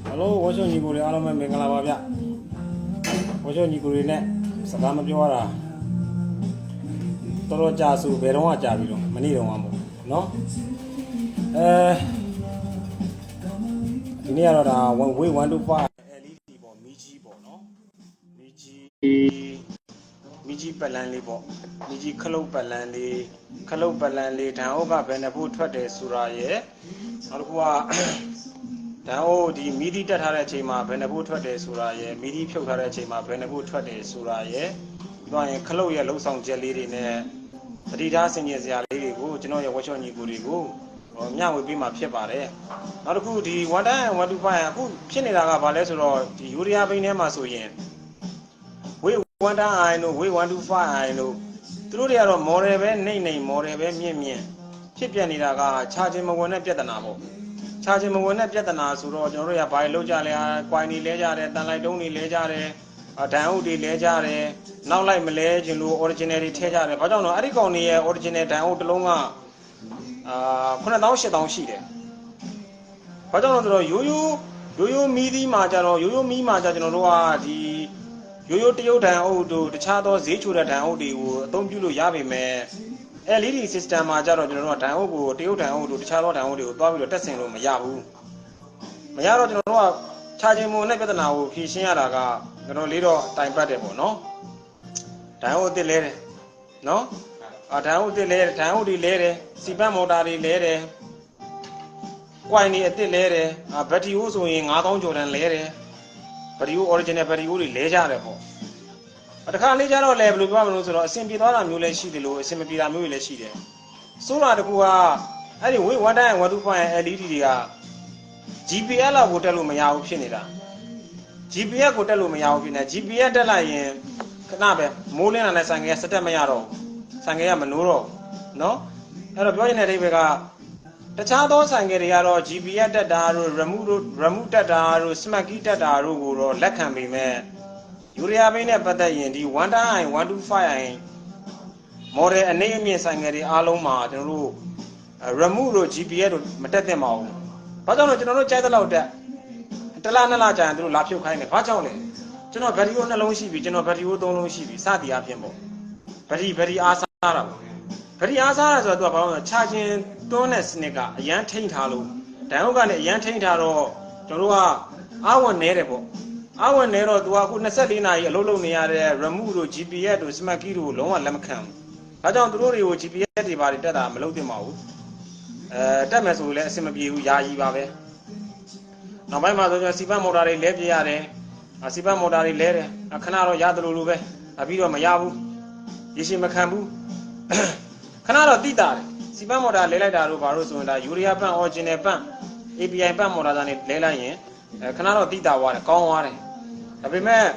Hello, what's your new element Bengalabia? What's your new net? Sagama Piora Toro Jasu, Veron Javiro, Manido Amo. No? Near when we want to buy LED or Miji, no? Miji Palanli, Miji Kalo Palanli, Taoga Benabu Twade Suraye, Alua. Now the midi Tatarachima, Benabu Twade Suraye, midi Putarachima, Benabu Twade Suraye, going Kalo Yellow Song Jelly in a 3,000 years lady go, to know your watch on you good go, or Mia will be my pepare. Not good, the one I want to buy a good Pininaga Valesor, the Uria Binema Soyen. We want I know, we want to find I know. Through the other more name, more mien. Chipianidaga, charging one at Piatanabo. Charging one at Piatana, Suro, by Lojalia, Quini Legare, Danlidoni Legare, a Daudi Legare, now like Malay, you know, originary Tejare, but I don't know, Ariconi, originate out Longa, Kunadaushi down sheet. But I don't know, you me the Majaro, you me Majanoa, the you Toyota, the Chado Zichu that Audi, don't you Yabi me. A leading system, Majaro, Toyota, the Chalo, Audi, testing room, Yahoo. Mayaro, charging more never than now, Kishiaraga, no little time patable, no? Tao de lere, no? A Tao de lere, Tao de lere, Sibamodari lere, Quini at the lere, a Betty Uso in Adon Jordan lere, but you originate very leisure. But the car leisure level, a simple mule sheet, a simple mule sheet. So, anyway, one day I want to find LED. GPL would tell me out Pinida. GPL would tell me out in a GPL Delayan, Kanabe, Mulin and Sangaya Setamayaro, Sangaya Manuro. No? And a boy in a Rebecca. The Chado Sangariaro, GPL Daru, Ramuta Daru, Smakita Daru, or Lakambi man. Uria Bene Badayan, the one time, one to fire. More a name Sangari Aloma, the rule. Ramuro GPL Matatemau. But I don't know chat out there. Talana Laja and Lapio kind of Pachole. Do not very on alone she be, do not very don't she be, Sadi Apiamo. Very Asara. Very Asara about charging Dones Nega, a young taint hallow. Danogan a young taint hallow, Torua, our neighbor. Our neighbor to our goodness, Salina, Lolo near Ramuro, GPA to Smakiru, Loma Lamcam. I don't know you GPA divided that I'm Melodimau. Tamas will let some of you Yayi Babe. Now my mother, Siba Modari Leviare, a Siba Modari Lere, a Canaro Yadalube, a Vido Mayabu, Yishi Macambu. Canaro Dida, Siba Moda Lela Baruso and Uria Pan or Genepan, API Pan Moda than it Lela, Canaro Dida water, Con water. A man,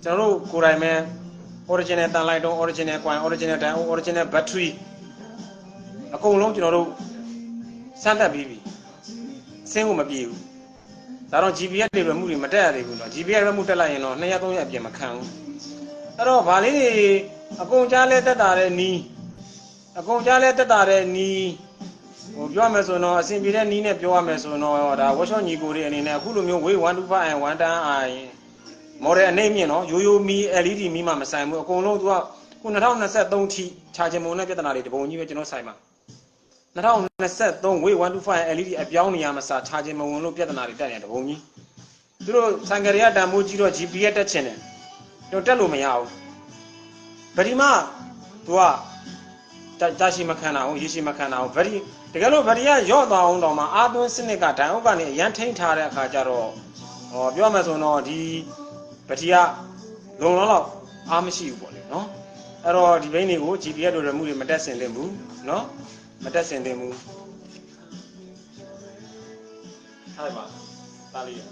General Kurame, originate and light on originate, originate battery. A cold long to Santa Bibi. Same with you. That on GBA removing material, GBA remutala, you know, Nayato Yam account. At all, Valley, a conjale that are knee. A conjale that are knee. Joames or no, a simple Nina Joames or no, that was on you good in a Hulu way, one to buy and one time. More a name, you know, you me, a lady, me, Mamma Simon, go no to a Kunaran said, don't charge him on a veterinary, the bone you know, Simon. Not said, don't we want to find a lady at Yamasa charging my own look at another day at home. Through Sangaria Damujiro GP at Chene. Don't tell me out. Perima, Tua Tashi Macana, Yishi Macana, very the gallo varia, your down on my Adon Seneca, Ogani, Yantain Tara Kajaro, or Biomazono, the Patia, Lolo, Amishi, no? At all, the Veni GP to remove medicine lembu, no? Matas and them. Hi, Talia.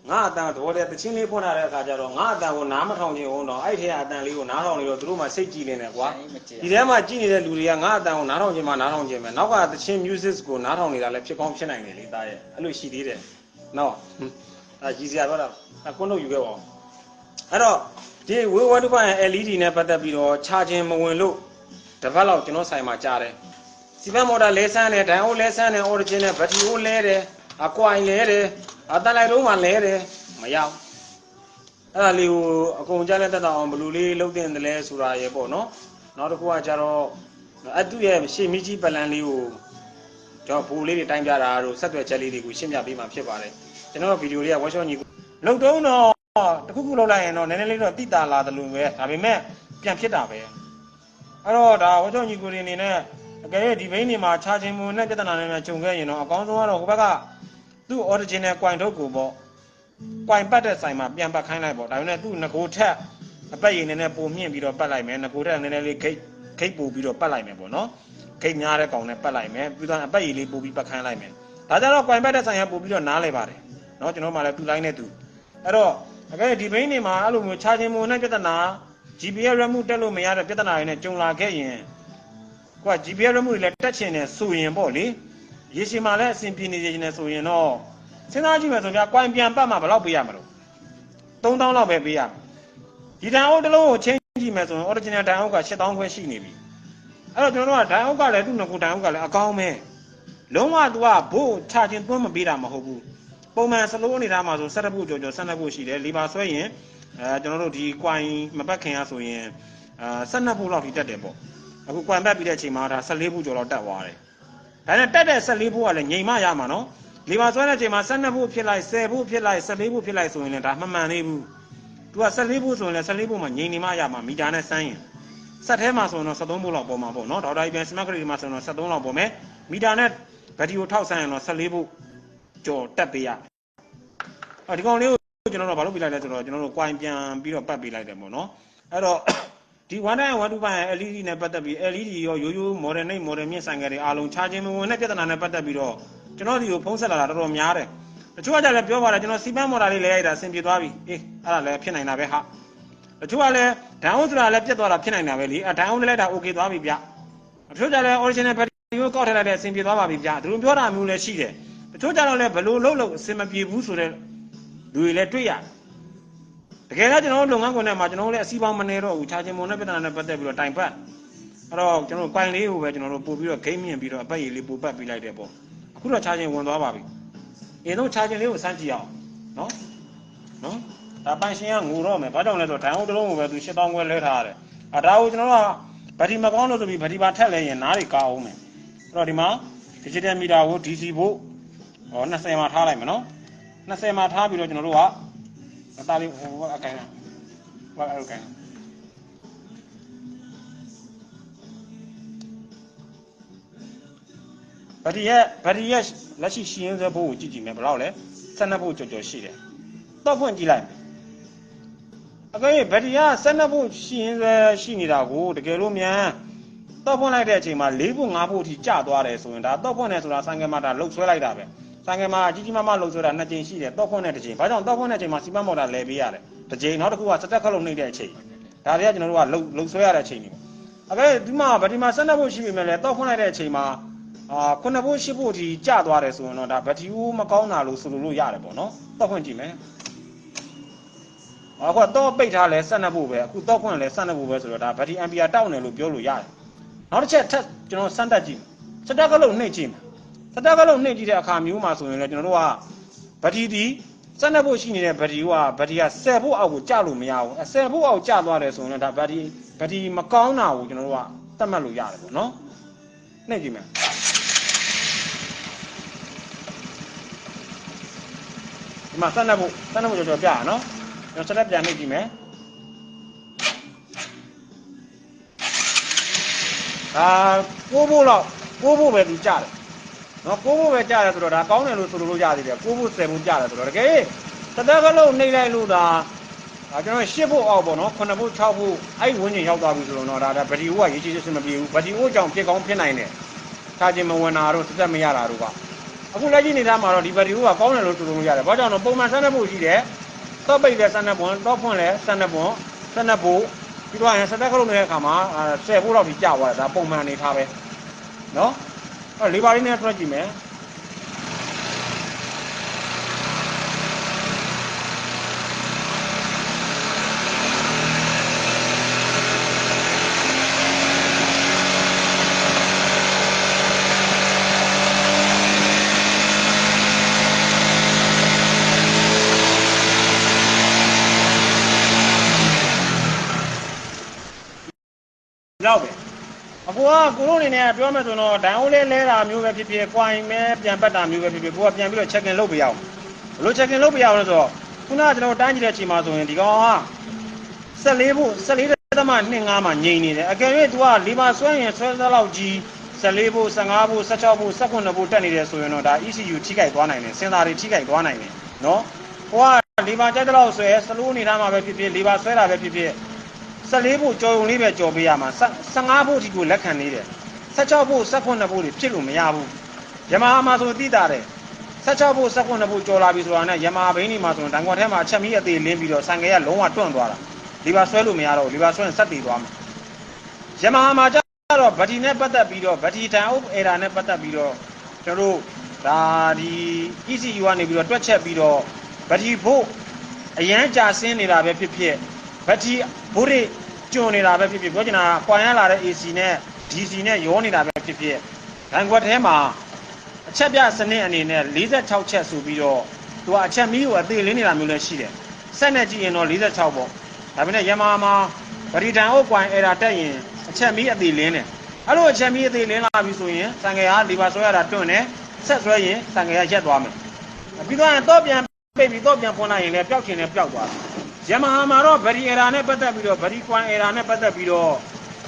Not down to what at the chimney put out a cajaro, not down Namaton, you know, I hear than you not only through my safety in a while. Is my genie that Luria, not down, not on Jim, not on Jim, and now the same uses go not only the electric function, I know she did it. No, that's easy. I don't know you go on. I don't. We want to buy a LED never that be charging when low. Develop, you know, Simon Jare. စီပန်းမော်တာလဲဆန်းတယ်ဒန်အိုလဲဆန်းတယ် origin နဲ့ဗတီအိုလဲတယ်အကွိုင်လဲတယ်အတန်လိုက်တော့မှလဲတယ်မရဘူးအဲ့ဒါလေးကိုအကုန်ကြားလက်တက်အောင်ဘယ်လိုလေးလုပ်တင်တယ်လဲဆိုတာရေပေါ့နော်နောက်တစ်ခုကကြတော့အတူရဲ့ရှေ့မီကြီးပလန်လေးကိုကျွန်တော်ဘူလေးတွေတိုင်းပြတာတို့ဆက်သွယ်ချက်လေးတွေကိုရှင်းပြပေးမှဖြစ်ပါတယ်ကျွန်တော်ဗီဒီယိုလေးကဝက်ရှော့ညီလုံတုံးတော့တခုခုလောက်လိုက်ရင်တော့နည်းနည်းလေးတော့တိတာလာတယ်လို့ပဲဒါပေမဲ့ပြန်ဖြစ်တာပဲအဲ့တော့ဒါဝက်ရှော့ညီကိုတွေအနေနဲ့အကယ်၍ဒီဘိန်းတွေမှာခြားခြင်းမွန်နဲ့ပြဿနာနဲ့ကြုံခဲ့ရင်တော့အကောင်းဆုံးကတော့ဟိုဘက်ကသူ့ original ကွိုင်ထုတ်ကိုပေါ့ကွိုင်ပတ်တဲ့ဆိုင်မှာပြန်ပတ်ခိုင်းလိုက်ပေါ့ဒါပေမဲ့သူ့ငကိုထက်အပတ်ရည်နည်းနည်းပုံမြင့်ပြီးတော့ပတ်လိုက်မယ်ငကိုထက်နည်းနည်းလေးခိတ်ပို့ပြီးတော့ပတ်လိုက်မယ်ပေါ့နော်ခိတ်များတဲ့ကောင်နဲ့ပတ်လိုက်မယ်ပြီးတော့အပတ်ရည်လေးပို့ပြီးပတ်ခိုင်းလိုက်မယ်ဒါကြတော့ကွိုင်ပတ်တဲ့ဆိုင်ကပို့ပြီးတော့နားလဲပါတယ်နော်ကျွန်တော်မှလည်းသူ့ line နဲ့သူအဲ့တော့အကယ်ဒီဘိန်းတွေမှာအဲ့လိုမျိုးခြားခြင်းမွန်နဲ့ပြဿနာ GPS ရမှုတက်လို့မရတဲ့ပြဿနာတွေနဲ့ကြုံလာခဲ့ရင်ကွာ GPS ရမှုတွေလည်းတက်ချင်တယ်ဆိုရင်ပေါ့လေရေရှည်မှာလည်းအဆင်ပြေနေနေဆိုရင်တော့စဉ်းစားကြည့်မယ်ဆိုပြကွိုင်ပြန်ပတ်မှာဘယ်လောက်ပေးရမလို့3000လောက်ပဲပေးရမယ်ဒီတန်အုပ်တစ်လုံးကိုချင်းကြည့်မယ်ဆိုရင် original တန်အုပ်က8000ခွဲရှိနေပြီအဲ့တော့ကျွန်တော်တို့ကတန်အုပ်ကလည်းသူ့ငကူတန်အုပ်ကလည်းအကောင်းပဲလုံးဝသူကဘို့ချခြင်းသွင်းမပေးတာမဟုတ်ဘူးပုံမှန်စလုံးအနေထားမှာဆို17ဖို့ကျော်12ဖို့ရှိတယ်လီဘာဆွဲရင်ကျွန်တော်တို့ဒီကွိုင်မပတ်ခင်ရဆိုရင်12ဖို့လောက်ထိတက်တယ်ပေါ့အခုကွိုင်ပတ်ပြီးတဲ့အချိန်မှာဒါ14ဖို့ကျော်လောက်တက်သွားတယ်ဒါနဲ့တက်တဲ့14ဖို့ကလည်းငြိမ်မရမှာနော်လီဘာဆွဲတဲ့အချိန်မှာ12ဖို့ဖြစ်လိုက်10ဖို့ဖြစ်လိုက်14ဖို့ဖြစ်လိုက်ဆိုရင်လည်းဒါမမှန်သေးဘူးသူက14ဖို့ဆိုရင်လည်း14ဖို့မှာငြိမ်နေမှရမှာမီတာနဲ့စမ်းရင်ဆက်ထဲမှာဆိုရင်တော့73ဖို့လောက်ပေါ်မှာပေါ့နော်ဒေါက်တာပြန်စမတ်ကလေးမှာဆိုရင်တော့73လောက်ပေါ်မယ်မီတာနဲ့ဗက်တီကိုထောက်ဆန်းရင်တော့14ဖို့ကျော်တက်ပေးရဒီကောင်လေးကိုကျွန်တော်တို့ဘာလို့ပြလိုက်လဲဆိုတော့ကျွန်တော်တို့ကွိုင်ပြန်ပြီးတော့ပတ်ပေးလိုက်တယ်ပေါ့နော်အဲ့တော့ဒီ1တိုင်း125ရဲ့ LED နဲ့ပတ်သက်ပြီး LED ရောရိုးရိုး model နဲ့ model မြင့်ဆိုင်ကတွေအားလုံးခြားခြင်းမဝင်တဲ့ပြဿနာနဲ့ပတ်သက်ပြီးတော့ကျွန်တော်ဒီကိုဖုံးဆက်လာတာတော်တော်များတယ်တချို့ကကြလည်းပြောပါတယ်ကျွန်တော်စီပန်းမော်တာလေးလဲရိုက်တာအဆင်ပြေသွားပြီအေးအဲ့ဒါလည်းဖြစ်နိုင်တာပဲဟာတချို့ကလည်းဒန်အုပ်ဆိုတာလည်းပြတ်သွားတာဖြစ်နိုင်တာပဲလေဒန်အုပ်လည်းဒါ okay သွားပြီဗျတချို့ကြလည်း original battery ကိုကောက်ထည့်လိုက်တဲ့အဆင်ပြေသွားပါပြီဗျဒီလိုပြောတာမျိုးလည်းရှိတယ်တချို့ကြတော့လည်းဘလို့လုံးအဆင်မပြေဘူးဆိုတဲ့လူတွေလည်းတွေ့ရတယ်တကယ်တော့ကျွန်တော်တို့လုပ်ငန်းခွင်ထဲမှာကျွန်တော်တို့လည်းအစီအပေါင်းမနေတော့ဘူးခြားခြင်းမုံနဲ့ပြဿနာနဲ့ပတ်သက်ပြီးတော့တိုင်ပတ်အဲ့တော့ကျွန်တော်တို့ကွိုင်လေးကိုပဲကျွန်တော်တို့ပို့ပြီးတော့ဂိမ်းမြင်ပြီးတော့အပတ်ရည်လေးပို့ပတ်ပေးလိုက်တယ်ပေါ့အခုတော့ခြားခြင်းဝင်သွားပါပြီအရင်ဆုံးခြားခြင်းလေးကိုစမ်းကြည့်အောင်နော်ဒါပိုင်ရှင်ကငိုတော့မယ်ဘာကြောင့်လဲဆိုတော့ဒန်အုပ်တစ်လုံးကိုပဲသူ8000ခွဲလဲထားရတယ်ဒါကိုကျွန်တော်တို့ကဗက်တီမကောင်းလို့ဆိုပြီးဗက်တီပါထက်လဲရင်နားတွေကောက်အောင်မယ်အဲ့တော့ဒီမှာ digital meter ကို DC ဖို့20မှာထားလိုက်မယ်နော်20မှာထားပြီးတော့ကျွန်တော်တို့ကအသားလေးအကိုင်ဘာအဲ့လိုကိုင်ဗက်တီရဲ့လက်ရှိရှင်းရင်းစဘိုးကိုကြည့်မယ်ဘယ်လောက်လဲ12ဖို့ကျော်ရှိတယ်တော့ဖွင့်ကြည့်လိုက်အကယ်၍ဗက်တီက12ဖို့ရှင်းရင်းရှိနေတာကိုတကယ်လို့မြန်တော့ဖွင့်လိုက်တဲ့အချိန်မှာ4ဖို့5ဖို့အထိကျသွားတယ်ဆိုရင်ဒါတော့ဖွင့်နေဆိုတာဆိုင်ကမှာဒါလှုပ်ဆွဲလိုက်တာပဲဆိုင်ကမှာကြီးမားလှုပ်ဆွဲတာ2ကြိမ်ရှိတယ်တော့ဖွင့်တဲ့တစ်ကြိမ်ဘာကြောင့်တော့ဖွင့်တဲ့အချိန်မှာစီမံမော်တာလဲပေးရတယ်တစ်ကြိမ်နောက်တစ်ခုကစတက်ခက်လုံးနှိမ့်တဲ့အချိန်ဒါတွေကကျွန်တော်တို့ကလှုပ်ဆွဲရတဲ့အချိန်တွေအကယ်ဒီမှာဗက်တီမှာ12ဖို့ရှိပြီမဲ့လဲတော့ဖွင့်လိုက်တဲ့အချိန်မှာ9ဖို့10ဖို့အထိကျသွားတယ်ဆိုရင်တော့ဒါဗက်တီဦးမကောင်းတာလို့ဆိုလို့ရတယ်ပေါ့နော်တော့ဖွင့်ကြည့်မယ်အခုတော့ပိတ်ထားလဲ12ဖို့ပဲအခုတော့ဖွင့်လဲ12ဖို့ပဲဆိုတော့ဒါဗက်တီအမ်ပီယာတောက်နေလို့ပြောလို့ရတယ်နောက်တစ်ချက်ထပ်ကျွန်တော်စမ်းတက်ကြည့်စတက်ကလုံးနှိမ့်ကြည့်မယ်စတက်ကလုံးနှိမ့်ကြည့်တဲ့အခါမျိုးမှာဆိုရင်လည်းကျွန်တော်တို့ကဗက်တီဒီ12ဖို့ရှိနေတဲ့ဗက်တီက10ဖို့အောက်ကိုကျလို့မရဘူး10ဖို့အောက်ကျသွားတယ်ဆိုရင်ဒါဗက်တီမကောင်းတာကိုကျွန်တော်တို့ကသတ်မှတ်လို့ရတယ်ပေါ့နော်နှိမ့်ကြည့်မယ်ဒီမှာ12ဖို့ကျော်ပြရနော်ကျွန်တော်စတက်ပြန်နှိမ့်ကြည့်မယ်9ဖို့လောက်9ဖို့ပဲသူကြတယ်နော်9ဖို့ပဲကြတယ်ဆိုတော့ဒါကောင်းတယ်လို့ဆိုလို့ရသေးတယ်9ဖို့10ဖို့ကြတယ်ဆိုတော့တကယ်တသက်ကလုံးနှိမ့်လိုက်လို့ဒါကျွန်တော်10ဖို့အောက်ပေါ့နော်9ဖို့6ဖို့အဲ့ဝင်းကျင်ရောက်သွားပြီဆိုတော့ဒါဗက်တီအိုးကရေးချစ်မပြေဘူးဗက်တီအိုးကြောင့်ဖြစ်ကောင်းဖြစ်နိုင်တယ်ခြားခြင်းမဝင်တာတော့သက်မရတာတို့ကအခုလက်ရှိနေတာမှာတော့ဒီဗက်တီအိုးကကောင်းတယ်လို့ဆိုလို့ရတယ်ဘာကြောင့်တော့ပုံမှန်12ဖို့ရှိတယ်တော့ပိတ်လဲ12ပွန်းတော့ဖွင့်လဲ12ပွန်း12ဖို့ပြီးတော့ရင်စတက်ခလုံးနေတဲ့အခါမှာ10ဖို့လောက်ပြီးကြာသွားတယ်ဒါပုံမှန်အနေထားပဲနော်အဲ့လေးပါးလေးနဲ့တွက်ကြည့်မယ် ကိုလိုနေနဲ့ပြောမယ်ဆိုတော့ဒိုင်အိုးလေးလဲတာမျိုးပဲဖြစ်ဖြစ်ကွာရင်ပဲပြန်ပတ်တာမျိုးပဲဖြစ်ဖြစ်ကိုကပြန်ပြီးတော့ check in လုပ်ပေးရအောင်ဘလို့ check in လုပ်ပေးရအောင်လဲဆိုတော့ခုနကကျွန်တော်တိုင်းကြည့်တဲ့အချိန်မှာဆိုရင်ဒီကောင်က14ဖို့14.25မှာငြိမ်နေတယ်အကယ်၍ तू ကလီဘာဆွဲရင်ဆွဲသလောက်ကြီး14ဖို့15ဖို့16ဖို့19ဖို့တက်နေတယ်ဆိုရင်တော့ဒါ ECU ထိခိုက်သွားနိုင်တယ်စင်တာတွေထိခိုက်သွားနိုင်တယ်နော်ဟိုကလီဘာကြိုက်တဲ့လောက်ဆွဲစလိုးနေတာမှာပဲဖြစ်ဖြစ်လီဘာဆွဲတာပဲဖြစ်ဖြစ်14ဖို့ကြော်ုံလေးပဲကြော်ပေးရမှာ15ဖို့ဒီကိုလက်ခံနေတယ်16ဖို့19ဖို့တွေဖြစ်လို့မရဘူးယမဟာမှာဆိုတိတာတယ်16ဖို့19ဖို့ကြော်လာပြီဆိုတာနဲ့ယမဟာဘိန်းဒီမှာဆိုရင်ဒိုင်ကွာထဲမှာအချက်မီးအသေးလင်းပြီးတော့ဆန်ကရလုံးဝတွန့်သွားတာလီဘာဆွဲလို့မရတော့လီဘာဆွဲရင်ဆက်တည်သွားမှာယမဟာမှာကျတော့ဗတီနဲ့ပတ်သက်ပြီးတော့ဗတီတန်အုပ်အေရာနဲ့ပတ်သက်ပြီးတော့ကျွန်တော်တို့ဒါဒီ ECU ကနေပြီးတော့တွက်ချက်ပြီးတော့ဗတီဖို့အရန်ကြာဆင်းနေတာပဲဖြစ်ဖြစ်ဗတီဘိုးတွေကျွန်းနေတာပဲဖြစ်ဖြစ်ပြောချင်တာကွာရလာတဲ့ AC နဲ့ DC နဲ့ရောနေတာပဲဖြစ်ဖြစ်ဒိုင်ကွက်ထဲမှာအချက်ပြစနစ်အနေနဲ့46ချက်ဆိုပြီးတော့သူကအချက်မီးကိုအသေးလင်းနေတာမျိုးလည်းရှိတယ်ဆက်နဲ့ကြည့်ရင်တော့46ပေါ့ဒါပေမဲ့ယမဟာမှာဗတီတန်အုပ်ကွာအေရာတက်ရင်အချက်မီးအသေးလင်းတယ်အဲ့လိုအချက်မီးအသေးလင်းလာပြီဆိုရင်စံငယ်ကလီဘာဆွဲရတာတွန့်တယ်ဆက်ဆွဲရင်စံငယ်ကရက်သွားမယ်ပြီးတော့တော့ပြန်ပိတ်ပြီးတော့ပြန်ဖွင့်လိုက်ရင်လည်းပျောက်ချင်လည်းပျောက်သွားတယ်ယမဟာမှာတော့ဗတီအေရာနဲ့ပတ်သက်ပြီးတော့ဗတီကွန်အေရာနဲ့ပတ်သက်ပြီးတော့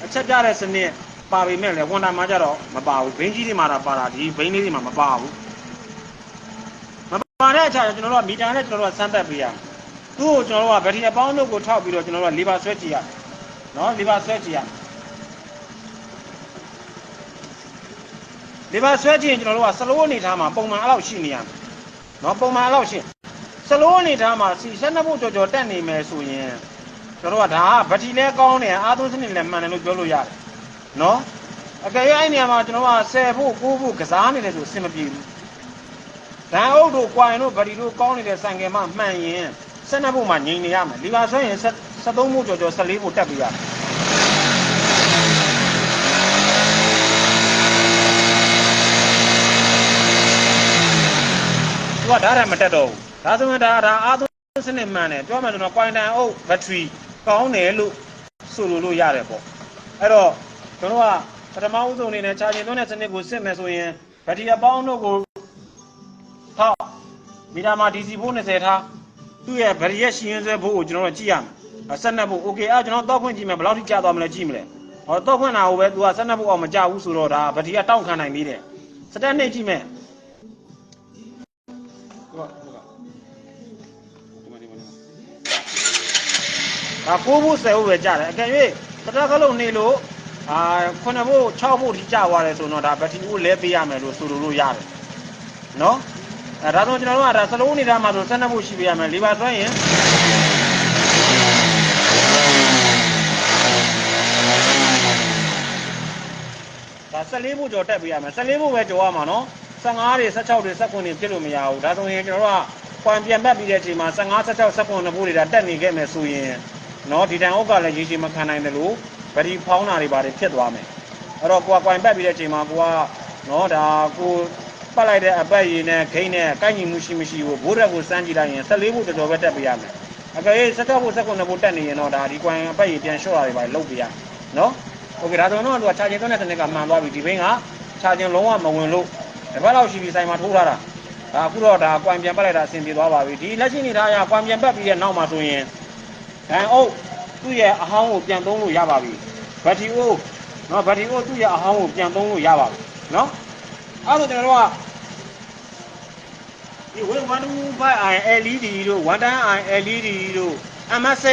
အချက်ပြတဲ့စနစ်ပါပေမဲ့လည်းဝန်တာမှာကြတော့မပါဘူးဘိန်းကြီးတွေမှာတော့ပါတာဒီဘိန်းလေးတွေမှာမပါဘူးမပါတဲ့အချက်ကျွန်တော်တို့ကမီတာနဲ့ကျွန်တော်တို့ကစမ်းသပ်ပေးရမယ်သူ့ကိုကျွန်တော်တို့ကဗတီအပေါင်းတို့ကိုထောက်ပြီးတော့ကျွန်တော်တို့ကလီဘာဆွဲကြည့်ရနော်လီဘာဆွဲကြည့်ရလီဘာဆွဲကြည့်ရင်ကျွန်တော်တို့ကစလိုးအနေထားမှာပုံမှန်အဲ့လောက်ရှိနေရမယ်နော်ပုံမှန်အဲ့လောက်ရှိစလိုးအနေထားမှာစီ12ဖို့ကြော်တက်နေမယ်ဆိုရင်ကျွန်တော်တို့ကဒါကဗတီလဲကောင်းတယ်အားသုံးစနစ်လည်းမှန်တယ်လို့ပြောလို့ရတယ်နော်အကယ်၍အဲ့နေရာမှာကျွန်တော်က10ဖို့9ဖို့ကစားနေတယ်ဆိုအဆင်မပြေဘူးဒန်အုပ်တို့ကွာရင်တို့ဗတီတို့ကောင်းနေတဲ့ဆိုင်ကယ်မှမှန်ရင်12ဖို့မှငြိမ်နေရမယ်လီဘာဆွဲရင်73ဖို့ကြော်14ဖို့တက်ပြရတယ်သူကဒါရမတက်တော့ဘူးဒါဆိုရင်ဒါအားသုံးစနစ်မှန်တယ်ပြောမှဆိုတော့ကွိုင်တန်အုပ်ဘက်ထရီကောင်းတယ်လို့ဆိုလို့ရတယ်ပေါ့အဲ့တော့ကျွန်တော်ကပထမဦးဆုံးအနေနဲ့ချာဂျင်သွင်းတဲ့စနစ်ကိုစစ်မယ်ဆိုရင်ဘက်ထရီအပေါင်းတို့ကိုထောက်မီတာမှာ DC ဖို့20ထားသူ့ရဲ့ဘက်ထရီရဲ့ရှင်းရင်းဆွဲဖို့ကိုကျွန်တော်တို့ကြည့်ရမယ်ဆက်နှက်ဖို့ okay အဲ့ကျွန်တော်တော့ဖွင့်ကြည့်မယ်ဘယ်လောက်ထိကြာသွားမလဲကြည့်မလဲဟောတော့ဖွင့်တာကိုပဲသူကဆက်နှက်ဖို့အောင်မကြဘူးဆိုတော့ဒါဘက်ထရီကတောင့်ခံနိုင်သေးတယ်စတက်နှိပ်ကြည့်မယ်ဒါ9ဖို့10ဖို့ပဲကြာတယ်အကယ်၍တတကလုံးနေလို့9ဖို့6ဖို့ထိကြာသွားတယ်ဆိုတော့ဒါဘက်ထရီကိုလဲပေးရမယ်လို့ဆိုလို့ရတယ်နော်ဒါဆိုကျွန်တော်တို့ကဒါစလုံးနေတာမှာဆို12ဖို့ရှိပေးရမယ်လီဘာဆွဲရင်ဒါ14ဖို့ကြော်တက်ပေးရမယ်14ဖို့ပဲကြော်ရမှာနော်15တွေ16တွေ19တွေဖြစ်လို့မရဘူးဒါဆိုရင်ကျွန်တော်တို့ကကွန်ပြန်ပတ်ပြီးတဲ့အချိန်မှာ15 16 19ဖို့တွေဒါတက်နေခဲ့မယ်ဆိုရင်နော်ဒီတန်အုပ်ကလည်းရေရှည်မခံနိုင်တယ်လို့ဗတီဖောင်းတာတွေပါတယ်ဖြစ်သွားမယ်အဲ့တော့ကိုကကွန်ပတ်ပြီးတဲ့အချိန်မှာကိုကနော်ဒါကိုပတ်လိုက်တဲ့အပတ်ရည်နဲ့ခိန်းနဲ့ကိုက်ညီမှုရှိမရှိကိုဘိုးရက်ကိုစမ်းကြည့်လိုက်ရင်14ဖို့တော်တော်ပဲတက်ပေးရမယ်အကယ်၍16ဖို့19ဖို့တက်နေရင်တော့ဒါဒီကွန်အပတ်ရည်ပြန်လျှော့တာတွေပါလုပ်ပေးရနော်โอเคဒါဆိုတော့သူကချာဂျင်သွင်းတဲ့စနစ်ကမှန်သွားပြီဒီဘိန်းကချာဂျင်လုံးဝမဝင်လို့တပတ်လောက်ရှိပြီဆိုင်မှာထိုးထားတာဒါအခုတော့ဒါကွန်ပြန်ပတ်လိုက်တာအဆင်ပြေသွားပါပြီဒီလက်ရှိနေထားရကွန်ပြန်ပတ်ပြီးတဲ့နောက်မှာဆိုရင်ဒန်အုပ်သူ့ရဲ့အဟောင်းကိုပြန်သုံးလို့ရပါပြီဘက်ထရီအိုးနော်ဘက်ထရီအိုးသူ့ရဲ့အဟောင်းကိုပြန်သုံးလို့ရပါပြီနော်အဲ့ဒါကျွန်တော်တို့ကဒီ125i LED တို့110i LED တို့ MS6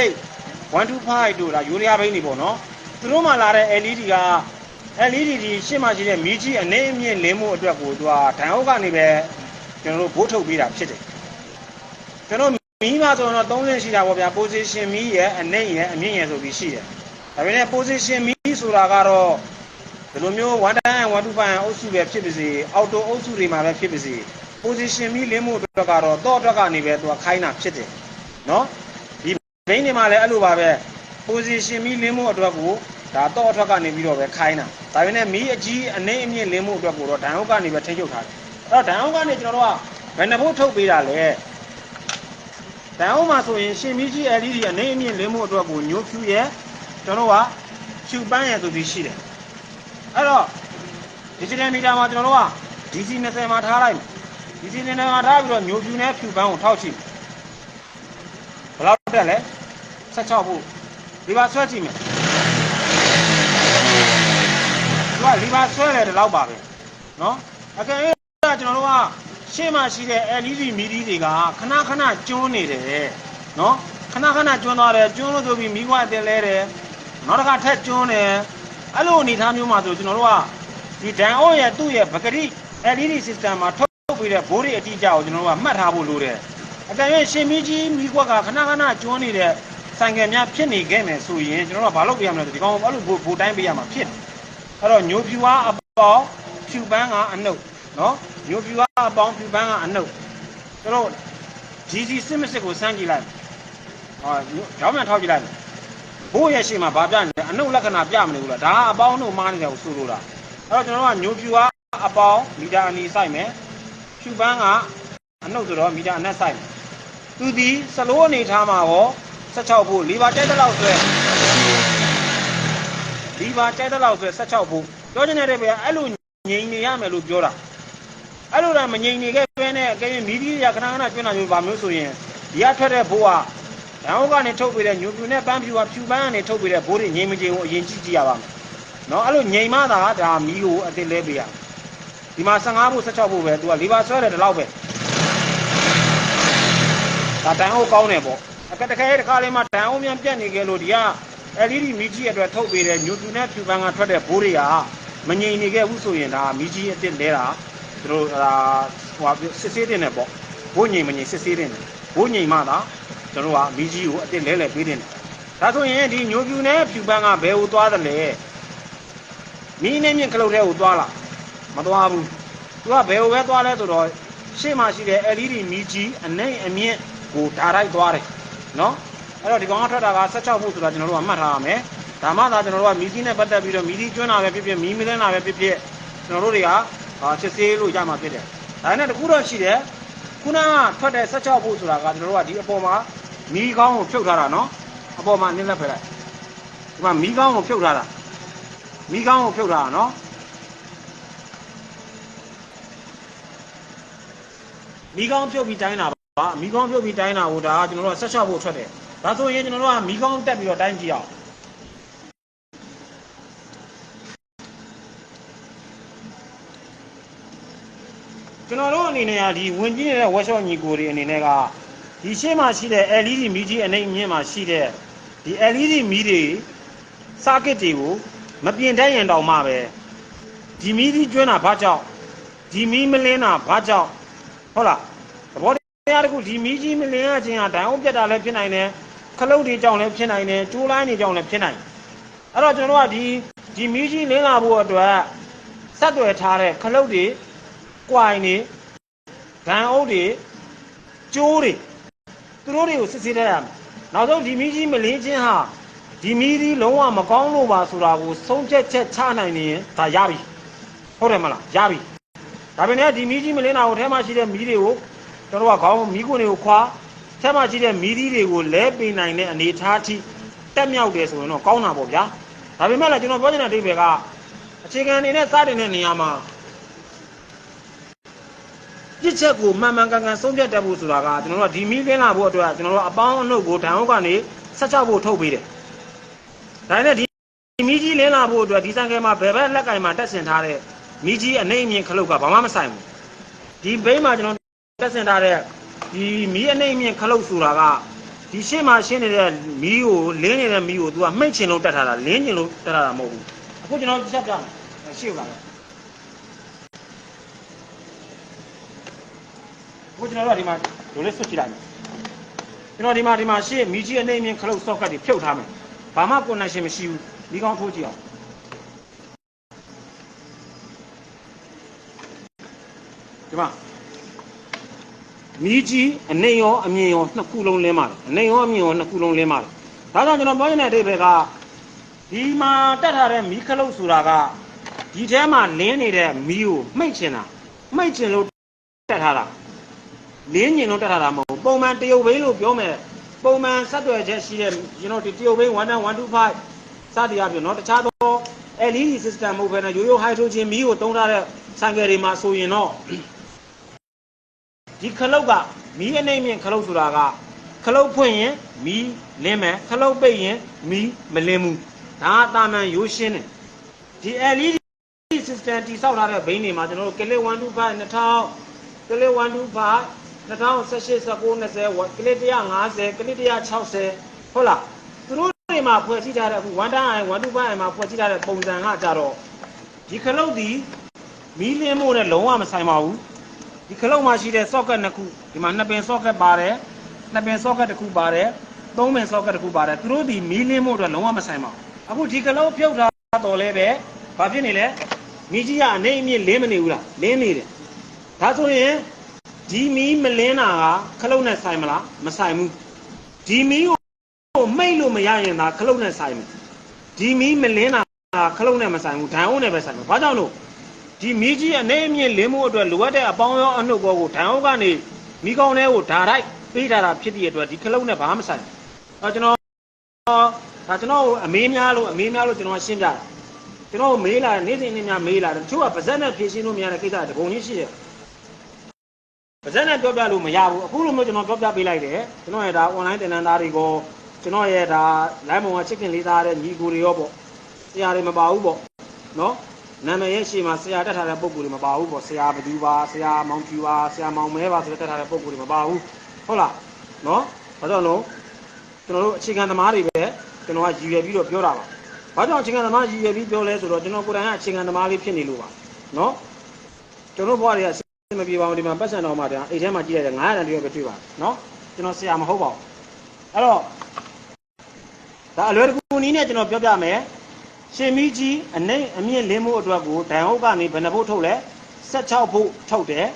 125တို့ဒါယူရီးယားဘိန်းတွေပေါ့နော်သူတို့မှလာတဲ့ LED က LED ဒီရှေ့မှာရှိတဲ့မီးကြီးအနေအမြင့်လင်းမှုအတွက်ကိုသူကဒန်အုပ်ကနေပဲကျွန်တော်တို့ဘိုးထုတ်ပေးတာဖြစ်တယ်ကျွန်တော်မီးမှာဆိုတော့3ဆင့်ရှိတာပေါ့ဗျာ position မီးရဲ့အနေရဲ့အမြင့်ရဲ့ဆိုပြီးရှိတယ်ဒါပေမဲ့ position မီးဆိုတာကတော့ဒီလိုမျိုး110 125အုပ်စုပဲဖြစ်ပါစေအော်တိုအုပ်စုတွေမှာပဲဖြစ်ပါစေ position မီးလင်းမှုအတွက်ကတော့တော့အတွက်ကနေပဲသူကခိုင်းတာဖြစ်တယ်နော်ဒီဘိန်းတွေမှာလည်းအဲ့လိုပါပဲ position မီးလင်းမှုအတွက်ကိုဒါတော့အထွက်ကနေပြီးတော့ပဲခိုင်းတာဒါပေမဲ့မီးအကြီးအနေအမြင့်လင်းမှုအတွက်ကိုတော့ဒန်အုပ်ကနေပဲထိချုပ်ထားတယ်အဲ့တော့ဒန်အုပ်ကနေကျွန်တော်တို့ကဘယ်နှဖို့ထုတ်ပေးတာလဲဒန်အုပ်မှာဆိုရင်ရှင်မီးကြီး LED အနေအမြင့်လင်းမှုအတွက်ကိုညိုဖြူရဲ့ကျွန်တော်ကဖြူပန်းရဲ့ဆိုပြီးရှိတယ် အဲ့တော့ digital meter မှာကျွန်တော်တို့က DC 20မှာထားလိုက် DC 20မှာထားပြီးတော့မျိုးပြူနဲ့ဖြူပန်းကိုထောက်ကြည့်ဘယ်လောက်တက်လဲ16ဖို့ဒီပါဆွဲကြည့်မယ်သူကဒီပါဆွဲတယ်ဒီလောက်ပါပဲเนาะအကယ်၍ကျွန်တော်တို့ကရှေ့မှာရှိတဲ့ LED မီဒီတွေကခဏခဏကျွန်းနေတယ်เนาะခဏခဏကျွန်းသွားတယ်ကျွန်းလို့ဆိုပြီးမိခွက်အတင်လဲတယ်နောက်တစ်ခါထက်ကျွန်းတယ်အဲ့လိုအနေထားမျိုးမှာဆိုကျွန်တော်တို့ကဒီဒန်အိုရဲ့သူ့ရဲ့ပကတိ LED system မှာထုတ်ပြီးတဲ့ဘိုးတွေအတိအကျကိုကျွန်တော်တို့ကမှတ်ထားဖို့လိုတယ်အကယ်၍ရှင်မီကြီးမိခွက်ကခဏခဏကျွန်းနေတဲ့ဆိုင်ကယ်များဖြစ်နေခဲ့မယ်ဆိုရင်ကျွန်တော်တို့ကဘာလုပ်ပြရမလဲဆိုဒီကောင်အဲ့လိုဘိုးတိုင်းပေးရမှာဖြစ်တယ်အဲ့တော့ညိုဖြူအားအပေါင်းဖြူပန်းကအနှုတ်နော်ညိုဖြူအားအပေါင်းဖြူပန်းကအနှုတ်ကျွန်တော် GC စစ်မစစ်ကိုစမ်းကြည့်လိုက်ကြောင်းမြန်ထောက်ကြည့်လိုက်ဘိုးရဲ့ရှေ့မှာဘာပြနေလဲအနှုတ်လက္ခဏာပြမနေဘူးလားဒါကအပေါင်းနှုတ်မားနေတယ်ကိုဆိုလိုတာအဲ့တော့ကျွန်တော်ကညိုဖြူအားအပေါင်းမီတာအနီစိုက်မယ်ဖြူပန်းကအနှုတ်ဆိုတော့မီတာအနက်စိုက်မယ်သူဒီစလိုးအနေထားမှာရော16ဖို့လီဗာကြိုက်တဲ့လောက်ဆွဲလီဗာကြိုက်တဲ့လောက်ဆွဲ16ဖို့ပြောချင်တဲ့ပဲအဲ့လိုငြိမ်နေရမယ်လို့ပြောတာအဲ့လိုတော့မငြိမ်နေခဲ့ပဲနဲ့အကယ်၍မီဒီယာခဏခဏကျွန်းတာမျိုးပါမျိုးဆိုရင်ဒီကထွက်တဲ့ဘိုးကဓာတ်ဟုတ်ကနေထုတ်ပေးတဲ့ညိုပြူနဲ့ပန်းဖြူကဖြူပန်းကနေထုတ်ပေးတဲ့ဘိုးတွေငြိမ်မကြည်ကိုအရင်ကြည့်ကြည့်ရပါမယ်နော်အဲ့လိုငြိမ်မှသာဒါမီးကိုအစ်စ်လဲပေးရဒီမှာ15ဖို့16ဖို့ပဲသူကလီဗာဆွဲတယ်ဒီလောက်ပဲဒါတန်ဟုတ်ကောင်းတယ်ပေါ့အကတကယ်တခါလေးမှတန်အောင်မြန်ပြတ်နေကြလို့ဒီက LED မီးကြီးအတွက်ထုတ်ပေးတဲ့ညိုပြူနဲ့ဖြူပန်းကထွက်တဲ့ဘိုးတွေကမငြိမ်နေခဲ့ဘူးဆိုရင်ဒါမီးကြီးအစ်စ်လဲတာသူတို့ဟိုစစ်ဆေးတင်တယ်ပေါ့ဘိုးငြိမ်မငြိမ်စစ်ဆေးတင်တယ်ဘိုးငြိမ်မှသာကျွန်တော်ကမီးကြီးကိုအစ်စ်လဲပေးတင်တယ်ဒါဆိုရင်ဒီညိုပြူနဲ့ဖြူပန်းကဘယ်ကိုသွားတယ်လဲမီးနဲ့မြင့်ခလုတ်ထဲကိုသွားလားမသွားဘူးသူကဘယ်ကိုပဲသွားလဲဆိုတော့ရှေ့မှာရှိတဲ့ LED မီးကြီးအနိုင်အမြင့်ကိုဓာတ်ရိုက်သွားတယ်နော်အဲ့တော့ဒီကောင်ကထွက်တာက16ဖို့ဆိုတာကျွန်တော်တို့ကမှတ်ထားရမယ်ဒါမှသာကျွန်တော်တို့ကမီးကြီးနဲ့ပတ်သက်ပြီးတော့မီးကြီးကျွန်းတာပဲဖြစ်ဖြစ်မီးမလင်းတာပဲဖြစ်ဖြစ်ကျွန်တော်တို့တွေကစစ်ဆေးလို့ရမှာဖြစ်တယ်ဒါနဲ့တခုတော့ရှိတယ်ခုနကထွက်တဲ့16ဖို့ဆိုတာကကျွန်တော်တို့ကဒီအပေါ်မှာမီးကောင်းကိုဖြုတ်ထားတာနော်အပေါ်မှာနင်းလက်ဖယ်လိုက်ဒီမှာမီးကောင်းကိုဖြုတ်ထားတာမီးကောင်းကိုဖြုတ်ထားတာနော်မီးကောင်းဖြုတ်ပြီးတိုင်းတာပါမီးကောင်းဖြုတ်ပြီးတိုင်းတာဟိုဒါကကျွန်တော်တို့က16ဖို့ထွက်တယ်ဒါဆိုရင်ကျွန်တော်တို့ကမီးကောင်းတက်ပြီးတော့တိုင်းကြည့်အောင်ကျွန်တော်တို့အနေနဲ့ကဒီဝင်ကြီးနေတဲ့ workshop ညီကိုတွေအနေနဲ့ကဒီရှေ့မှာရှိတဲ့ LED မီးကြီးအနေအမြင့်မှာရှိတဲ့ဒီ LED မီးတွေ circuit တွေကိုမပြင်တတ်ရင်တောင်မှပဲဒီမီးကြီးကျွန်းတာဘာကြောင့်ဒီမီးမလင်းတာဘာကြောင့်ဟုတ်လားသဘောတရားတခုဒီမီးကြီးမလင်းရခြင်းဟာဒဏ်အောင်ပြတ်တာလည်းဖြစ်နိုင်တယ်ခလုတ်တွေကြောင့်လည်းဖြစ်နိုင်တယ်ကျိုးလိုင်းတွေကြောင့်လည်းဖြစ်နိုင်အဲ့တော့ကျွန်တော်တို့ကဒီမီးကြီးလင်းလာဖို့အတွက်ဆက်သွယ်ထားတဲ့ခလုတ်တွေကွိုင်တွေဒဏ်အုပ်တွေကျိုးတွေသူတို့တွေကိုစစ်ဆေးတတ်ရမယ်နောက်ဆုံးဒီမီးကြီးမလင်းခြင်းဟာဒီမီးကြီးလုံးဝမကောင်းလို့ပါဆိုတာကိုဆုံးဖြတ်ချက်ချနိုင်နေရင်ဒါရပြီဟုတ်တယ်မလားရပြီဒါပေမဲ့ဒီမီးကြီးမလင်းတာကိုထဲမှာရှိတဲ့မီးတွေကိုကျွန်တော်တို့ကခေါင်းမီးခွန်းတွေကိုခွာထဲမှာရှိတဲ့မီးတွေကိုလဲပင်နိုင်တဲ့အနေအထားထိတက်မြောက်တယ်ဆိုရင်တော့ကောင်းတာပေါ့ဗျာဒါပေမဲ့လည်းကျွန်တော်ပြောချင်တဲ့အဓိပ္ပာယ်ကအခြေခံအနေနဲ့စတင်တဲ့နေရာမှာပြစ်ချက်ကိုမှန်မှန်ကန်ကန်ဆုံးဖြတ်တတ်ဖို့ဆိုတာကကျွန်တော်တို့ကဒီမီးလင်းလာဖို့အတွက်ကျွန်တော်တို့အပေါင်းအနှုတ်ကိုဓာတ်ဟုတ်ကနေ16ဖို့ထုတ်ပေးတယ်ဒါနဲ့ဒီမီးကြီးလင်းလာဖို့အတွက်ဒီစံခဲမှာဘယ်ဘက်လက်ကင်မှာတက်ဆင်ထားတဲ့မီးကြီးအနေအမြင့်ခလုတ်ကဘာမှမဆိုင်ဘူးဒီဘိန်းမှာကျွန်တော်တက်ဆင်ထားတဲ့ဒီမီးအနေအမြင့်ခလုတ်ဆိုတာကဒီရှေ့မှာရှင်းနေတဲ့မီးကိုလင်းနေတဲ့မီးကို तू ကမှိတ်ချင်လို့တက်ထားတာလင်းချင်လို့တက်ထားတာမဟုတ်ဘူးအခုကျွန်တော်ချက်ပြမယ်ရှေ့ကလာခုကျွန်တော်တို့ဒီမှာဒိုလေးဆွတ်ကြည့်လိုက်မယ်ကျွန်တော်ဒီမှာရှေ့မီးကြီးအနေအမြင့်ခလုတ် socket တွေဖြုတ်ထားမယ်ဘာမှ connection မရှိဘူးဒီကောင်ထိုးကြည့်အောင်ဒီမှာမီးကြီးအနေရောအမြင့်ရောနှစ်ခုလုံးလင်းပါတယ်အနေရောအမြင့်ရောနှစ်ခုလုံးလင်းပါတယ်ဒါကြောင့်ကျွန်တော်ပြောနေတဲ့အိဗယ်ကဒီမှာတက်ထားတဲ့မီးခလုတ်ဆိုတာကဒီထဲမှာလင်းနေတဲ့မီးကိုမှိတ်ချင်တာမှိတ်ချင်လို့တက်ထားတာလင်းညင်လို့တက်ထားတာမဟုတ်ပုံမှန်တရုတ်ဘိန်းလို့ပြောမယ်ပုံမှန်ဆက်သွယ်ချက်ရှိတဲ့ကျွန်တော်ဒီတရုတ်ဘိန်း1.125စသည်အပြင်เนาะတခြားသော LED system မဟုတ်ဘဲနဲ့ရိုးရိုး hydrogen မီးကိုသုံးထားတဲ့ဆိုင်ကယ်တွေမှာဆိုရင်တော့ဒီခလုတ်ကမီးအနေမြင့်ခလုတ်ဆိုတာကခလုတ်ဖွင့်ရင်မီးလင်းမယ်ခလုတ်ပိတ်ရင်မီးမလင်းဘူးဒါကတာမန်ရိုးရှင်းတယ်ဒီ LED system တိဆောက်ထားတဲ့ဘိန်းတွေမှာကျွန်တော်တို့ကလစ်125 2000ကလစ်125 2018 19 20ကလစ်150ကလစ်160ဟုတ်လားသူတို့တွေမှာဖွဲ့စည်းထားတဲ့အခု125 125မှာဖွဲ့စည်းထားတဲ့ပုံစံကကြတော့ဒီခလုတ်ဒီမီးလင်းဖို့နဲ့လုံးဝမဆိုင်ပါဘူးဒီခလုတ်မှာရှိတဲ့ socket နှစ်ခုဒီမှာ2ပင် socket ပါတယ်2ပင် socket တစ်ခုပါတယ်3ပင် socket တစ်ခုပါတယ်သူတို့ဒီမီးလင်းဖို့အတွက်လုံးဝမဆိုင်ပါဘူးအခုဒီခလုတ်ပြုတ်ထားတော့လဲပဲဘာဖြစ်နေလဲမီးကြီးကအနေအမြင့်လင်းမနေဘူးလားလင်းနေတယ်ဒါဆိုရင်ဒီမီးမလင်းတာကခလုတ်နဲ့ဆိုင်မလားမဆိုင်ဘူးဒီမီးကိုမိတ်လို့မရရင်ဒါခလုတ်နဲ့ဆိုင်မယ်ဒီမီးမလင်းတာခလုတ်နဲ့မဆိုင်ဘူးဒိုင်အိုးနဲ့ပဲဆိုင်မယ်ဘာကြောင့်လို့ဒီမီးကြီးအနေအမြင့်လင်းမှုအတွက်လိုအပ်တဲ့အပေါင်းရောအနှုတ်ဘောကိုဒိုင်အိုးကနေမီးကောင်းထဲကိုဓာတ်ပေးထားတာဖြစ်တဲ့အတွက်ဒီခလုတ်နဲ့ဘာမှမဆိုင်ဘူးကျွန်တော်အမေးများလို့ကျွန်တော်ရှင်းပြတာကျွန်တော်မေးလာနေ့စဉ်နေ့များမေးလာတယ်တချို့ကပါဇက်နဲ့ဖြည့်ရှင်းလို့မရတဲ့ကိစ္စတပုံကြီးရှိတယ်ပါဇက်နဲ့ပြောပြလို့မရဘူးအခုလိုမျိုးကျွန်တော်ပြောပြပေးလိုက်တယ်ကျွန်တော်ရဲ့ဒါ online သင်တန်းသားတွေကိုကျွန်တော်ရဲ့ဒါ live ပေါ်မှာ chicken လေးသားတဲ့ညီကိုတွေရောပေါ့ဆရာတွေမပါဘူးပေါ့နော်နာမည်ရဲ့ရှေ့မှာဆရာတက်ထားတဲ့ပုံကိုယ်တွေမပါဘူးပေါ့ဆရာဘသူပါဆရာမောင်ဖြူပါဆရာမောင်မဲပါဆိုတဲ့တက်ထားတဲ့ပုံကိုယ်တွေမပါဘူးဟုတ်လားနော်ဘာကြောင့်လို့ကျွန်တော်တို့အခြေခံသမားတွေပဲကျွန်တော်ကရည်ရွယ်ပြီးတော့ပြောတာပါဘာကြောင့်အခြေခံသမားရည်ရွယ်ပြီးပြောလဲဆိုတော့ကျွန်တော်ကိုယ်တိုင်ကအခြေခံသမားလေးဖြစ်နေလို့ပါနော်ကျွန်တော်ဘွားတွေကအစစ်မပြေပါဘူးဒီမှာပတ်စံတော်မှာအိတ်ထဲမှာကြည့်ရတယ်900တန်တည်းပဲတွေ့ပါနော်ကျွန်တော်ဆရာမဟုတ်ပါဘူးအဲ့တော့ဒါအလွယ်တကူနည်းနဲ့ကျွန်တော်ပြောပြမယ်ရှင်မီကြီးအမြင့်လင်းမှုအတွက်ကိုဒိုင်ဟုတ်ကနေဘယ်နှဖို့ထုတ်လဲ16ဖို့ထုတ်တယ်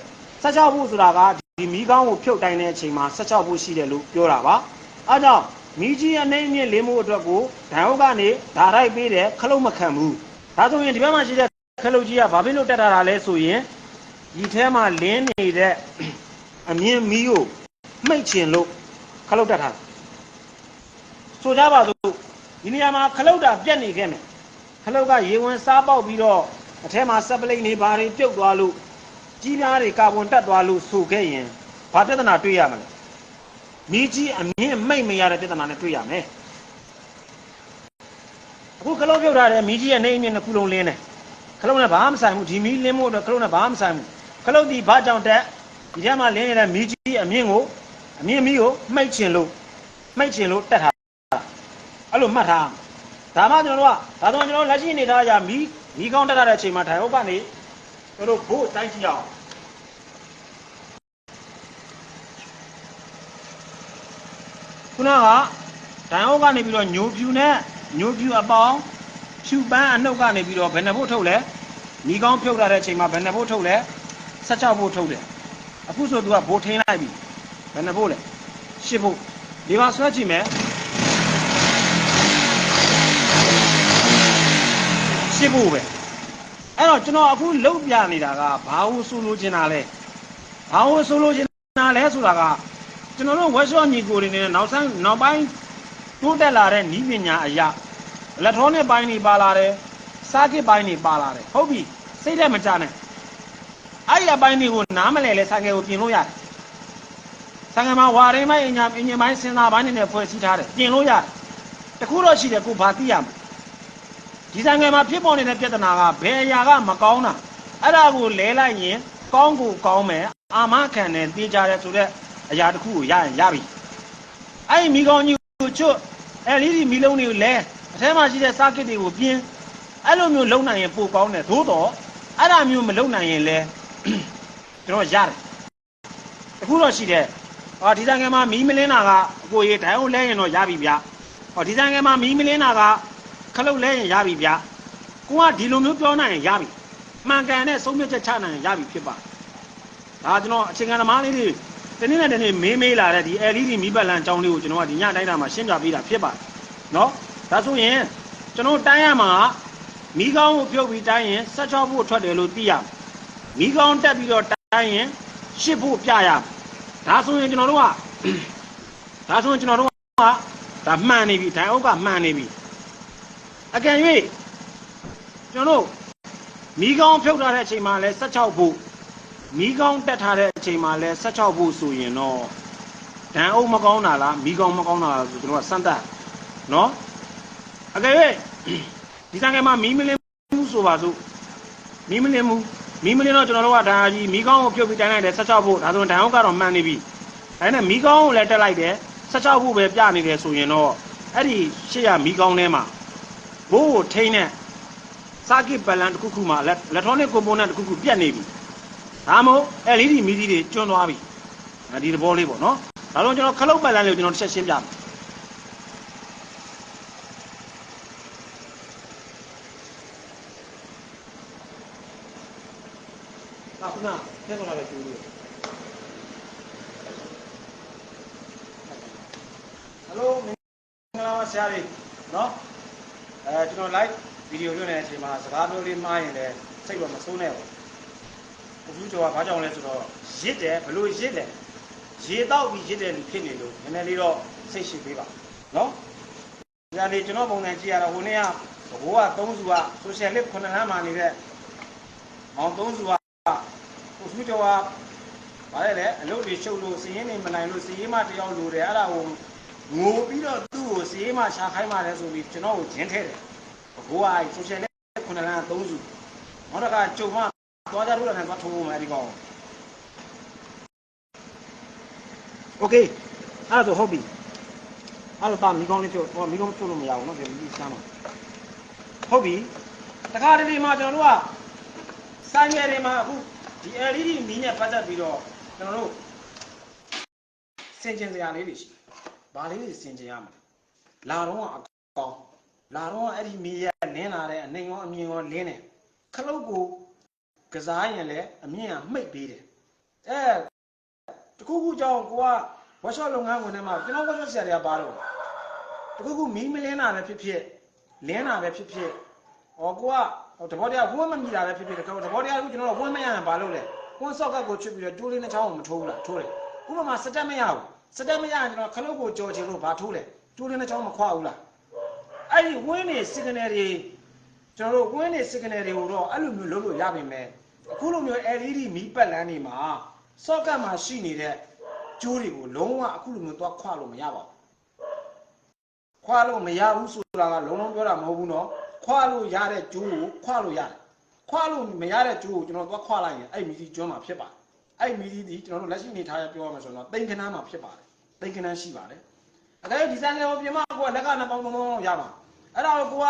16ဖို့ဆိုတာကဒီမီးကောင်းကိုဖြုတ်တိုင်းတဲ့အချိန်မှာ16ဖို့ရှိတယ်လို့ပြောတာပါအဲကြောင့်မီးကြီးအမြင့်လင်းမှုအတွက်ကိုဒိုင်ဟုတ်ကနေဓာတ်ရိုက်ပေးတယ်ခလုတ်မခံဘူးဒါဆိုရင်ဒီဘက်မှာရှိတဲ့ခလုတ်ကြီးကဘာဖြစ်လို့တက်တာလဲဆိုရင်ဒီထဲမှာလင်းနေတဲ့အမြင့်မီးကိုမှိတ်ချင်လို့ခလုတ်တက်ထားတာဆိုကြပါစို့ဒီနေရာမှာခလုတ်တာပြက်နေခဲ့မယ်ခလုတ်ကရေဝင်စားပေါက်ပြီးတော့အထဲမှာဆက်ပလိတ်နေဘာတွေပြုတ်သွားလို့ကြီးပြားတွေကာဗွန်တက်သွားလို့ဆိုခဲ့ရင်ဘာပြဿနာတွေ့ရမလဲမီးကြီးအမြင့်မိတ်မရတဲ့ပြဿနာနဲ့တွေ့ရမယ်အခုခလုတ်ပြုတ်ထားတဲ့မီးကြီးရဲ့နေအမြင့်တစ်ခုလုံးလင်းတယ်ခလုတ်နဲ့ဘာမှမဆိုင်ဘူးဒီမီးလင်းဖို့အတွက်ခလုတ်နဲ့ဘာမှမဆိုင်ဘူးခလုတ်ဒီဘာကြောင့်တက်ဒီထဲမှာလင်းနေတဲ့မီးကြီးအမြင့်မီးကိုမှိတ်ချင်လို့တက်ထားအဲ့လိုမှတ်ထားဒါမှကျွန်တော်လက်ရှိအနေထားအရမီးကောင်းတက်တဲ့အချိန်မှာဒိုင်ဟုတ်ကနေကျွန်တော်ဘို့တိုင်းကြည့်အောင်ခုနကဒိုင်ဟုတ်ကနေပြီးတော့ညိုဖြူအပေါင်းဖြူပန်းအနှုတ်ကနေပြီးတော့ဘယ်နှဖို့ထုတ်လဲမီးကောင်းဖြုတ်လာတဲ့အချိန်မှာဘယ်နှဖို့ထုတ်လဲ16ဖို့ထုတ်တယ်အခုဆိုသူကဘို့ထင်းလိုက်ပြီဘယ်နှဖို့လဲ10ဖို့ဒီပါဆွဲကြည့်မယ်10ဖို့ပဲအဲ့တော့ကျွန်တော်အခုလုတ်ပြနေတာကဘာလို့ဆိုလိုချင်တာလဲဆိုတာကကျွန်တော်တို့ဝက်ရှော့ညီကိုတွေနဲ့နောက်ပိုင်းတိုးတက်လာတဲ့နည်းပညာအရာအီလက်ထရောနစ်ပိုင်းတွေပါလာတယ်စာကစ်ပိုင်းတွေပါလာတယ်ဟုတ်ပြီစိတ်ထဲမချနဲ့အဲ့ဒီအပိုင်းတွေကိုနားမလဲလဲဆိုင်ကယ်ကိုပြင်လို့ရတယ်ဆိုင်ကယ်မှာဝါရင်းပိုင်းအင်ဂျင်ပိုင်းစင်စာပိုင်းတွေနဲ့ဖွဲ့စည်းထားတယ်ပြင်လို့ရတယ်တခုတော့ရှိတယ်ကိုဘာသိရမလဲဒီဆိုင်ငယ်မှာဖြစ်ပေါ်နေတဲ့ပြဿနာကဘယ်အရာကမကောင်းတာအဲ့ဒါကိုလဲလိုက်ရင်ကောင်းကိုကောင်းမယ်အာမခံတယ်သိကြတယ်ဆိုတဲ့အရာတစ်ခုကိုရရင်ရပြီအဲ့ဒီမီကောင်းကြီးကိုချွတ်LED မီလုံးတွေကိုလဲအထဲမှာရှိတဲ့ circuit တွေကိုပြင်အဲ့လိုမျိုးလုံနိုင်ရင်ပိုကောင်းတယ်သို့တော့အဲ့ဒါမျိုးမလုံနိုင်ရင်လဲကျွန်တော်ရတယ်တခုတော့ရှိတယ်ဒီဆိုင်ငယ်မှာမီးမလင်းတာကအကိုကြီးဒိုင်ကိုလဲရင်တော့ရပြီဗျဒီဆိုင်ငယ်မှာမီးမလင်းတာကခလုတ်လဲရင်ရပြီဗျကိုကဒီလိုမျိုးပြောနိုင်ရင်ရပြီမှန်ကန်တဲ့ဆုံးဖြတ်ချက်ချနိုင်ရင်ရပြီဖြစ်ပါဒါကျွန်တော်အခြေခံသမားလေးတွေတနေ့နဲ့တနေ့မေးလာတဲ့ဒီ LED မီးပတ်လမ်းအကြောင်းလေးကိုကျွန်တော်ကဒီညတိုင်းတာမှာရှင်းပြပေးတာဖြစ်ပါတယ်နော်ဒါဆိုရင်ကျွန်တော်တိုင်းရမှာမီးကောင်းကိုပြုတ်ပြီးတိုင်းရင်16ဖို့ထွက်တယ်လို့သိရမီးကောင်းတက်ပြီးတော့တိုင်းရင်10ဖို့ပြရဒါဆိုရင်ကျွန်တော်တို့ကဒါမှန်နေပြီဒိုင်အုပ်ကမှန်နေပြီအကယ်၍ ကျွန်တော်မီးကောင်းဖြုတ်ထားတဲ့အချိန်မှာလဲ16ဖို့မီးကောင်းတက်ထားတဲ့အချိန်မှာလဲ16ဖို့ဆိုရင်တော့ဒဏ်အုပ်မကောင်းတာလားမီးကောင်းမကောင်းတာလားဆိုကျွန်တော်ကစမ်းသပ်နော်အကယ်၍ဒီတန်ကမှာမီးမလင်းမှုဆိုပါစို့မီးမလင်းတော့ကျွန်တော်တို့ကဒါကြီးမီးကောင်းကိုဖြုတ်ပြီးတိုင်းလိုက်တယ်16ဖို့ဒါဆိုရင်ဒဏ်အုပ်ကတော့မှန်နေပြီဒါနဲ့မီးကောင်းကိုလည်းတက်လိုက်တယ်16ဖို့ပဲပြနေတယ်ဆိုရင်တော့အဲ့ဒီ800မီးကောင်းထဲမှာဘိုးကိုထိန်းတဲ့circuit balance တစ်ခုမှ electronic component တစ်ခုပြတ်နေပြီဒါမှမဟုတ် LED မီးကြီးတွေကျွန်းသွားပြီဒီသဘောလေးပေါ့နော်ဒါလုံးကျွန်တော်ခလုတ် balance လေးကိုကျွန်တော်တစ်ချက်ရှင်းပြမယ်ခုနထည့်သွားတဲ့ကျိုးလေးဟယ်လိုမင်္ဂလာပါဆရာလေးနော်ကျွန်တော် live ဗီဒီယိုလွှင့်နေတဲ့အချိန်မှာစကားပြောလေးမှားရင်လည်းစိတ်တော့မဆိုးနဲ့ဘူးအခုကျော်ကဘာကြောင့်လဲဆိုတော့ရစ်တယ်ဘလို့ရစ်တယ်ရေတောက်ပြီးရစ်တယ်လို့ဖြစ်နေလို့နည်းနည်းလေးတော့စိတ်ရှိပေးပါနော်ဆရာလေးကျွန်တော်ပုံစံကြည့်ရတော့ဟိုနေ့ကဘိုးက3စုက social link 9လမ်းမှာနေတဲ့မောင်3စုကအခုကျော်ကဗါလဲလေအလုပ်တွေရှုပ်လို့စီးရင်နေမနိုင်လို့စီးရင်မတယောက်လိုတယ်အဲ့ဒါကိုငိုပြီးတော့သူ့ကိုစီးရင်မရှာခိုင်းပါတယ်ဆိုပြီးကျွန်တော်ကိုဂျင်းထဲတယ်ဘိုးက social link 9လမ်း3စုနောက်တစ်ခါကြုံမှသွားကြလို့လည်းသွားထိုးမယ်ဒီကောင်โอเคအဲ့ဒါဆိုဟုတ်ပြီအဲ့တော့မိကောင်းလေးဖြုတ်မိကောင်းဖြုတ်လို့မရဘူးเนาะဒီလိုစမ်းပါဟုတ်ပြီတခါတလေမှာကျွန်တော်တို့ကစိုင်းငယ်တွေမှာအခုဒီ LED မီးနဲ့ပတ်သက်ပြီးတော့ကျွန်တော်တို့စင်ကျင်စရာလေးတွေရှိဘာလေးတွေစင်ကျင်ရမလဲလာတော့အကောင်လာတော့အဲ့ဒီမီးရလင်းလာတဲ့အနှိမ်ရောအမြင်ရောလင်းတယ်ခလုတ်ကိုကစားရင်လည်းအမြင့်ကမှိတ်ပေးတယ်တခုခုကြောင့်ကိုကဝက်ရှော့လုပ်ငန်းဝင်ထဲမှာကျွန်တော်ဝက်ရှော့ဆရာတွေကပါတော့တခုခုမီးမလင်းတာပဲဖြစ်ဖြစ်လင်းတာပဲဖြစ်ဖြစ်ကိုကတဘောတရားဝန်းမမိတာပဲဖြစ်ဖြစ်တဘောတရားကကျွန်တော်တို့ဝန်းမရရင်ဘာလုပ်လဲဝန်းဆော့ကတ်ကိုချွတ်ပြီးတော့တိုးလေးနှချောင်းကိုမထိုးဘူးလားထိုးတယ်ဥပမာစတက်မရဘူးစတက်မရရင်ကျွန်တော်ခလုတ်ကိုကြော်ချင်လို့ဘာထိုးလဲတိုးလေးနှချောင်းမခွာဘူးလားအဲ့ဒီဝန်းနေ signal တွေကျွန်တော်တို့ဝန်းနေ signal တွေကိုတော့အဲ့လိုမျိုးလုပ်လို့ရပါမယ်အခုလိုမျိုး LED မီးပတ်လန်းတွေမှာ socket မှာရှိနေတဲ့ကျိုးတွေကိုလုံးဝအခုလိုမျိုးသွားခွလို့မရပါဘူးခွလို့မရဘူးဆိုတာကလုံးလုံးပြောတာမဟုတ်ဘူးเนาะခွလို့ရတဲ့ကျိုးကိုခွလို့ရတယ်ခွလို့မရတဲ့ကျိုးကိုကျွန်တော်သွားခွလိုက်ရင်အဲ့မီဒီကျွန်းမှာဖြစ်ပါတယ်အဲ့မီဒီဒီကျွန်တော်တို့လက်ရှိနေထားရပြောရမယ်ဆိုတော့သိန်းခဏမှာဖြစ်ပါတယ်သိန်းခဏရှိပါတယ်အဲ့ဒါဒီဇိုင်းလေးကိုပြင်မကိုကလက်ကနှစ်ပေါင်းသုံးရပါအဲ့ဒါကိုက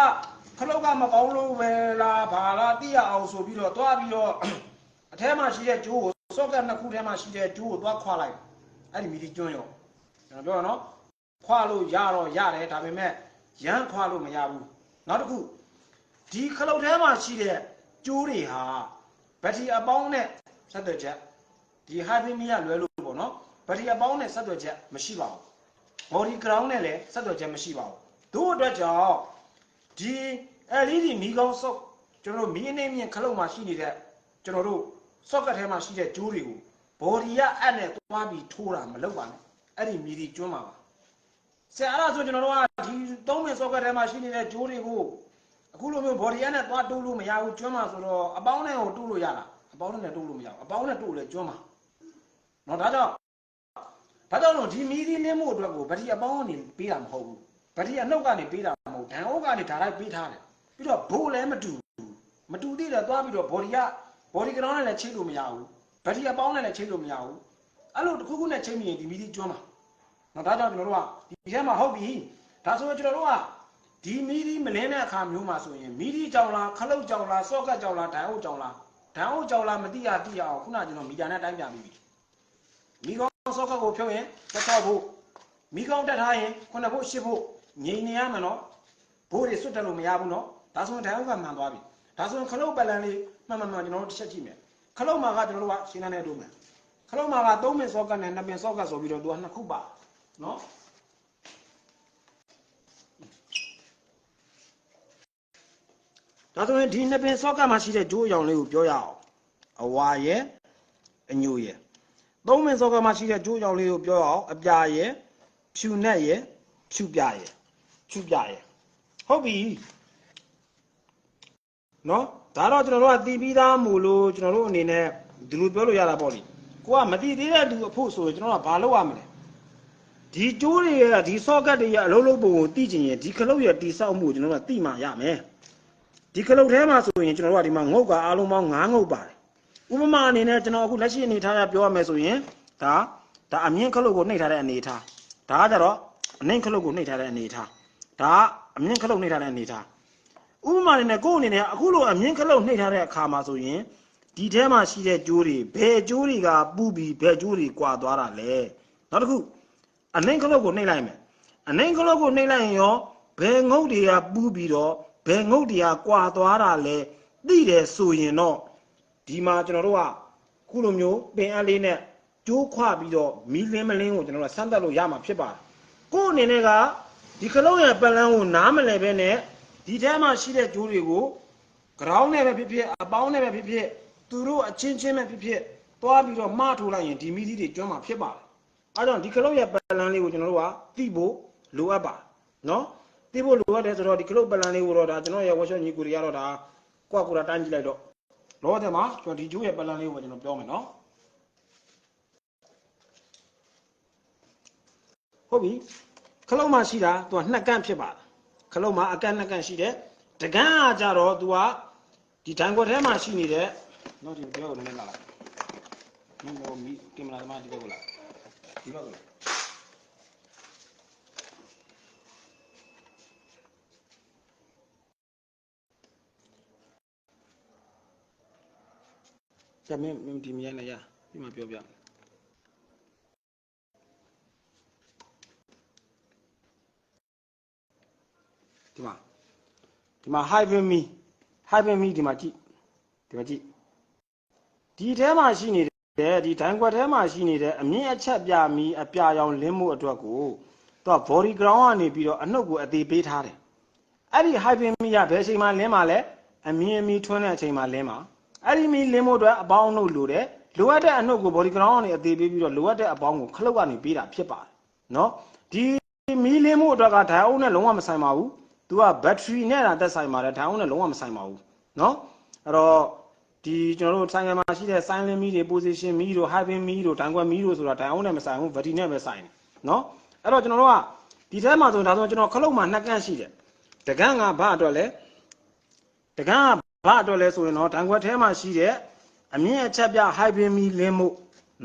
ခလုတ်ကမကောင်းလို့ပဲလားဘာလားသိရအောင်ဆိုပြီးတော့တွားပြီးတော့အထဲမှာရှိတဲ့ကျိုးကိုစော့ကတ်နှစ်ခုထဲမှာရှိတဲ့ကျိုးကိုတွားခွလိုက်အဲ့ဒီမီဒီကျွန်းရောကျွန်တော်ပြောရနော်ခွလို့ရတော့ရတယ်ဒါပေမဲ့ရမ်းခွလို့မရဘူးနောက်တစ်ခုဒီခလုတ်ထဲမှာရှိတဲ့ကျိုးတွေဟာဘက်ထရီအပေါင်းနဲ့ဆက်သွယ်ချက်ဒီ hybrid မီးရလွဲလို့ပေါ့နော်ဘက်ထရီအပေါင်းနဲ့ဆက်သွယ်ချက်မရှိပါဘူး body ground နဲ့လည်းဆက်သွယ်ချက်မရှိပါဘူးတို့အတွက်ကြောင့်ဒီ LED မီးကောင်းဆော့ကျွန်တော်တို့မီးအနေမြင့်ခလုတ်မှာရှိနေတဲ့ကျွန်တော်တို့ socket ထဲမှာရှိတဲ့ကျိုးတွေကို body ကအပ်နဲ့သွားပြီးထိုးတာမလုပ်ပါနဲ့အဲ့ဒီမီဒီကျွန်းမှာပါဆရာအဲ့ဒါဆိုကျွန်တော်တို့ကဒီသုံးမင် socket ထဲမှာရှိနေတဲ့ကျိုးတွေကိုအခုလိုမျိုး body နဲ့သွားတိုးလို့မရဘူးကျွန်းမှာဆိုတော့အပေါင်းနဲ့ကိုတိုးလို့ရလားအပေါင်းနဲ့တိုးလို့မရဘူးအပေါင်းနဲ့တိုးလဲကျွန်းမှာနော်ဒါကြောင့်တော့ဒီမီဒီလင်းမှုအတွက်ကိုဗတိအပေါင်းကနေပေးတာမဟုတ်ဘူးဗတိအနှုတ်ကနေပေးတာမဟုတ်ဒန်အုပ်ကနေဒါလိုက်ပေးထားတယ်ပြီးတော့ဘိုးလည်းမတူသေးတယ်သွားပြီးတော့ body ground နဲ့လည်းချိတ်လို့မရဘူးဗတိအပေါင်းနဲ့လည်းချိတ်လို့မရဘူးအဲ့လိုတစ်ခုခုနဲ့ချိတ်မိရင်ဒီမီဒီကျွန်းမှာနော်ဒါကြောင့်ကျွန်တော်တို့ကဒီထဲမှာဟုတ်ပြီဒါဆိုရင်ကျွန်တော်တို့ကဒီမီဒီမလင်းတဲ့အခါမျိုးမှာဆိုရင်မီဒီကြောင်လားခလုတ်ကြောင်လားစော့ကတ်ကြောင်လားဒန်အုပ်ကြောင်လားမသိရအောင်ခုနကကျွန်တော်မီတာနဲ့တိုင်းပြပြီးပြီမီကောင်းစော့ကတ်ကိုဖြုတ်ရင်16ဖို့မီကောင်းတက်ထားရင်9ဖို့10ဖို့ငြိမ်နေရမယ်နော်ဘိုးတွေစွတ်တက်လို့မရဘူးနော်ဒါဆိုရင်ဒန်အုပ်ကမှန်သွားပြီဒါဆိုရင်ခလုတ်ပတ်လန်းလေးမှန်ကျွန်တော်တို့တစ်ချက်ကြည့်မယ်ခလုတ်မှာကကျွန်တော်တို့ကရှင်းနေတူမယ်ခလုတ်မှာက3ပင်စော့ကတ်နဲ့2ပင်စော့ကတ်ဆိုပြီးတော့သူက2ခုပါနော်ဒါဆိုရင်ဒီ2ပင်စော့ကတ်မှာရှိတဲ့ဂျိုးအရောင်လေးကိုပြောရအောင်အဝါရဲ့အညိုရဲ့3ပင်စော့ကတ်မှာရှိတဲ့ဂျိုးအရောင်လေးကိုပြောရအောင်အပြာရဲ့ဖြူနဲ့ရဲ့ဖြူပြရဲ့ဟုတ်ပြီ နော်ဒါတော့ကျွန်တော်တို့ကတီးပြီးသားမူလို့ကျွန်တော်တို့အနေနဲ့ဒီလိုပြောလို့ရတာပေါ့လေကိုကမတီးသေးတဲ့သူအဖို့ဆိုရင်ကျွန်တော်ကဘာလုပ်ရမလဲဒီကျိုးတွေရဲ့ဒီ socket တွေရဲ့အလုံးလုံးပုံကိုသိချင်ရင်ဒီခလုတ်ရဲ့တိဆောက်မှုကျွန်တော်တို့ကသိမှရမယ်ဒီခလုတ်ထဲမှာဆိုရင်ကျွန်တော်တို့ကဒီမှာငုတ်ကအားလုံးပေါင်း9ငုတ်ပါတယ်ဥပမာအနေနဲ့ကျွန်တော်အခုလက်ရှိအနေထားရပြောရမယ်ဆိုရင်ဒါအမြင့်ခလုတ်ကိုနှိပ်ထားတဲ့အနေထားဒါကကြတော့အနှိမ်ခလုတ်ကိုနှိပ်ထားတဲ့အနေထားဒါအမြင့်ခလုတ်နှိပ်ထားတဲ့အနေထားဥပမာအနေနဲ့ကိုယ်အနေနဲ့အခုလိုအမြင့်ခလုတ်နှိပ်ထားတဲ့အခါမှာဆိုရင်ဒီထဲမှာရှိတဲ့ကျိုးတွေဘယ်ကျိုးတွေကပူပြီးဘယ်ကျိုးတွေကွာသွားတာလဲနောက်တစ်ခုအနှိမ်ခလုတ်ကိုနှိပ်လိုက်မယ်အနှိမ်ခလုတ်ကိုနှိပ်လိုက်ရင်ရောဘယ်ငုတ်တွေကပူပြီးတော့ဘယ်ငုတ်တွေကကွာသွားတာလဲသိတယ်ဆိုရင်တော့ဒီမှာကျွန်တော်တို့ကခုလိုမျိုးပင်အပ်လေးနဲ့ကျိုးခွပြီးတော့မီးလင်းမလင်းကိုကျွန်တော်တို့ဆန်းတက်လို့ရမှာဖြစ်ပါတယ်ကိုယ်အနေနဲ့ကဒီခလုတ်ရဲ့ပလန်းကိုနားမလဲပဲနဲ့ဒီထဲမှာရှိတဲ့ကျိုးတွေကိုground နဲ့ပဲဖြစ်ဖြစ်အပေါင်းနဲ့ပဲဖြစ်ဖြစ်သူတို့အချင်းချင်းပဲဖြစ်ဖြစ်သွားပြီးတော့မှားထိုးလိုက်ရင်ဒီမီးသီးတွေကျွမ်းမှာဖြစ်ပါတယ်အဲကြောင့်ဒီခလုတ်ရဲ့ပလန်းလေးကိုကျွန်တော်တို့ကသိဖို့လိုအပ်ပါနော်သိဖို့လိုအပ်တယ်ဆိုတော့ဒီခလုတ်ပလန်းလေးကိုတော့ဒါကျွန်တော်ရဲ့ workshop ညီကိုတွေကတော့ဒါကိုကတိုင်းကြည့်လိုက်တော့လောတဲ့မှာကျွန်တော်ဒီကျိုးရဲ့ပလန်းလေးကိုကျွန်တော်ပြောမယ်နော်ဟုတ်ပြီခလုတ်မှာရှိတာသူက2ကန့်ဖြစ်ပါတယ်ခလုတ်မှာအကန့်2ကန့်ရှိတယ်တကန်းကကြတော့သူကဒီဒိုင်ခွက်ထဲမှာရှိနေတဲ့နော်ဒီပြောကိုနည်းလာလိုက်မင်းတို့မီကင်မရာသမားဒီဘက်ကိုလာဒီဘက်ကိုလာကြမင်းဒီမြင်လိုက်ရဒီမှာပြောပြဒီမှာ hyphen me ဒီမှာကြည့်ဒီထဲမှာရှိနေတဲ့ဒီဒိုင်ခွက်ထဲမှာရှိနေတဲ့အမြင့်အချက်ပြမီအပြာရောင်လင်းမှုအတွက်ကိုသူက body ground ကနေပြီးတော့အနှုတ်ကိုအသေးပေးထားတယ်အဲ့ဒီ hyphen me ကဘယ်အချိန်မှလင်းမှာလဲအမြင့်မီထွန်းတဲ့အချိန်မှလင်းမှာအဲ့ဒီမီလင်းမှုအတွက်အပေါင်းအနှုတ်လိုတယ်လိုအပ်တဲ့အနှုတ်ကို body ground ကနေအသေးပေးပြီးတော့လိုအပ်တဲ့အပေါင်းကိုခလုတ်ကနေပေးတာဖြစ်ပါတယ်နော်ဒီမီလင်းမှုအတွက်ကဒိုင်အုပ်နဲ့လုံးဝမဆိုင်ပါဘူးသူကဘက်ထရီနဲ့သက်ဆိုင်ပါတယ်ဒိုင်အုပ်နဲ့လုံးဝမဆိုင်ပါဘူးเนาะအဲ့တော့ဒီကျွန်တော်တို့ဆိုင်ကမှာရှိတဲ့ silent မီတွေ position မီတို့ hyphen မီတို့ဒိုင်ခွက်မီတို့ဆိုတာဒိုင်အုပ်နဲ့မဆိုင်ဘူးဘက်ထရီနဲ့ပဲဆိုင်တယ်เนาะအဲ့တော့ကျွန်တော်တို့ကဒီထဲမှာဆိုဒါဆိုကျွန်တော်ခလုတ်မှာ2ကန့်ရှိတယ်တကန်းကဘာအတွက်လဲတကန်းကဘာအတွက်လဲဆိုရင်တော့ဒိုင်ခွက်ထဲမှာရှိတဲ့အမြင့်အချက်ပြ hyphen မီလင်းမှု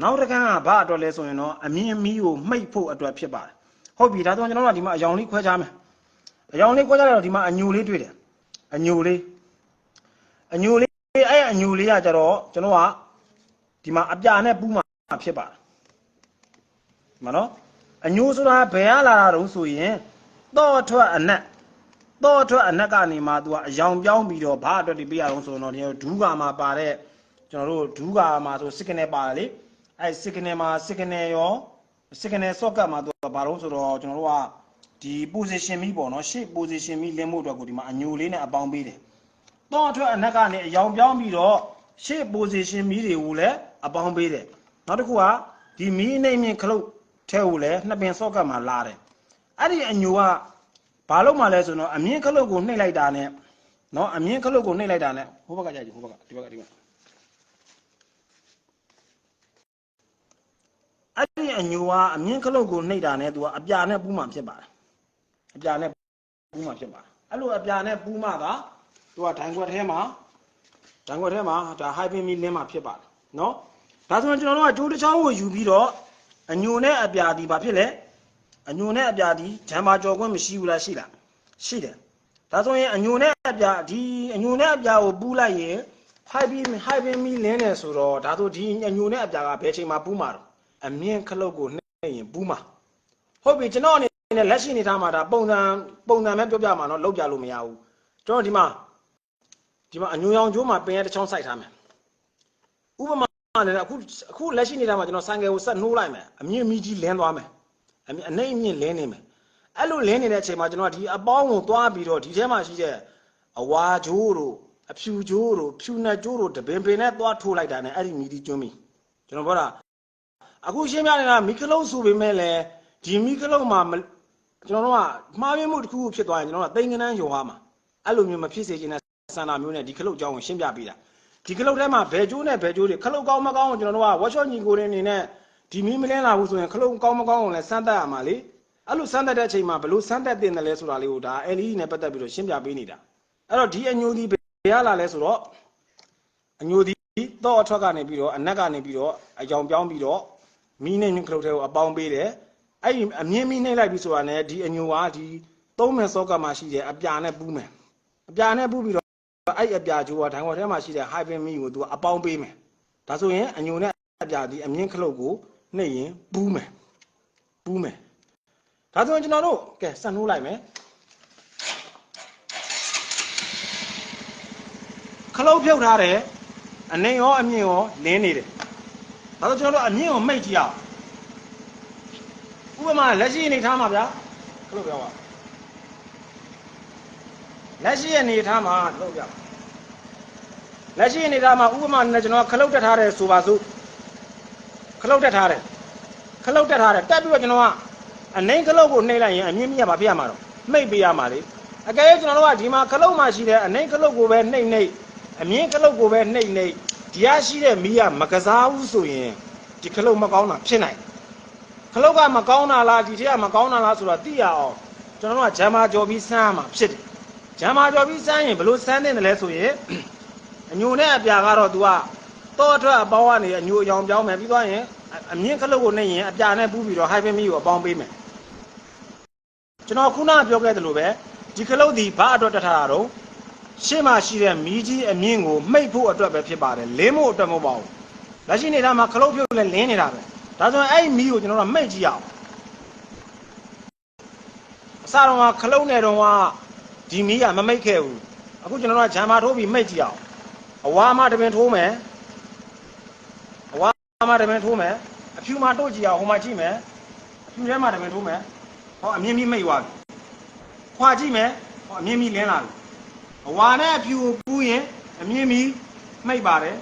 နောက်တကန်းကဘာအတွက်လဲဆိုရင်တော့အမြင့်မီကိုမှိတ်ဖို့အတွက်ဖြစ်ပါတယ်ဟုတ်ပြီဒါဆိုကျွန်တော်တို့ကဒီမှာအယောင်လေးခွဲခြားမယ်အယောင်လေးခွဲကြတော့ဒီမှာအညိုလေးတွေ့တယ်အညိုလေးအဲ့အညိုလေးကကြတော့ကျွန်တော်ကဒီမှာအပြာနဲ့ပူးမှာဖြစ်ပါတယ်ဒီမှာနော်အညိုဆိုတာဘယ်ရလာတာတုံးဆိုရင်တော့ထွက်အနက်ကနေမှသူကအယောင်ပြောင်းပြီးတော့ဘာအတွက်ဒီပေးရအောင်ဆိုတော့ဒီဒူးကာမှာပါတဲ့ကျွန်တော်တို့ဒူးကာမှာဆို signal ပါတယ်လေအဲ့ signal မှာ signal ရော signal socket မှာသူကဘာလို့ဆိုတော့ကျွန်တော်တို့ကဒီ position မီပေါ့နော်ရှေ့ position မီလင်းဖို့အတွက်ကိုဒီမှာအညိုလေးနဲ့အပေါင်းပေးတယ်တော့အတွက်အနက်ကနေအယောင်ပြောင်းပြီးတော့ရှေ့ position မီတွေကိုလည်းအပေါင်းပေးတယ်နောက်တစ်ခုကဒီမီအနှိမ့်မြင့်ခလုတ်ထဲကိုလည်း2ပင် socket မှာလာတယ်အဲ့ဒီအညိုကဘာလို့မှလဲဆိုတော့အမြင့်ခလုတ်ကိုနှိပ်လိုက်တာနဲ့နော်အမြင့်ခလုတ်ကိုနှိပ်လိုက်တာနဲ့ဟိုဘက်ကကြာကြည့်ဟိုဘက်ကဒီဘက်ကအဲ့ဒီအညိုကအမြင့်ခလုတ်ကိုနှိပ်တာနဲ့သူကအပြာနဲ့ပူးမှဖြစ်ပါတယ်အပြာနဲ့ပူးမှဖြစ်ပါတယ်အဲ့လိုအပြာနဲ့ပူးမှကသူကဒိုင်ခွက်ထဲမှာဒါ hyphen မီလင်းမှဖြစ်ပါတယ်နော်ဒါဆိုရင်ကျွန်တော်တို့ကကြိုးတစ်ချောင်းကိုယူပြီးတော့အညိုနဲ့အပြာဒီဘာဖြစ်လဲအညိုနဲ့အပြာဒီဂျမ်မာကြော်ခွင့်မရှိဘူးလားရှိလားရှိတယ်ဒါဆိုရင်အညိုနဲ့အပြာဒီအညိုနဲ့အပြာကိုပူးလိုက်ရင် hyphen မီလင်းတယ်ဆိုတော့ဒါဆိုဒီအညိုနဲ့အပြာကဘယ်ချိန်မှာပူးမှာတော့အမြင့်ခလုတ်ကိုနှိပ်ရင်ပူးမှာဟုတ်ပြီကျွန်တော်အနေနဲ့လက်ရှိနေထားမှာဒါပုံစံပဲပြောပြမှာနော်လောက်ပြလို့မရဘူးကျွန်တော်ဒီမှာအညိုရောင်ကျိုးမှာပင်ရတစ်ချောင်းစိုက်ထားမယ်ဥပမာနဲ့အခုလက်ရှိနေတာမှာကျွန်တော်ဆိုင်ကယ်ကိုဆက်နှိုးလိုက်မယ်အမြင့်မီကြီးလင်းသွားမယ်အနှိမ့်အမြင့်လင်းနေမယ်အဲ့လိုလင်းနေတဲ့အချိန်မှာကျွန်တော်ဒီအပေါင်းကိုသွားပြီးတော့ဒီထဲမှာရှိတဲ့အဝါကျိုးတို့အဖြူကျိုးတို့ဖြူနှက်ကျိုးတို့တပင်နဲ့သွားထိုးလိုက်တာနဲ့အဲ့ဒီမီကြီးကျွန်းပြီကျွန်တော်ပြောတာအခုရှင်းပြနေတာမီကလုံးဆိုပေမဲ့လည်းဒီမီကလုံးမှာကျွန်တော်တို့ကမှားယွင်းမှုတစ်ခုဖြစ်သွားရင်ကျွန်တော်တို့ကသိငန်းန်းရောရမှာအဲ့လိုမျိုးမဖြစ်စေချင်တဲ့ စန္ဒာမျိုးနဲ့ဒီခလုတ်ကြောင်းကိုရှင်းပြပေးတာဒီခလုတ်ထဲမှာဘယ်ကျိုးနဲ့ဘယ်ကျိုးတွေခလုတ်ကောင်းမကောင်းကိုကျွန်တော်တို့ကဝက်ရှော့ညီကိုတွေအနေနဲ့ဒီမီးမလင်းလာဘူးဆိုရင်ခလုတ်ကောင်းမကောင်းကိုလည်းစမ်းသပ်ရမှာလေအဲ့လိုစမ်းသပ်တဲ့အချိန်မှာဘယ်လိုစမ်းသပ်တင်တယ်လဲဆိုတာလေးကိုဒါ LED နဲ့ပတ်သက်ပြီးတော့ရှင်းပြပေးနေတာအဲ့တော့ဒီအညိုဒီဘယ်ရလာလဲဆိုတော့အညိုဒီတော့အထွက်ကနေပြီးတော့အနက်ကနေပြီးတော့အကြောင်ပြောင်းပြီးတော့မီးနဲ့ခလုတ်ထဲကိုအပေါင်းပေးတယ်အဲ့ဒီအမြင့်မီးနှိမ့်လိုက်ပြီးဆိုတာနဲ့ဒီအညိုကဒီသုံးမယ်စောကမှရှိတယ်အပြာနဲ့ပူးမယ်အပြာနဲ့ပူးပြီးတော့အဲ့အပြာကျိုးကဒိုင်ဝါထဲမှာရှိတဲ့ hyper မီးကိုသူကအပေါင်းပေးမယ်ဒါဆိုရင်အညိုနဲ့အပြာဒီအမြင့်ခလုတ်ကိုနှိမ့်ရင်ပူးမယ်ဒါဆိုရင်ကျွန်တော်တို့ကဲစနှိုးလိုက်မယ်ခလုတ်ဖြုတ်ထားတယ်အနှိမ့်ရောအမြင့်ရောလင်းနေတယ်ဒါဆိုကျွန်တော်တို့အမြင့်ကိုမိတ်ကြည့်အောင်ဥပမာလက်ရှိအနေထားမှာဗျာခလုတ်ပြောပါလက်ရှိအနေထားမှာလုပ်ကြလက်ရှိအနေထားမှာဥပမာနဲ့ကျွန်တော်ခလုတ်တက်ထားတယ်ဆိုပါစို့ခလုတ်တက်ထားတယ်တက်ပြီးတော့ကျွန်တော်ကအနှိမ့်ခလုတ်ကိုနှိမ့်လိုက်ရင်အမြင့်မြတ်ဘာဖြစ်ရမှာတော့မိတ်ပေးရမှာလေအကယ်၍ကျွန်တော်တို့ကဒီမှာခလုတ်မှာရှိတဲ့အနှိမ့်ခလုတ်ကိုပဲနှိမ့်အမြင့်ခလုတ်ကိုပဲနှိမ့်ဒီရရှိတဲ့မီးကမကစားဘူးဆိုရင်ဒီခလုတ်မကောင်းတာဖြစ်နိုင်ခလုတ်ကမကောင်းတာလားဒီထက်ကမကောင်းတာလားဆိုတော့သိရအောင်ကျွန်တော်တို့ကဂျမ်မာကြော်ပြီးစမ်းရမှာဖြစ်တယ်ဂျမ်မာကြော်ပြီးစမ်းရင်ဘယ်လိုစမ်းတင်တယ်လဲဆိုရင်အညိုနဲ့အပြာကတော့ तू ကတော့ထွက်အပေါင်းကနေအညိုအယောင်ပြောင်းမယ်ပြီးသွားရင်အမြင့်ခလုတ်ကိုနှိမ့်ရင်အပြာနဲ့ပူးပြီးတော့ hyper မီးကိုအပေါင်းပေးမယ်ကျွန်တော်ခုနပြောခဲ့တယ်လို့ပဲဒီခလုတ်ဒီဘာအတွက်တက်ထားတာတော့ရှေ့မှာရှိတဲ့မီးကြီးအမြင့်ကိုမှိတ်ဖို့အတွက်ပဲဖြစ်ပါတယ်လင်းဖို့အတွက်မဟုတ်ပါဘူးလက်ရှိနေတာမှာခလုတ်ပြုတ်လဲလင်းနေတာပဲဒါဆိုရင်အဲ့ဒီမီးကိုကျွန်တော်တို့မှိတ်ကြည့်အောင်အစတော့ကခလုတ်နဲ့တော့ဒီမီးကမမိတ်ခဲ့ဘူးအခုကျွန်တော်တို့ကဂျမ်မာထိုးပြီးမိတ်ကြည့်အောင်အဝါမှတပင်ထိုးမယ်အဝါမှတပင်ထိုးမယ်အဖြူမှတို့ကြည့်အောင်ဟိုမှာကြည့်မယ်အဖြူထဲမှာတပင်ထိုးမယ်ဟောအမြင့်မီးမိတ်သွားပြီခွာကြည့်မယ်ဟောအမြင့်မီးလင်းလာပြီအဝါနဲ့အဖြူကိုပူးရင်အမြင့်မီးမိတ်ပါတယ်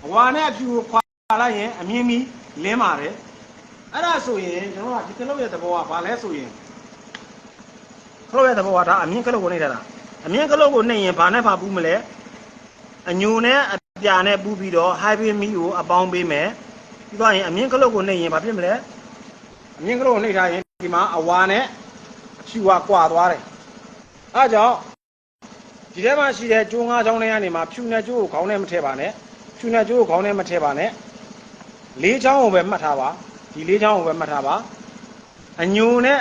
အဝါနဲ့အဖြူကိုခွာလိုက်ရင်အမြင့်မီးလင်းပါတယ်အဲ့ဒါဆိုရင်ကျွန်တော်ကဒီခလုတ်ရဲ့သဘောကဘာလဲဆိုရင်ခလုတ်ရဲ့သဘောကဒါအမြင့်ခလုတ်ကိုနှိမ့်ထားတာအမြင့်ခလုတ်ကိုနှိမ့်ရင်ဘာနဲ့ဘာပူးမလဲအညိုနဲ့အပြာနဲ့ပူးပြီးတော့ hyper မီးကိုအပေါင်းပေးမယ်ပြီးတော့ရင်အမြင့်ခလုတ်ကိုနှိမ့်ရင်ဘာဖြစ်မလဲအမြင့်ခလုတ်ကိုနှိမ့်ထားရင်ဒီမှာအဝါနဲ့အဖြူကကွာသွားတယ်အဲဒါကြောင့်ဒီထဲမှာရှိတဲ့ကျိုးငါးချောင်းတွေကနေမှာဖြူနဲ့ကျိုးကိုခေါင်းနဲ့မထည့်ပါနဲ့ဖြူနဲ့ကျိုးကိုခေါင်းနဲ့မထည့်ပါနဲ့လေးချောင်းကိုပဲမှတ်ထားပါဒီလေးချောင်းကိုပဲမှတ်ထားပါအညိုနဲ့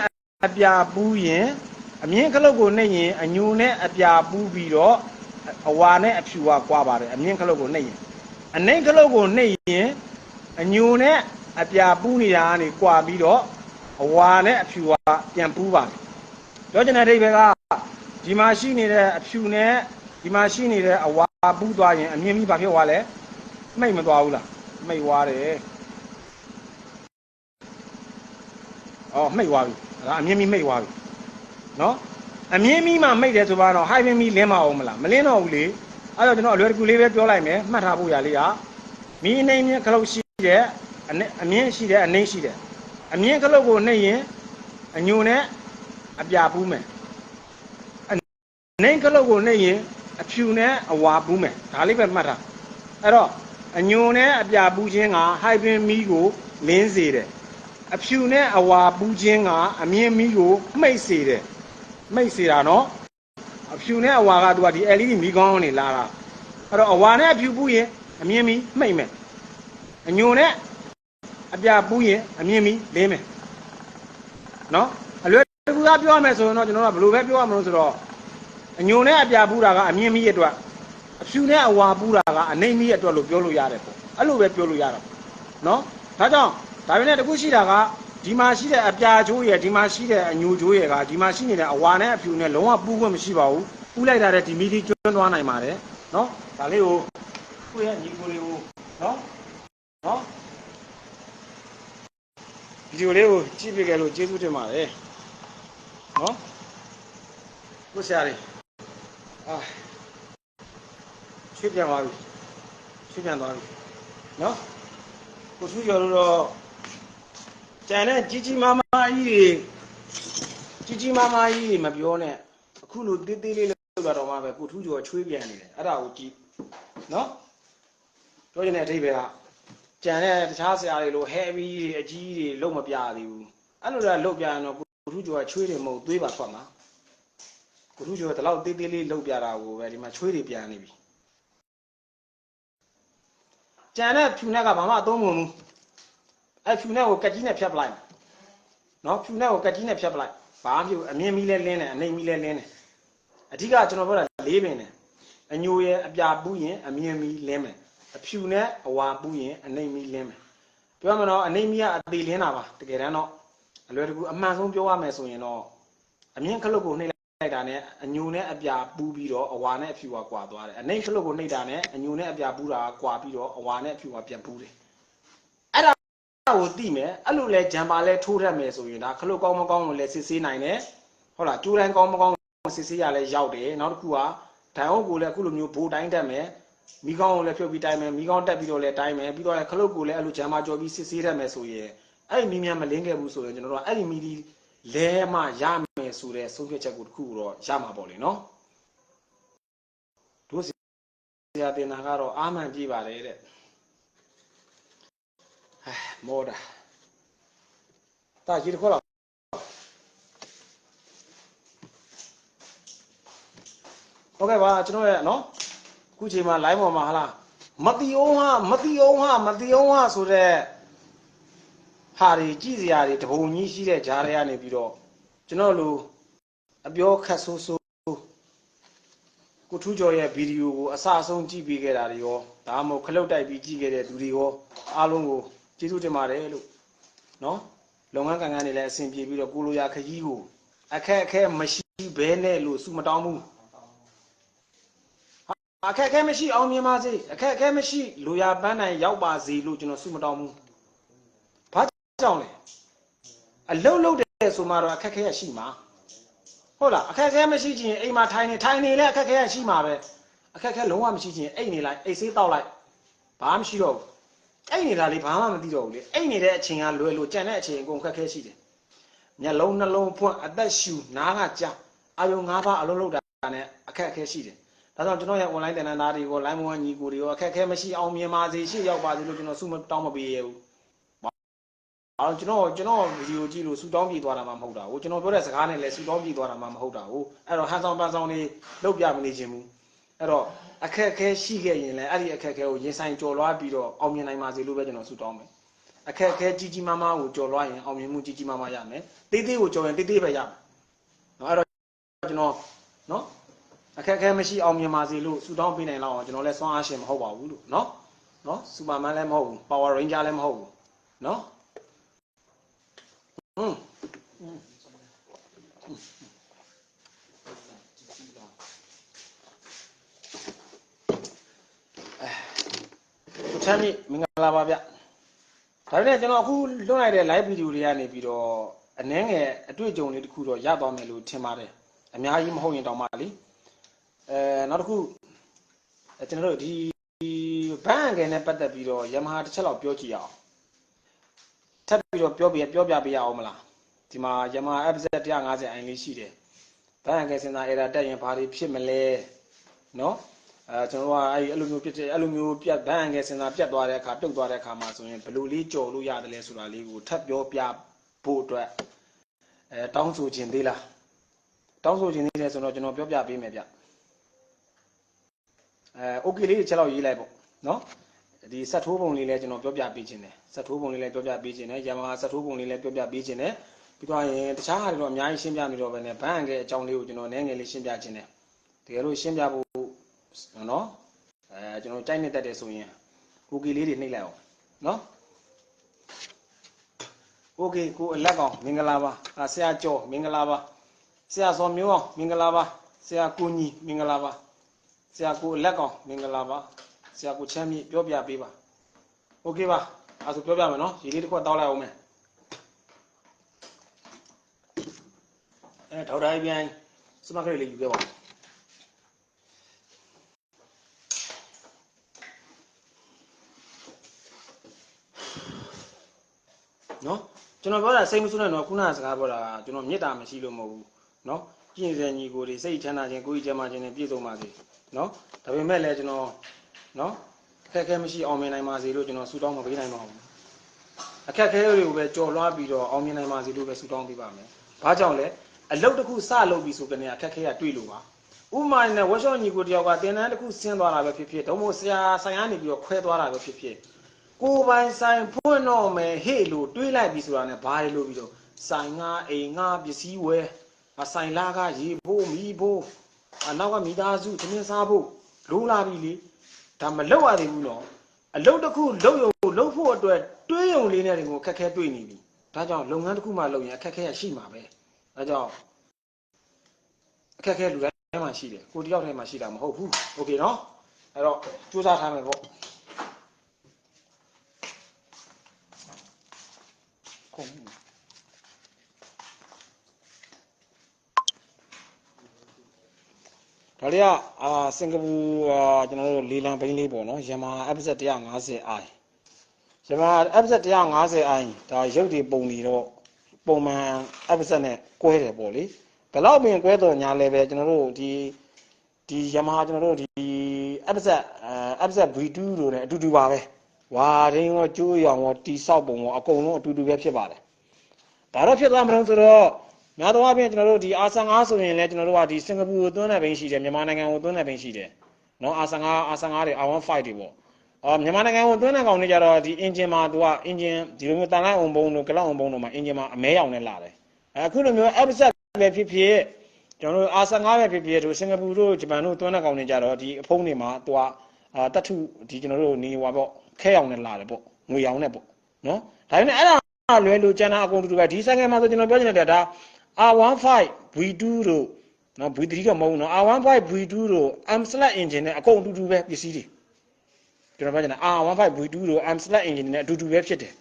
အပြာပူးရင်အမြင့်ခလုတ်ကိုနှိမ့်ရင်အညိုနဲ့အပြာပူးပြီးတော့အဝါနဲ့အဖြူကကွာပါတယ်အမြင့်ခလုတ်ကိုနှိမ့်ရင်အနှိမ့်ခလုတ်ကိုနှိမ့်ရင်အညိုနဲ့အပြာပူးနေတာကနေကွာပြီးတော့အဝါနဲ့အဖြူကပြန်ပူးပါတယ်ပြောချင်တဲ့အဓိပ္ပာယ်ကဒီမှာရှိနေတဲ့အဖြူနဲ့ဒီမှာရှိနေတဲ့အဝါပူးသွားရင်အမြင့်ကြီးဘာဖြစ်သွားလဲမှိတ်မသွားဘူးလားမှိတ်သွားတယ်မှိတ်သွားပြီဒါအမြင့်ကြီးမှိတ်သွားပြီနော်အမြင့်ကြီးမှမိတ်တယ်ဆိုတော့ hyper မီးလင်းမအောင်မလားမလင်းတော့ဘူးလေအဲ့တော့ကျွန်တော်အလွယ်တကူလေးပဲပြောလိုက်မယ်မှတ်ထားဖို့ရလေးကမီးနှိမ့်မြင့်ခလုတ်ရှိတဲ့အမြင့်ရှိတဲ့အနှိမ့်ရှိတဲ့အမြင့်ခလုတ်ကိုနှိမ့်ရင်အညိုနဲ့အပြာပူးမယ်အနှိမ့်ခလုတ်ကိုနှိမ့်ရင်အဖြူနဲ့အဝါပူးမယ်ဒါလေးပဲမှတ်ထားအဲ့တော့အညိုနဲ့အပြာပူးခြင်းက hyper မီးကိုလင်းစေတယ်အဖြူနဲ့အဝါပူးခြင်းကအမြင့်မီးကိုမှိတ်စေတယ်မိတ်စေတာနော်အဖြူနဲ့အဝါကသူကဒီ LED မီးကောင်းနေလာတာအဲ့တော့အဝါနဲ့အဖြူပူးရင်အမြင့်မီးမှိတ်မယ်အညိုနဲ့အပြာပူးရင်အမြင့်မီးလင်းမယ်နော်အလွယ်တကူကပြောရမယ်ဆိုရင်တော့ကျွန်တော်ကဘယ်လိုပဲပြောရမလို့ဆိုတော့အညိုနဲ့အပြာပူးတာကအမြင့်မီးအတွက်အဖြူနဲ့အဝါပူးတာကအနှိမ့်မီးအတွက်လို့ပြောလို့ရတယ်ပေါ့အဲ့လိုပဲပြောလို့ရတာနော်ဒါကြောင့်ဒါပေမဲ့တခုရှိတာကဒီမှာရှိတဲ့အပြာကျိုးရယ်ဒီမှာရှိတဲ့အညိုကျိုးရယ်ကဒီမှာရှိနေတဲ့အဝါနဲ့အဖြူနဲ့လုံးဝပူးခွင့်မရှိပါဘူးပူးလိုက်တာတဲ့ဒီမီဒီကျွန်းသွားနိုင်ပါတယ်နော်ဒါလေးကိုကိုယ့်ရဲ့ညီကိုလေးကိုနော်ဗီဒီယိုလေးကိုကြည့်ပြခဲ့လို့ကျေးဇူးတင်ပါတယ်နော်ကိုဆရာလေးချွေးပြန်သွားပြီနော်ကိုသူကျော်လို့တော့ကျန်တဲ့ကြီးမားမားကြီးတွေမပြောနဲ့အခုလိုတေးသေးလေး တာတော့မှပဲကိုထူးကျော်ချွေးပြန်နေတယ်အဲ့ဒါကိုကြည့်နော်ပြောရင်တဲ့အထိပ္ပယ်ကကြံတဲ့တခြားဆရာတွေလို heavy တွေအကြီးတွေလုံးမပြသေးဘူးအဲ့လိုတော့လုတ်ပြရင်တော့ကိုထူးကျော်ကချွေးတယ်မဟုတ်သွေးပါထွက်မှာကိုထူးကျော်ကတလောက်တေးသေးလေးလုတ်ပြတာကိုပဲဒီမှာချွေးတွေပြန်နေပြီကြံတဲ့ဖြူနဲ့ကဘာမှအသုံးမဝင်ဘူးအဲ့ဖြူနဲ့ကိုကက်ကြီးနဲ့ဖြတ်ပလိုက်နော်ဖြူနဲ့ကိုကက်ကြီးနဲ့ဖြတ်ပလိုက်ဘာမှမဖြစ်ဘူးအမြင့်မီးလဲလင်းတယ်အနှိမ့်မီးလဲလင်းတယ်အဓိကကျွန်တော်ပြောတာ၄ပင်တယ်အညိုရဲ့အပြာပူးရင်အမြင့်မီးလင်းမယ်အဖြူနဲ့အဝါပူးရင်အနှိမ့်မီးလင်းမယ်ပြောမှတော့အနှိမ့်မီးကအသေးလင်းတာပါတကယ်တမ်းတော့အလွယ်တကူအမှန်ဆုံးပြောရမယ်ဆိုရင်တော့အမြင့်ခလုတ်ကိုနှိမ့်လိုက်တာနဲ့အညိုနဲ့အပြာပူးပြီးတော့အဝါနဲ့အဖြူကကွာသွားတယ်အနှိမ့်ခလုတ်ကိုနှိမ့်တာနဲ့အညိုနဲ့အပြာပူးတာကကွာပြီးတော့အဝါနဲ့အဖြူကပြန်ပူးတယ်အဲ့ဒါကိုသိမယ်အဲ့လိုလဲဂျမ်ပါလဲထိုးတတ်မယ်ဆိုရင်ဒါခလုတ်ကောင်းမကောင်းကိုလဲစစ်ဆေးနိုင်တယ်ဟုတ်လားကျိုးတိုင်းကောင်းမကောင်းစစ်ဆေးရလဲရောက်တယ်နောက်တစ်ခုကဒိုင်အုပ်ကိုလည်းအခုလိုမျိုးဘိုးတိုင်းတက်မယ်မိကောင်းကိုလည်းဖြုတ်ပြီးတိုင်းမယ်မိကောင်းတက်ပြီးတော့လည်းတိုင်းမယ်ပြီးတော့ခလုတ်ကိုလည်းအဲ့လိုဂျမ်ပါကြော်ပြီးစစ်ဆေးတတ်မယ်ဆိုရင်အဲ့ဒီမီးများမလင်းခဲ့ဘူးဆိုရင်ကျွန်တော်တို့ကအဲ့ဒီမီးဒီလဲမှရမယ်ဆိုတဲ့ဆုံးဖြတ်ချက်ကိုတစ်ခုတော့ရမှာပေါ့လေနော်တို့ဆရာတင်တာကတော့အာမှန်ကြည့်ပါတယ်တဲ့မောတာတာကြီးတစ်ခေါက်တော့โอเคပါကျွန်တော်ရဲ့နော်ခုချိန်မှာ live ပေါ်မှာဟာလားမတီအောင်ဟာဆိုတဲ့ဟာတွေကြည့်စရာတွေတပုံကြီးရှိတဲ့ဂျားတွေကနေပြီးတော့ကျွန်တော်လိုအပြောခတ်ဆိုးကိုထူးကျော်ရဲ့ဗီဒီယိုကိုအစအဆုံးကြည့်ပေးခဲ့တာတွေရောဒါမှမဟုတ်ခလုတ်တိုက်ပြီးကြည့်ခဲ့တဲ့သူတွေရောအားလုံးကိုကျေးဇူးတင်ပါတယ်လို့နော်လုပ်ငန်းကဏ္ဍတွေလည်းအဆင်ပြေပြီးတော့ကိုလိုရာခကြီးကိုအခက်အခဲမရှိဘဲနဲ့လို့စုမတောင်းဘူးအခက်အခဲမရှိအောင်မြင်ပါစေအခက်အခဲမရှိလိုရာပန်းနိုင်ရောက်ပါစေလို့ကျွန်တော်စုမတောင်းဘူးဘာကြောင့်လဲအလုံးလုံးတယ်ဆိုမှတော့အခက်အခဲရှိမှာဟုတ်လားအခက်အခဲမရှိချင်အိမ်မှာထိုင်နေလဲအခက်အခဲရှိမှာပဲအခက်အခဲလုံးဝမရှိချင်အိမ်နေလိုက်အိတ်ဆေးတောက်လိုက်ဘာမှမရှိတော့ဘူးအိမ်နေတာလေဘာမှမသိတော့ဘူးလေအိမ်နေတဲ့အချိန်ကလွယ်လို့ကြံတဲ့အချိန်အကုန်အခက်အခဲရှိတယ်မျက်လုံးနှလုံးဖွင့်အသက်ရှူနားကကြားအာယုံ၅ပါးအလုံးလုံးတာနဲ့အခက်အခဲရှိတယ်ဒါကြောင့်ကျွန်တော်ရဲ့ online သင်တန်းသားတွေကို live မွန်ညီကိုတွေရောအခက်အခဲမရှိအောင်မြင်ပါစေရှေ့ရောက်ပါစေလို့ကျွန်တော်ဆုမတောင်းမပေးရဘူး။ကျွန်တော်ဗီဒီယိုကြည့်လို့ဆုတောင်းပြေးသွားတာမှမဟုတ်တာ။ကျွန်တော်ပြောတဲ့စကားနဲ့လည်းဆုတောင်းပြေးသွားတာမှမဟုတ်တာ။အဲ့တော့ဟန်ဆောင်ပန်းဆောင်တွေလုပ်ပြမနေချင်ဘူး။အဲ့တော့အခက်အခဲရှိခဲ့ရင်လည်းအဲ့ဒီအခက်အခဲကိုရင်ဆိုင်ကျော်လွှားပြီးတော့အောင်မြင်နိုင်ပါစေလို့ပဲကျွန်တော်ဆုတောင်းမယ်။အခက်အခဲကြီးကြီးမားမားကိုကျော်လွှားရင်အောင်မြင်မှုကြီးကြီးမားမားရမယ်။တေးသေးကိုကျော်ရင်တေးသေးပဲရမယ်။အဲ့တော့ကျွန်တော်နော်အခက်အခဲမရှိအောင်မြင်ပါစေလို့ဆုတောင်းပေးနိုင်လောက်အောင်ကျွန်တော်လည်းစွမ်းအားရှင်မဟုတ်ပါဘူးလို့နော်စူပါမန်လည်းမဟုတ်ဘူးပါဝါရိန်းဂျာလည်းမဟုတ်ဘူးနော်ချမ်းမြေမင်္ဂလာပါဗျဒါပေမဲ့ကျွန်တော်အခုလွှင့်လိုက်တဲ့ live video တွေကနေပြီးတော့အနည်းငယ်အတွေ့အကြုံလေးတစ်ခုတော့ရသွားမယ်လို့ထင်ပါတယ်အများကြီးမဟုတ်ရင်တောင်မှလေနောက်တစ်ခုကျွန်တော်တို့ဒီဘန်းငယ်နဲ့ပတ်သက်ပြီးတော့ယမဟာတစ်ချက်လောက်ပြောကြည့်အောင်ထပ်ပြီးတော့ပြောပြပေးရအောင်မလားဒီမှာယမဟာ FZ 150 အိုင်လေးရှိတယ်ဘန်းငယ်စင်တာ error တက်ရင်ဘာတွေဖြစ်မလဲနော်ကျွန်တော်ကအဲ့လိုမျိုးဖြစ်တယ်အဲ့လိုမျိုးပြတ်ဘန်းငယ်စင်တာပြတ်သွားတဲ့အခါပြုတ်သွားတဲ့အခါမှာဆိုရင်ဘယ်လိုလေးကြော်လို့ရတယ်လဲဆိုတာလေးကိုထပ်ပြောပြဖို့အတွက်တောင်းဆိုခြင်းသေးလားတောင်းဆိုခြင်းသေးတယ်ဆိုတော့ကျွန်တော်ပြောပြပေးမယ်ဗျokay လေးတစ်ချက်လောက်ရေးလိုက်ပေါ့နော်ဒီဆက်ထိုးပုံလေးလည်းကျွန်တော်ပြောပြပေးခြင်းတယ်ဆက်ထိုးပုံလေးလည်းပြောပြပေးခြင်းတယ်ယမဟာဆက်ထိုးပုံလေးလည်းပြောပြပေးခြင်းတယ်ပြီးတော့ရင်တခြားဟာတွေတော့အများကြီးရှင်းပြနေတော့ပဲねဘန်းငယ်အကြောင်းလေးကိုကျွန်တော်နည်းငယ်လေးရှင်းပြခြင်းတယ်တကယ်လို့ရှင်းပြဖို့နော်ကျွန်တော်တိုက်နေတတ်တယ်ဆိုရင် okay လေးတွေနှိပ်လိုက်အောင်နော် okay ကိုအလက်ကောင်မင်္ဂလာပါဆရာကျော်မင်္ဂလာပါဆရာစောမျိုးအောင်မင်္ဂလာပါဆရာကိုညီမင်္ဂလာပါဆရာကိုလက်ကောင်မင်္ဂလာပါဆရာကိုချမ်းမြေပြောပြပေးပါโอเคပါအဲ့ဆိုပြောပြမယ်နော်ရေလေးတစ်ခွက်တောက်လိုက်အောင်မယ်ထောက်တိုင်းပြန်စမခရီလေးယူခဲ့ပါနော်ကျွန်တော်ပြောတာစိတ်မဆိုးနဲ့တော့ခုနကစကားပြောတာကျွန်တော်မေတ္တာမရှိလို့မဟုတ်ဘူးနော် ကျင့်စဉ်ညီကိုတွေစိတ်ချမ်းသာခြင်းကိုယ်ကြီးကျမ်းမာခြင်းနဲ့ပြည့်စုံပါစေနော်ဒါပေမဲ့လည်းကျွန်တော်နော်အခက်အခဲမရှိအောင်မြင်နိုင်ပါစေလို့ကျွန်တော်ဆုတောင်းမပေးနိုင်ပါဘူးအခက်အခဲတွေကိုပဲကြော်လွှားပြီးတော့အောင်မြင်နိုင်ပါစေလို့ပဲဆုတောင်းပေးပါမယ်ဘာကြောင့်လဲအလုပ်တစ်ခုစလုပ်ပြီးဆိုကြတဲ့အခက်အခဲကတွေ့လို့ပါဥမာနဲ့ဝက်ရှော့ညီကိုတယောက်ကတင်တန်းတစ်ခုဆင်းသွားတာပဲဖြစ်ဖြစ်ဒုံမို့ဆရာဆိုင်ကနေပြီးတော့ခွဲသွားတာပဲဖြစ်ဖြစ်ကိုယ်ပိုင်ဆိုင်ဖွင့်တော့မယ်ဟေ့လို့တွေးလိုက်ပြီးဆိုတာနဲ့ဘာတွေလို့ပြီးတော့ဆိုင်ငါအိမ်ငါပစ္စည်းဝယ်ဆိုင်လာကရေဖို့မီးဖို့နောက်ကမိသားစုသမင်းစားဖို့လိုလာပြီလေဒါမလောက်ရသေးဘူးနော်အလုပ်တစ်ခုလုပ်ရုံလုပ်ဖို့အတွက်တွေးရုံလေးနဲ့တွေကိုအခက်ခဲတွေ့နေပြီဒါကြောင့်လုပ်ငန်းတစ်ခုမှလုပ်ရင်အခက်ခဲရရှိမှာပဲဒါကြောင့်အခက်ခဲလူတိုင်းမှာရှိတယ်ကိုတယောက်တည်းမှာရှိတာမဟုတ်ဘူးโอเคနော်အဲ့တော့စူးစမ်းထားမယ်ပေါ့ဒါလေးကစင်ကာပူကျွန်တော်တို့လေလံဘိန်းလေးပေါ့နော်ယမာ FZ 150i ယမာ FZ 150i ဒါရုပ်တွေပုံနေတော့ပုံမှန် FZ နဲ့ကွဲတယ်ပေါ့လေဘယ်လောက်ပင်ကွဲတော့ညာလဲပဲကျွန်တော်တို့ဒီယမာကျွန်တော်တို့ဒီ FZ V2 တို့နဲ့အတူတူပါပဲဝါရင်းရောကျိုးရောင်ရောတီဆောက်ပုံရောအကုန်လုံးအတူတူပဲဖြစ်ပါတယ်ဒါတော့ဖြစ်သွားမလို့ဆိုတော့များသောအားဖြင့်ကျွန်တော်တို့ဒီ R15 ဆိုရင်လည်းကျွန်တော်တို့ကဒီစင်ကာပူကိုသွင်းတဲ့ဘိန်းရှိတယ်မြန်မာနိုင်ငံကိုသွင်းတဲ့ဘိန်းရှိတယ်နော် R15 တွေ R15 တွေပေါ့မြန်မာနိုင်ငံကိုသွင်းတဲ့ကောင်တွေကြတော့ဒီ engine မှာသူက engine ဒီလိုမျိုးတန်လိုက်အောင်ဘုံတို့ကလောက်အောင်ဘုံတို့မှာ engine မှာအမဲရောင်နဲ့လာတယ်အခုလိုမျိုး FZ ပဲဖြစ်ဖြစ်ကျွန်တော်တို့ R15 ပဲဖြစ်ဖြစ်သူစင်ကာပူတို့ဂျပန်တို့သွင်းတဲ့ကောင်တွေကြတော့ဒီအဖုံးတွေမှာသူကတတ်ထုဒီကျွန်တော်တို့နေဟွာပေါ့ခဲရောင်နဲ့လာတယ်ပေါ့ငွေရောင်နဲ့ပေါ့နော်ဒါပေမဲ့အဲ့ဒါလွယ်လို့ကျန်တာအကုန်တူတူပဲဒီဆိုင်ကမှာဆိုကျွန်တော်ပြောချင်တယ်ဒါ R15 V2 တို့နော် V3 တော့မဟုတ်ဘူးနော် R15 V2 တို့ M/engine နဲ့အကုန်အတူတူပဲပစ္စည်းတွေကျွန်တော်ပြောချင်တာ R15 V2 တို့ M/engine နဲ့အတူတူပဲဖြစ်တယ်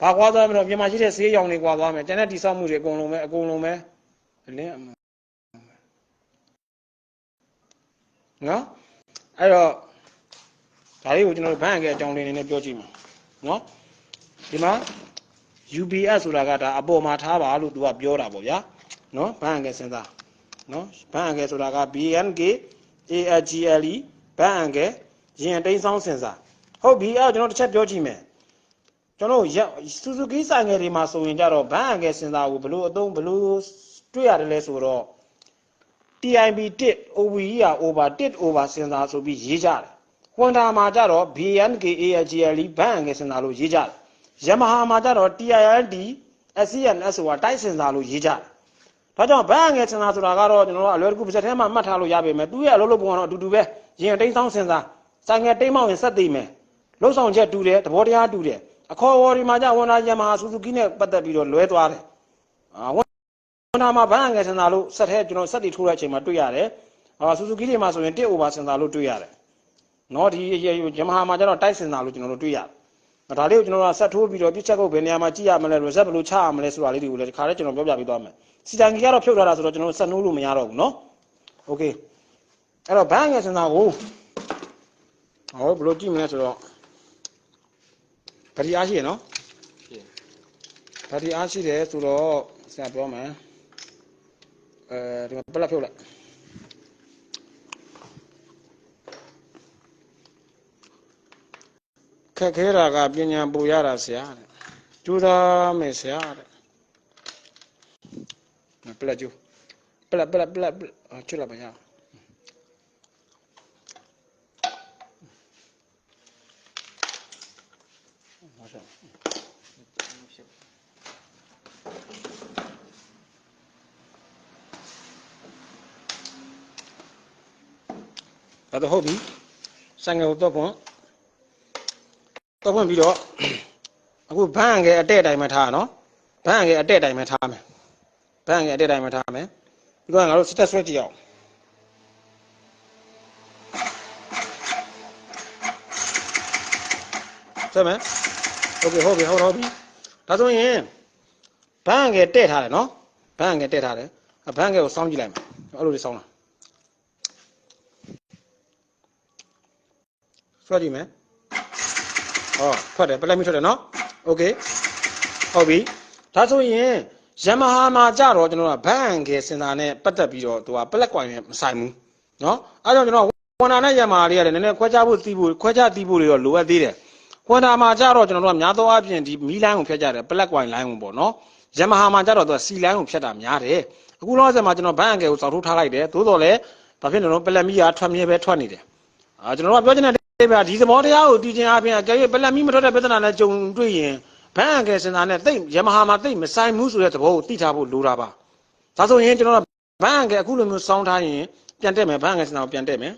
ဘာကွာသွားမလို့မြန်မာရှိတဲ့ဆေးရောင်တွေကွာသွားမယ်တန်တဲ့တိဆောက်မှုတွေအကုန်လုံးပဲအလင်းနော်အဲ့တော့ဒါလေးကိုကျွန်တော်တို့ဘန်းအကဲအကြောင်းလေးနဲ့ပြောကြည့်မယ်နော်ဒီမှာ UBS ဆိုတာကဒါအပေါ်မှာထားပါလို့သူကပြောတာပေါ့ဗျာနော်ဘန်းအကဲစဉ်းစားနော်ဘန်းအကဲဆိုတာက BNK ALGLE ဘန်းအကဲရင်တိန်းဆောင်စဉ်းစားဟုတ်ပြီအဲ့တော့ကျွန်တော်တစ်ချက်ပြောကြည့်မယ်ကျွန်တော်စူဇူကီဆိုင်ငယ်တွေမှာဆိုရင်ကြတော့ဘန်းအကဲစဉ်းစားကိုဘလို့အသုံးဘလို့တွေ့ရတယ်လဲဆိုတော့ TIB 1 OVE က over 1 over စဉ်းစားဆိုပြီးရေးကြတယ်Honda မှာကြတော့ BNK ALGLE ဘန်းအကဲစဉ်းစားလို့ရေးကြတယ်Yamaha မှာကြတော့ TILD SCNS ဆိုတာတိုက်စဉ်းစားလို့ရေးကြတယ်ဒါကြောင့်ဘန်းငယ်စဉ်းစားဆိုတာကတော့ကျွန်တော်တို့အလွယ်တကူပါစက်ထဲမှာမှတ်ထားလို့ရပေမဲ့သူ့ရဲ့အလုပ်လုပ်ပုံကတော့အတူတူပဲရင်တိန်းဆောင်စဉ်းစားဆိုင်ငယ်တိန်းမောင်းရင်ဆက်သိမယ်လှုပ်ဆောင်ချက်တူတယ်သဘောတရားတူတယ်အခေါ်အဝေါ်ဒီမှာကြHonda Yamaha Suzuki နဲ့ပတ်သက်ပြီးတော့လွဲသွားတယ်Honda မှာဘန်းငယ်စဉ်းစားလို့ဆက်ထဲကျွန်တော်ဆက်တီထိုးတဲ့အချိန်မှာတွေ့ရတယ်Suzuki တွေမှာဆိုရင်1 over စဉ်းစားလို့တွေ့ရတယ်နော်ဒီ Yamaha မှာကျတော့တိုက်စဉ်းစားလို့ကျွန်တော်တို့တွေ့ရတယ်ဒါလေးကိုကျွန်တော်တို့ဆက်ထိုးပြီးတော့ပြစ်ချက်ကုတ်ဘယ်နေရာမှာကြည့်ရမလဲ reset ဘယ်လိုချရမလဲဆိုတာလေးတွေကိုလည်းဒီခါလေးကျွန်တော်ပြောပြပေးသွားမယ်စီတန်ကြီးကတော့ဖြုတ်ထားတာဆိုတော့ကျွန်တော်တို့ဆက်နိုးလို့မရတော့ဘူးเนาะโอเคအဲ့တော့ဘန်းငယ်စဉ်းစားကိုဟောဘယ်လိုကြည့်မလဲဆိုတော့ဗတ်တီအားရှိရနော်ဗတ်တီအားရှိတယ်ဆိုတော့ဆရာပြောမယ်ဒီမှာပလက်ဖြုတ်လိုက်ခက်ခဲတာကပညာပူရတာဆရာတဲ့ကျူးသားမယ်ဆရာတဲ့ပလက်ကျူးပလက်ချွတ်လာပါရဒါတော့ဟုတ်ပြီဆိုင်ငယ်တော့ဖွင့်ပြီးတော့အခုဘန်းငယ်အတဲ့တိုင်းမှာထားနော်ဘန်းငယ်အတဲ့တိုင်းမှာထားမယ်ဘန်းငယ်အတဲ့တိုင်းမှာထားမယ်ပြီးတော့ငါတို့စတက်ဆွဲကြည့်အောင်ဆက်မယ်โอเคဟုတ်ပြီဒါဆိုရင်ဘန်းငယ်တဲ့ထားတယ်နော်ဘန်းငယ်တဲ့ထားတယ်ဘန်းငယ်ကိုစောင်းကြည့်လိုက်မယ်အဲ့လိုလေးစောင်းလာဆွဲကြည့်မယ်ထွက်တယ်ပလက်မီထွက်တယ်နော်โอเคဟုတ်ပြီဒါဆိုရင် ယမဟာမှာကြတော့ကျွန်တော်ကဘန်းအန်ကယ်စင်တာနဲ့ပတ်သက်ပြီးတော့သူကပလက်ကွိုင်နဲ့မဆိုင်ဘူးနော်အဲကြောင့်ကျွန်တော်ဝန်တာနဲ့ယမဟာလေးရတယ်နည်းနည်းခွဲခြားဖို့သိဖို့ခွဲခြားသိဖို့တွေတော့လိုအပ်သေးတယ်ဝန်တာမှာကြတော့ကျွန်တော်တို့ကများသောအားဖြင့်ဒီမီလိုင်းကိုဖြတ်ကြတယ်ပလက်ကွိုင်လိုင်းကိုပေါ့နော်ယမဟာမှာကြတော့သူကစီလိုင်းကိုဖြတ်တာများတယ်အခုလောဆယ်မှာကျွန်တော်ဘန်းအန်ကယ်ကိုစောက်ထိုးထားလိုက်တယ်သို့တော်လည်းဘာဖြစ်လို့လဲပလက်မီကထွက်မြဲပဲထွက်နေတယ်ကျွန်တော်တို့ကပြောချင်တဲ့ဒီသဘောတရားကိုတည်ခြင်းအပြင်အကယ်၍ပလက်မီမထွက်တဲ့ပြဿနာနဲ့ကြုံတွေ့ရင်ဘန်းအန်ကယ်စင်တာနဲ့တိတ်ယမဟာမှာတိတ်မဆိုင်ဘူးဆိုတဲ့သဘောကိုသိထားဖို့လိုတာပါဒါဆိုရင်ကျွန်တော်ဘန်းအန်ကယ်အခုလိုမျိုးစောင်းထားရင်ပြန်တက်မယ်ဘန်းအန်ကယ်စင်တာကိုပြန်တက်မယ်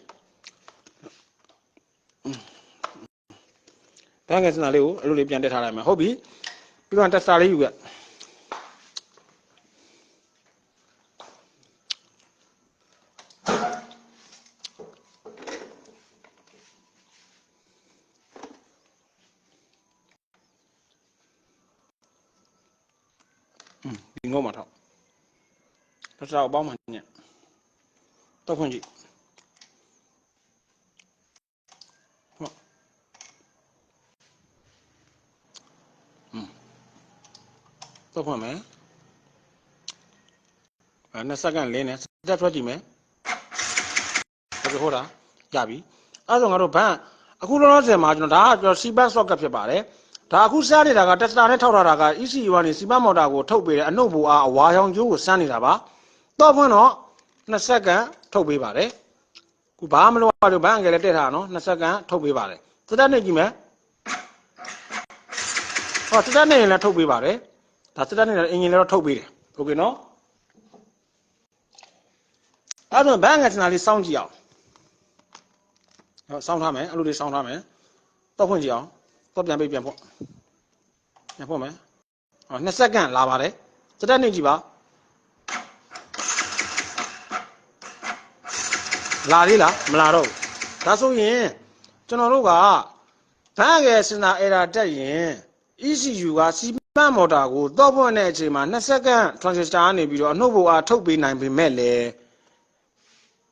ဘန်းအန်ကယ်စင်တာလေးကိုအဲ့လိုလေးပြန်တက်ထားလိုက်မယ်ဟုတ်ပြီပြီးတော့တက်စတာလေးယူခဲ့ဒီငုံမှာထောက်တက်စတာကိုပေါင်းမှညက်တော့ဖွင့်ကြည့်တော့ဖွင့်မယ်2စက္ကန့်လင်းနေစက်ထွက်ကြည့်မယ်ဟုတ်တာကြပြီအဲ့ဒါဆိုငါတို့ဘန်းအခုလောလောဆယ်မှာကျွန်တော်ဒါကကျွန်တော်စီဘတ်ဆော့ကတ်ဖြစ်ပါတယ်ဒါအခုစမ်းနေတာကတက်စတာနဲ့ထောက်ထားတာက ECU ကနေစီဘတ်မော်တာကိုထုတ်ပေးတယ်အနှုတ်ဘူအားအဝါရောင်ကျိုးကိုစမ်းနေတာပါတော့ဖွင့်တော့2စက္ကန့်ထုတ်ပေးပါတယ်ခုဘာမှမလုပ်ရလို့ဘန်းအငယ်လည်းတက်ထားတာနော်2စက္ကန့်ထုတ်ပေးပါတယ်စတက်နေကြည့်မယ်ဟောစတက်နေရင်လည်းထုတ်ပေးပါတယ်ဒါစတက်နေလည်းအင်ဂျင်လည်းတော့ထုတ်ပေးတယ်โอเคနော်အဲ့တော့ဘန်းအငယ်စနာလေးစောင့်ကြည့်အောင်ဟောစောင့်ထားမယ်အဲ့လိုလေးစောင့်ထားမယ်တော့ဖွင့်ကြည့်အောင်တော့ပြန်ပိတ်ပြန်ဖွင့်မယ်ဟော2စက္ကန့်လာပါတယ်စတက်နေကြည့်ပါလာသေးလားမလာတော့ဘူးဒါဆိုရင်ကျွန်တော်တို့ကဘန်းငယ်စင်တာအဲ့ဒါတက်ရင် ECU ကစီမံမော်တာကိုတော့ဖွင့်တဲ့အချိန်မှာ2စက္ကန့် transistor ကနေပြီးတော့အနှုတ်ဘိုအားထုတ်ပေးနိုင်ပေမဲ့လည်း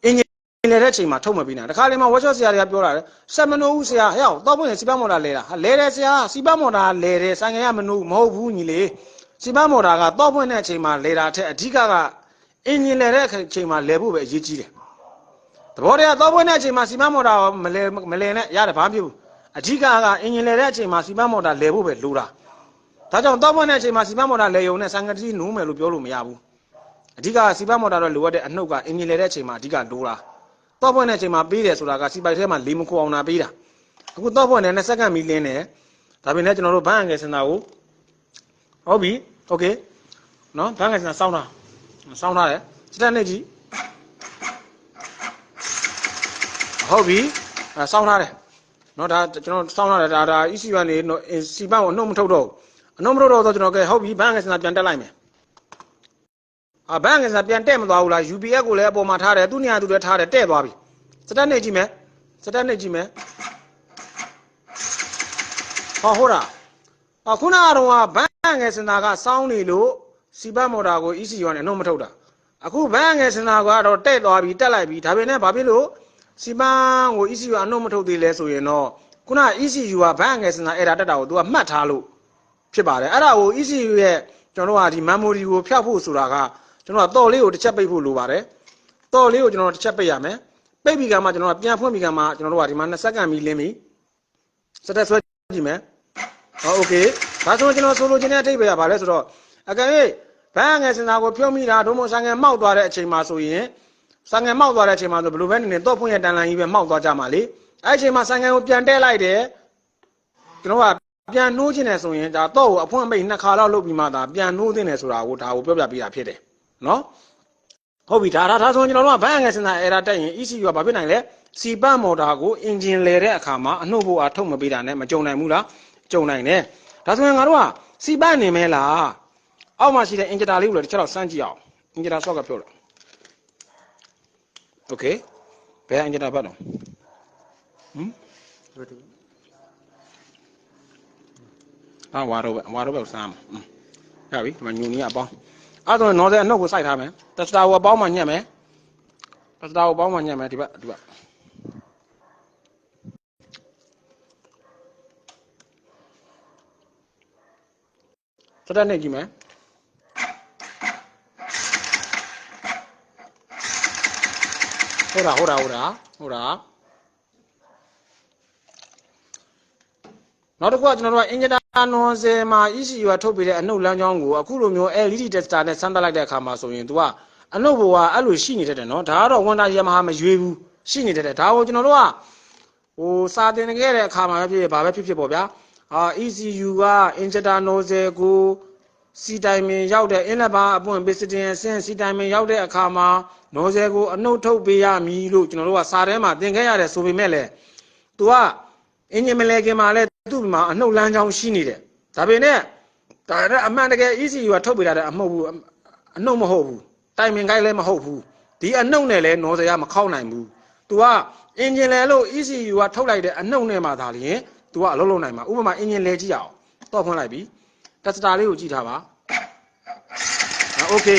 အင်ဂျင်လည်းတဲ့အချိန်မှာထုတ်မပေးနိုင်တခါလေမှာ workshop ဆရာတွေကပြောတာလေဆက်မနိုးဘူးဆရာဟဲ့တော့ဖွင့်ရင်စီမံမော်တာလဲတာလဲတယ်ဆရာစီမံမော်တာလဲတယ်ဆိုင်ငယ်ကမနိုးမဟုတ်ဘူးညီလေးစီမံမော်တာကတော့ဖွင့်တဲ့အချိန်မှာလဲတာထက်အဓိကအင်ဂျင်လဲတဲ့အချိန်မှာလဲဖို့ပဲအရေးကြီးတယ်သဘောတရားတော့ဖွင့်တဲ့အချိန်မှာစီမံမော်တာမလဲနဲ့ရတယ်ဘာမှမဖြစ်ဘူးအဓိကအင်ဂျင်လဲတဲ့အချိန်မှာစီမံမော်တာလဲဖို့ပဲလိုတာဒါကြောင့်တော့ဖွင့်တဲ့အချိန်မှာစီမံမော်တာလဲယုံနဲ့ဆိုင်ငယ်တီးနိုးမယ်လို့ပြောလို့မရဘူးအဓိကစီမံမော်တာတော့လိုအပ်တဲ့အနှုတ်ကအင်ဂျင်လဲတဲ့အချိန်မှာအဓိကလိုတာတော့ဖွင့်တဲ့အချိန်မှာပေးတယ်ဆိုတာကစီပိုက်ထဲမှာလေးမခိုးအောင်တာပေးတာအခုတော့ဖွင့်တယ်2စက္ကန့်မီလင်းတယ်ဒါပေမဲ့ကျွန်တော်တို့ဘန်းအငယ်စင်တာကိုဟုတ်ပြီโอเคနော်ဘန်းငယ်စင်တာစောင်းထားတယ်စတက်နေကြည့်ဟုတ်ပြီစောင်းထားတယ်နော်ဒါကျွန်တော်စောင်းထားတယ်ဒါ ECU ကနေစီပန်းကိုအနှုတ်မထုတ်တော့အနှုတ်မထုတ်တော့ကျွန်တော်ကဲဟုတ်ပြီဘန်းငယ်စင်တာပြန်တက်လိုက်မယ်ဘန်းငယ်စင်တာပြန်တက်မသွားဘူးလား UPS ကိုလည်းအပေါ်မှာထားတယ်သူ့နေရာသူလည်းထားတယ်တဲ့သွားပြီစတက်နေကြည့်မယ်ဟုတ်တာခုနကတော့ဘန်းငယ်စင်တာကစောင်းနေလို့စီပတ်မော်တာကို ECU ကနေအနှုတ်မထုတ်တာအခုဘန်းငယ်စင်တာကတော့တဲ့သွားပြီတက်လိုက်ပြီဒါပေမဲ့ဘာဖြစ်လို့စီပန်းကို ECU အနှုတ်မထုတ်သေးလဲဆိုရင်တော့ခုန ECU ကဘန်းငယ်စင်တာအဲ့ဒါတက်တာကိုသူကမှတ်ထားလို့ဖြစ်ပါတယ်အဲ့ဒါကို ECU ရဲ့ကျွန်တော်တို့ကဒီ memory ကိုဖျောက်ဖို့ဆိုတာကကျွန်တော်ကတော့လေးကိုတစ်ချက်ပိတ်ဖို့လိုပါတယ်တော့လေးကိုကျွန်တော်တစ်ချက်ပိတ်ရမယ်ပိတ်ပြီးကမှကျွန်တော်ကပြန်ဖွင့်ပြီးကမှကျွန်တော်တို့ကဒီမှာ2စက္ကန့်မီလင်းပြီစတက်ဆွဲကြည့်မယ်โอเคဒါဆိုကျွန်တော်ဆိုလိုချင်တဲ့အထိပ္ပယ်ကဘာလဲဆိုတော့အကယ်၍ဘန်းငယ်စင်တာကိုဖြုံးမိတာဒုမို့ဆိုင်ငယ်မှောက်သွားတဲ့အချိန်မှာဆိုရင်ဆိုင်ငယ်မှောက်သွားတဲ့အချိန်မှာဆိုဘယ်လိုပဲနေနေတော့ဖွင့်ရတန်လန်ကြီးပဲမှောက်သွားကြမှာလေအဲ့အချိန်မှာဆိုင်ငယ်ကိုပြန်တက်လိုက်တယ်ကျွန်တော်ကပြန်နှိုးခြင်းတယ်ဆိုရင်ဒါတော့အဖွင့်အမိတ်2ခါလောက်လုပ်ပြီးမှဒါပြန်နှိုးသင့်တယ်ဆိုတာကိုဒါကိုပြောပြပေးတာဖြစ်တယ်နော်ဟုတ်ပြီဒါဆိုကျွန်တော်တို့ကဘန်းငယ်စင်တာအဲ့ဒါတက်ရင် ECU ကဘာဖြစ်နိုင်လဲစီပတ်မော်တာကိုအင်ဂျင်လဲတဲ့အခါမှာအနှုတ်ဘို့အားထုတ်မပေးတာနဲ့မကြုံနိုင်ဘူးလားကြုံနိုင်တယ်ဒါဆိုရင်ငါတို့ကစီပတ်နေမဲလားအောက်မှာရှိတဲ့အင်ဂျင်တာလေးကိုလည်းတစ်ချက်တော့စမ်းကြည့်အောင်အင်ဂျင်တာဆော့ကဖြုတ်လိုက်โอเคဘယ်အင်ဂျင်တာပတ်တော့ဝါတော့ပဲစမ်းရပြီဒီမှာညူနီးအပေါင်းအဲ့တော့နော်တဲ့အနှုတ်ကိုစိုက်ထားမယ်တက်စတာကိုအပေါင်းမှညှက်မယ်ဒီဘက်စတက်နေကြည့်မယ် ဟုတ်တာနောက်တစ်ခုကကျွန်တော်တို့ကအင်ဂျင်တာနော်ဇယ်မှာ ECU ကထုတ်ပေးတဲ့အနှုတ်လမ်းကြောင်းကိုအခုလိုမျိုး LED tester နဲ့စမ်းသပ်လိုက်တဲ့အခါမှာဆိုရင် तू ကအနှုတ်ဘဝအဲ့လိုရှိနေတတ်တယ်နော်ဒါကတော့ဝန်တာရမဟာမရွေးဘူးရှိနေတတ်တယ်ဒါကိုကျွန်တော်တို့ကဟိုစာတင်ခဲ့တဲ့အခါမှာပဲဖြစ်ဘာပဲဖြစ်ပေါ့ဗျာECU ကအင်ဂျင်တာနော်ဇယ်ကိုစီတိုင်မင်ရောက်တဲ့အင်းလက်ပါအပွင့်ပစ္စတင်အဆင့်စီတိုင်မင်ရောက်တဲ့အခါမှာနော်ဇယ်ကိုအနှုတ်ထုတ်ပေးရမည်လို့ကျွန်တော်တို့ကစာထဲမှာသင်ခဲ့ရတယ်ဆိုပေမဲ့လည်း तू ကအင်ဂျင်မလဲခင်မှာလဲသူ့မှာအနှုတ်လမ်းကြောင်းရှိနေတယ်ဒါပေမဲ့ဒါနဲ့အမှန်တကယ် ECU ကထုတ်ပေးတာတဲ့အမှုဘူးအနှုတ်မဟုတ်ဘူးတိုင်မင်ကိုင်းလည်းမဟုတ်ဘူးဒီအနှုတ်နဲ့လည်းနော်ဇယ်ကမခောက်နိုင်ဘူး तू ကအင်ဂျင်လဲလို့ ECU ကထုတ်လိုက်တဲ့အနှုတ်နဲ့မှသာလျှင် तू ကအလုပ်လုပ်နိုင်မှာဥပမာအင်ဂျင်လဲကြည့်အောင်တော့ဖွင့်လိုက်ပြီတက်စတာလေးကိုကြည့်ထားပါโอเค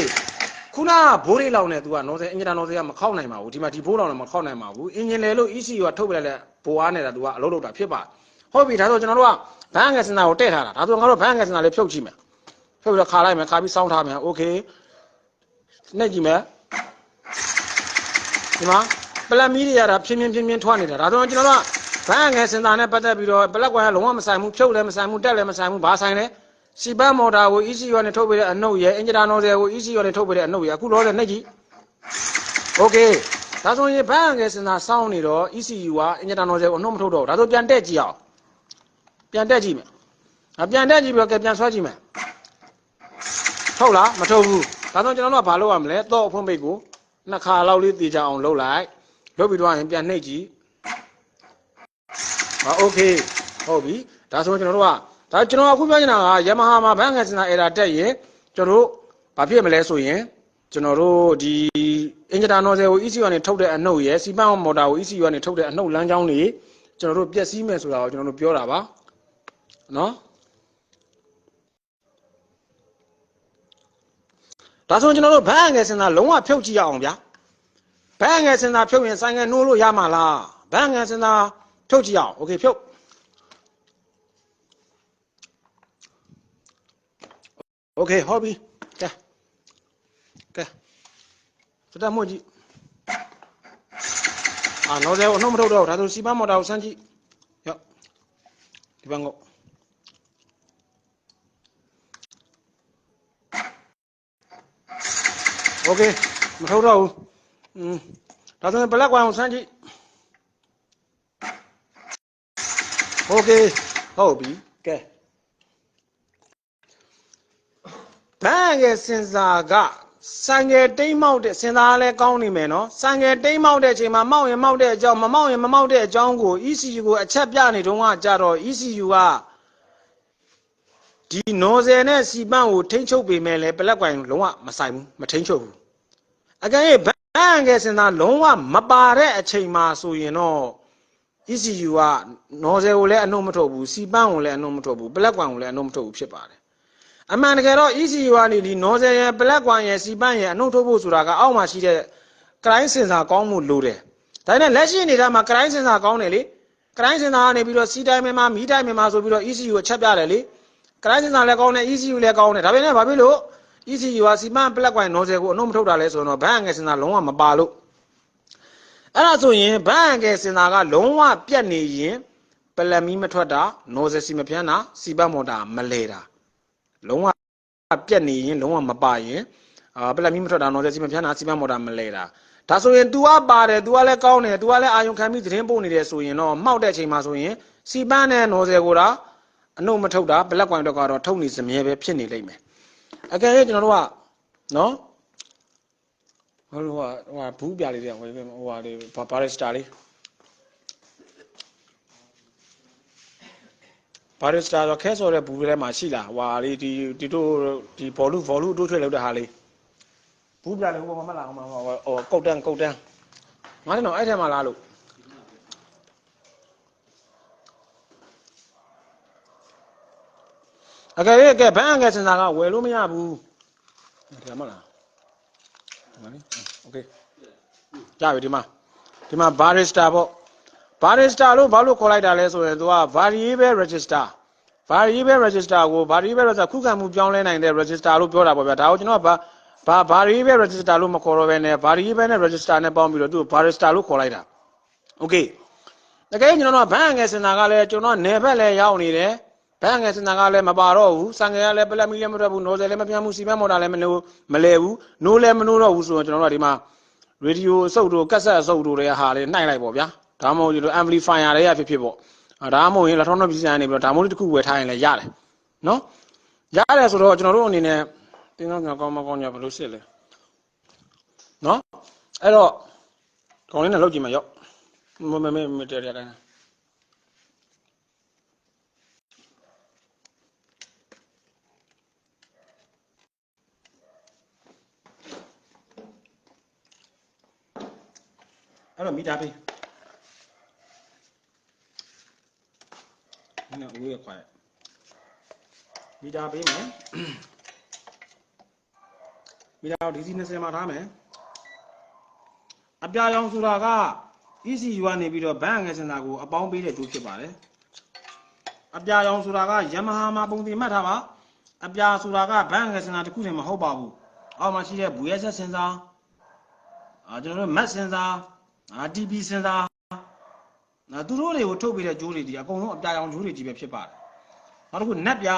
ခုနဘိုးလေးလောင်နဲ့ तू ကနော်ဇယ်အင်ဂျင်တာနော်ဇယ်ကမခောက်နိုင်ပါဘူးဒီမှာဒီဘိုးလောင်လည်းမခောက်နိုင်ပါဘူးအင်ဂျင်လဲလို့ ECU ကထုတ်ပေးလိုက်တဲ့ဘိုးအားနဲ့ तू ကအလုပ်လုပ်တာဖြစ်ပါဟုတ်ပြီဒါဆိုကျွန်တော်တို့ကဘန်းငယ်စင်တာကိုတည့်ထားတာဒါဆိုငါတို့ဘန်းငယ်စင်တာလေးဖြုတ်ကြည့်မယ်ဖြုတ်ပြီးတော့ခါလိုက်မယ်ခါပြီးစောင်းထားမယ်โอเคနှိပ်ကြည့်မယ်ဒီမှာပလက်မီးတွေရတာဖြင်းထွက်နေတာဒါဆိုကျွန်တော်တို့ကဘန်းငယ်စင်တာနဲ့ပတ်သက်ပြီးတော့ပလက်ကွာလုံးဝမဆိုင်ဘူးဖြုတ်လည်းမဆိုင်ဘူးတက်လည်းမဆိုင်ဘူးဘာဆိုင်လဲစီပန်းမော်တာကို ECU နဲ့ထုတ်ပေးတဲ့အနှုတ်ရယ်အင်ဂျင်တာနော်ဇယ်ကို ECU နဲ့ထုတ်ပေးတဲ့အနှုတ်ရယ်အခုလောဆယ်နှိပ်ကြည့်โอเคဒါဆိုရင်ဘန်းငယ်စင်တာစောင်းနေတော့ ECU ကအင်ဂျင်တာနော်ဇယ်ကိုအနှုတ်မထုတ်တော့ဒါဆိုပြန်တက်ကြည့်အောင်ပြန်တက်ကြည့်မယ်ပြန်တက်ကြည့်ပြီးတော့ပြန်ဆွဲကြည့်မယ်ထုတ်လားမထုတ်ဘူးဒါဆိုကျွန်တော်တို့ကဘာလုပ်ရမလဲတော့အဖွင့်ပိတ်ကိုနှစ်ခါလောက်လေးတည်ကြအောင်လုပ်လိုက်လုပ်ပြီးတော့ရင်ပြန်နှိပ်ကြည့်โอเคဟုတ်ပြီဒါဆိုကျွန်တော်တို့ကဒါကျွန်တော်အခုပြောနေတာကယမဟာမှာဘန်းငယ်စင်တာ error တက်ရင်ကျွန်တော်တို့ဘာဖြစ်မလဲဆိုရင်ကျွန်တော်တို့ဒီအင်ဂျင်တာနော်ဇယ်ကို ECU ကနေထုတ်တဲ့အနှုတ်ရယ်စီပန်းမော်တာကို ECU ကနေထုတ်တဲ့အနှုတ်လမ်းကြောင်းတွေကျွန်တော်တို့ပျက်စီးမယ်ဆိုတာကိုကျွန်တော်တို့ပြောတာပါနော်ဒါဆိုကျွန်တော်တို့ဘန်းငယ်စင်တာလုံးဝဖြုတ်ကြည့်ရအောင်ဗျာဘန်းငယ်စင်တာဖြုတ်ရင်ဆိုင်ငယ်နှိုးလို့ရမှာလားဘန်းငယ်စင်တာဖြုတ်ကြည့်အောင်โอเคဖြုတ်โอเคဟုတ်ပြီကဲစတက်မှုကြည့်နော်ဇယ်ကိုအနှုတ်မထုတ်တော့ဒါဆိုစီပန်းမော်တာကိုစမ်းကြည့်ရောဒီဘန်းကိုโอเคမထုတ်တော့ဘူးဒါဆိုရင်ဘလက်ကွာအောင်စမ်းကြည့်โอเคဟုတ်ပြီကဲဘန်းငယ်စင်စာကဆိုင်ငယ်တိမ့်မောက်တဲ့စင်သားလည်းကောင်းနေမယ်နော်ဆိုင်ငယ်တိမ့်မောက်တဲ့အချိန်မှာမောက်ရင်မောက်တဲ့အကြောင်းမမောက်ရင်မမောက်တဲ့အကြောင်းကို ECU ကိုအချက်ပြနေတုန်းကကြတော့ ECU ကဒီနော်ဇယ်နဲ့စီပန်းကိုထိမ့်ချုပ်ပေမဲ့လည်းပလက်ကွိုင်လုံးဝမဆိုင်ဘူးမထိမ့်ချုပ်ဘူးအကယ်၍ဘန်းငယ်စင်သားလုံးဝမပါတဲ့အချိန်မှာဆိုရင်တော့ ECU ကနော်ဇယ်ကိုလည်းအနှုတ်မထုတ်ဘူးစီပန်းကိုလည်းအနှုတ်မထုတ်ဘူးပလက်ကွိုင်ကိုလည်းအနှုတ်မထုတ်ဘူးဖြစ်ပါတယ်အမှန်တကယ်တော့ ECU ကနေဒီနော်ဇယ်ရဲ့ပလက်ကွန်ရဲ့စီပန်းရဲ့အနှုတ်ထုတ်ဖို့ဆိုတာကအောက်မှာရှိတဲ့ကရိုင်းစင်စာကောင်းမှုလိုတယ်ဒါနဲ့လက်ရှိအနေထားမှာကရိုင်းစင်စာကောင်းတယ်လေကရိုင်းစင်စာကနေပြီးတော့စီတိုင်းမှာမီးတိုင်းမှာဆိုပြီးတော့ ECU ကိုချက်ပြတယ်လေကရိုင်းစင်စာလည်းကောင်းတယ် ECU လည်းကောင်းတယ်ဒါပေမဲ့ဘာဖြစ်လို့ ECU ကစီပန်းပလက်ကွန်နော်ဇယ်ကိုအနှုတ်မထုတ်တာလဲဆိုတော့ဘန်းငယ်စင်စာလုံးဝမပါလို့အဲ့ဒါဆိုရင်ဘန်းငယ်စင်စာကလုံးဝပြတ်နေရင်ပလက်မီးမထွက်တာနော်ဇယ်စီမဖြန်းတာစီပန်းမော်တာမလဲတာလုံးဝပြက်နေရင်လုံးဝမပါရင်ပလက်မီးမထွက်တာနော်ဇယ်စီမဖြန်းတာစီပန်းမော်တာမလဲတာဒါဆိုရင် तू ကပါတယ် तू ကလည်းကောင်းတယ် तू ကလည်းအာယုံခံပြီးသတင်းပို့နေတယ်ဆိုရင်တော့မှောက်တဲ့အချိန်မှာဆိုရင်စီပန်းနဲ့နော်ဇယ်ကိုတာအနှုတ်မထုတ်တာပလက်ကွိုင်တော့ကတော့ထုတ်နေစမြဲပဲဖြစ်နေလိမ့်မယ်အကယ်၍ကျွန်တော်တို့ကနော်ဟိုဘူးပြလေးတွေဟိုဟာလေးဘာရစ်စတာလေးဘာရစ်စတာတော့ခဲစော်တဲ့ဘူးထဲမှာရှိလားဟွာလေးဒီတို့ဒီဘောလူတို့ထွက်လောက်တဲ့ဟာလေးဘူးပြလေးဟိုမှာမလားဟိုကုတ်တန်းငါလည်းတော့အဲ့ထဲမှာလားလို့အကယ်၍ဘန်းငယ်စင်စာကဝယ်လို့မရဘူးဒါမှလားဒီမှာလေโอเคကြပြီဒီမှာဘာရစ်စတာပေါ့ဘာရစ်စတာလို့ဘာလို့ခေါ်လိုက်တာလဲဆိုရင်သူက variable register ကို variable register ခုခံမှုပြောင်းလဲနိုင်တဲ့ register လို့ပြောတာပေါ့ဗျာဒါကိုကျွန်တော်က ဘာရီပဲ register လို့မခေါ်တော့ဘဲနဲ့ဘာရီပဲနဲ့ register နဲ့ပေါင်းပြီးတော့သူ့ barrister လို့ခေါ်လိုက်တာ okay တကယ်ကျွန်တော်တို့ဘန်းငယ်စင်တာကလည်းကျွန်တော်နယ်ဘက်လည်းရောက်နေတယ်ဘန်းငယ်စင်တာကလည်းမပါတော့ဘူးစံငယ်ကလည်းပလက်မီလည်းမထွက်ဘူးနိုးစယ်လည်းမပြန်ဘူးစီပန်းမော်တာလည်းမလဲဘူးနိုးလည်းမနိုးတော့ဘူးဆိုတော့ကျွန်တော်တို့ကဒီမှာ radio အစုပ်တို့ကက်ဆက်အစုပ်တို့တွေကဟာလေးနှိုက်လိုက်ပေါ့ဗျာဒါမှမဟုတ်ဒီလို amplifier တွေကဖြစ်ပေါ့ဒါမှမဟုတ်ရင် electronic ပစ္စည်းကနေပြီးတော့ဒါမှမဟုတ်တစ်ခုဝယ်ထားရင်လည်းရတယ်နော်ရတယ်ဆိုတော့ကျွန်တော်တို့အနေနဲ့တင်းတော့ကောင်းမကောင်းညဘယ်လိုစစ်လဲနော်အဲ့တော့ခေါင်းလေးနဲ့လောက်ကြည့်မှာရောမတဲရတိုင်းအဲ့တော့မိသားပေးနည်းဦးရခွာမိသားပေးမယ်မိသားဒီစီ20မှာထားမယ်အပြာရောင်ဆိုတာက ECU ကနေပြီးတော့ဘန်းငယ်စင်တာကိုအပေါင်းပေးတဲ့တိုးဖြစ်ပါတယ်အပြာရောင်ဆိုတာကယမဟာမှာပုံတင်မှတ်ထားပါအပြာဆိုတာကဘန်းငယ်စင်တာတစ်ခုနဲ့မဟုတ်ပါဘူးအောက်မှာရှိတဲ့ဘူရဲဆက်စင်စာကျွန်တော်တို့မတ်စင်စာTP စင်စာသူတို့တွေကိုထုတ်ပေးတဲ့ကြိုးတွေဒီအကုန်လုံးအပြာရောင်ကြိုးတွေကြီးပဲဖြစ်ပါတယ်နောက်တစ်ခုနက်ပြာ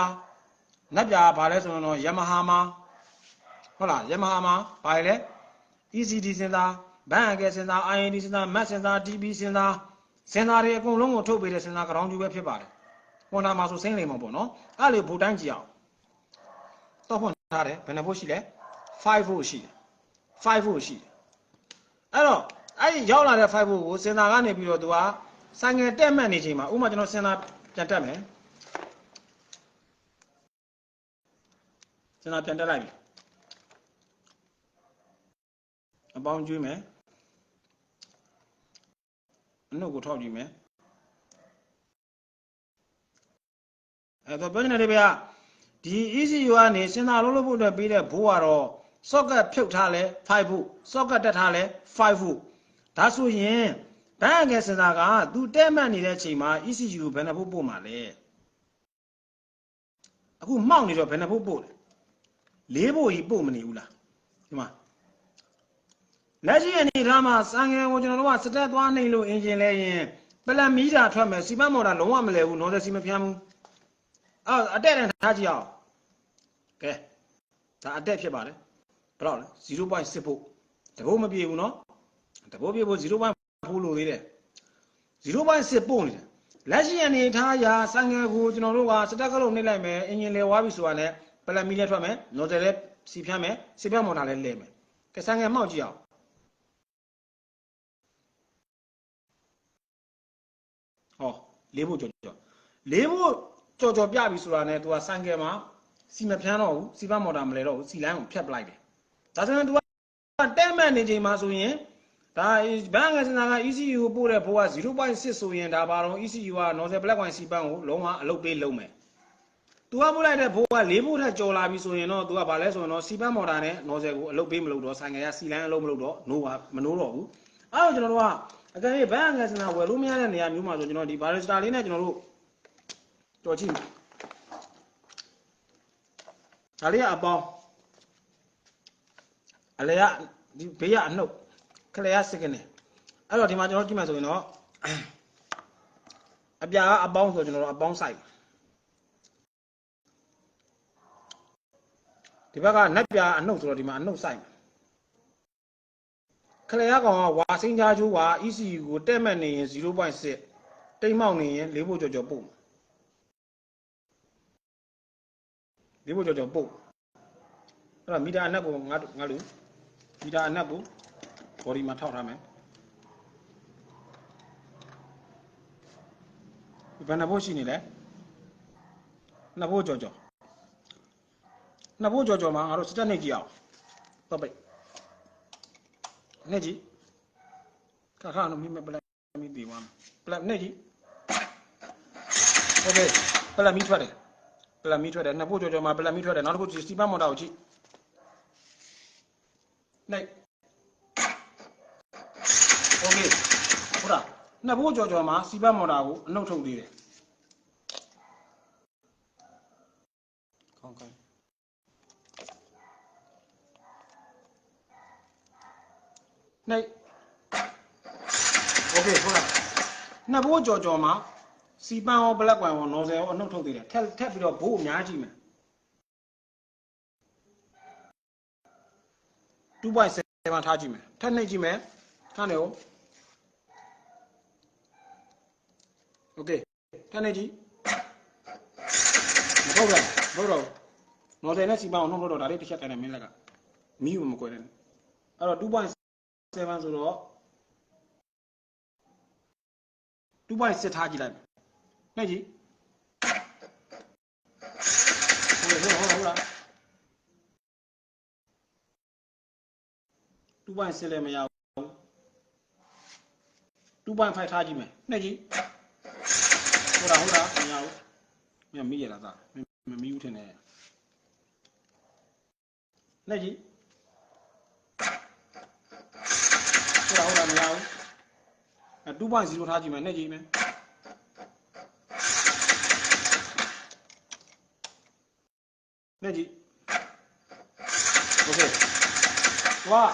ဘာလဲဆိုတော့ယမဟာမှာဟုတ်လားယမဟာမှာဘာလဲ ECD စင်စာဘန်းငယ်စင်စာ IND စင်စာမတ်စင်စာ TP စင်စာတွေအကုန်လုံးကိုထုတ်ပေးတဲ့စင်စာကြောင်ကြိုးပဲဖြစ်ပါတယ်ဟိုနာမှာဆိုစိမ့်လိမ့်မှာပေါ့နော်အဲ့လေဘူတိုင်းကြည့်အောင်တော့ဖွင့်ထားတယ်ဘယ်နှဖို့ရှိလဲ5ဖို့ရှိတယ်5ဖို့ရှိတယ်အဲ့တော့အဲ့ဒီရောက်လာတဲ့5ဖို့ကိုစင်စာကနေပြီးတော့သူကဆိုင်ငယ်တက်မှတ်နေချိန်မှာဥပမာကျွန်တော်စင်စာပြန်တက်မယ်စင်စာပြန်တက်လိုက်ပြီအပေါင်းကျွေးမယ်အနှုတ်ကိုထောက်ကြည့်မယ်အဲ့တော့ပြောနေတဲ့ဗျာဒီ ECU ကနေစင်တာလို့ဖို့အတွက်ပေးတဲ့ဘိုးကတော့ socket ဖြုတ်ထားလဲ5ဖို့ socket တက်ထားလဲ5ဖို့ဒါဆိုရင်ဘန်းငယ်စင်တာကသူတဲမှတ်နေတဲ့ချိန်မှာ ECU ဘယ်နှဖို့ပို့မှာလဲအခုမှောက်နေတော့ဘယ်နှဖို့ပို့လဲ4ဖို့ကြီးပို့မနေဘူးလားဒီမှာလက်ရှိအနေထားမှာစံငယ်ကိုကျွန်တော်တို့ကစတက်သွားနိုင်လို့အင်ဂျင်လဲရင်ပလန်မီတာထွက်မယ်စီမံမော်တာလုံးဝမလဲဘူးနော်သက်စီမဖြန်းဘူးအတက်နဲ့ထားကြည့်အောင်ကဲဒါအတက်ဖြစ်ပါတယ်ဘယ်လောက်လဲ 0.6 ဖို့တဘိုးမပြေဘူးနော်တဘိုးပြေဖို့ 0.4 လို့သေးတယ် 0.6 ပို့နေတယ်လက်ရှိအနေထားရာစံငယ်ကိုကျွန်တော်တို့ကစတက်ကလုံးနှိပ်လိုက်မယ်အင်ဂျင်လဲဝါးပြီဆိုတာနဲ့ပလန်မီလဲထွက်မယ်နော်တယ်လဲစီဖြန်းမယ်စီဖြန်းမော်တာလဲလဲမယ်ကဲစံငယ်မှောက်ကြည့်အောင်ဟော4ဖို့ကြော်4ဖို့ကြော်ပြပြီဆိုတာနဲ့ तू ကဆိုင်ကယ်မှာစီမဖြန်းတော့ဘူးစီပမော်တာမလဲတော့ဘူးစီလိုင်းကိုဖြတ်ပလိုက်တယ်ဒါဆိုရင် तू ကတဲမှတ်နေချိန်မှာဆိုရင်ဒါဘန်းငယ်စင်တာက ECU ကိုပို့တဲ့ဘိုးက 0.6 ဆိုရင်ဒါပါတော့ ECU က nozzle black wine စီပန်းကိုလုံးဝအလုပ်ပေးလုံးမယ် तू ကပို့လိုက်တဲ့ဘိုးက4ဖို့ထက်ကြော်လာပြီဆိုရင်တော့ तू ကဘာလဲဆိုရင်တော့စီပန်းမော်တာနဲ့ nozzle ကိုအလုပ်ပေးမလုပ်တော့ဆိုင်ကယ်ကစီလိုင်းအလုပ်မလုပ်တော့မနိုးတော့ဘူးအဲ့တော့ကျွန်တော်တို့ကအကယ်၍ဘန်းငယ်စင်တာဝယ်လို့မရတဲ့နေရာမျိုးမှာဆိုကျွန်တော်ဒီ barrister လေးနဲ့ကျွန်တော်တို့တော်ကြည့်ဒါလေးကအပေါင်းအလဲကဒီဘေးကအနှုတ်ခလဲကစကနေအဲ့တော့ဒီမှာကျွန်တော်ကြည့်မှဆိုရင်တော့အပြာကအပေါင်းဆိုကျွန်တော်တို့အပေါင်းဆိုင်ဒီဘက်ကနက်ပြာအနှုတ်ဆိုတော့ဒီမှာအနှုတ်ဆိုင်ခလဲကကောင်ကဝါစိန်ချာချိုးက ECU ကိုတက်မှတ်နေရင် 0.6 တိမ်မောက်နေရင်4ဖို့ကြော်ပို့4ဖို့ကြော်ပို့အဲ့တော့မီတာအနက်ကိုငါလူမီတာအနက်ကို body မှာထောက်ထားမယ်ဘယ်နှဖို့ရှိနေလဲ2ဖို့ကြော်2ဖို့ကြော်မှာငါတို့စတက်နေကြည့်အောင်တော့ပိတ်နေကြည့်ခါတော့မိမပလက်မီပြီးသွားပလက်နေကြည့်โอเคပလက်မီထွက်တယ်ပလက်မီထွက်တယ်2ဖို့ကြော်မှာပလက်မီထွက်တယ်နောက်တစ်ခုစီပန်းမော်တာကိုကြည့်နိုင်โอเคဟုတ်လား2ဖို့ကြော်မှာစီပန်းမော်တာကိုအနှုတ်ထုတ်သေးတယ်ခေါင်း နှိပ်โอเคဟုတ်လားနှစ်ဘိုးကြော်မှာစီပန်းရောဘလက်ကွန်ရောနော်ဆယ်ရောအနှုတ်ထုတ်သေးတယ်ထက်ပြီးတော့ဘိုးအများကြီးမယ်2.7 ထားကြည့်မယ်ထက်နှိပ်ကြည့်မယ်ထားနေဦးโอเคထက်နှိပ်ကြည့်မဟုတ်လားမဟုတ်တော့နော်ဆယ်နဲ့စီပန်းအောင်နှုတ်ထုတ်တော့ဒါလေးတစ်ချက်တိုင်းမင်းလက်ကမီးကိုမကွယ်နဲ့အဲ့တော့ 2.7 ဆိုတော့ 2.6 ထားကြည့်လိုက်နှိပ်ကြည့်ဟုတ်လား2.6 လည်းမရဘူး2.5 ထားကြည့်မယ်နှိပ်ကြည့်ဟုတ်လားမရဘူးမင်းမီးရလားသားမမီးဘူးထင်တယ်နှိပ်ကြည့်ဟုတ်လားမရဘူး2.0 ထားကြည့်မယ်နှိပ်ကြည့်မယ်နှိပ်ကြည့်โอเคသွား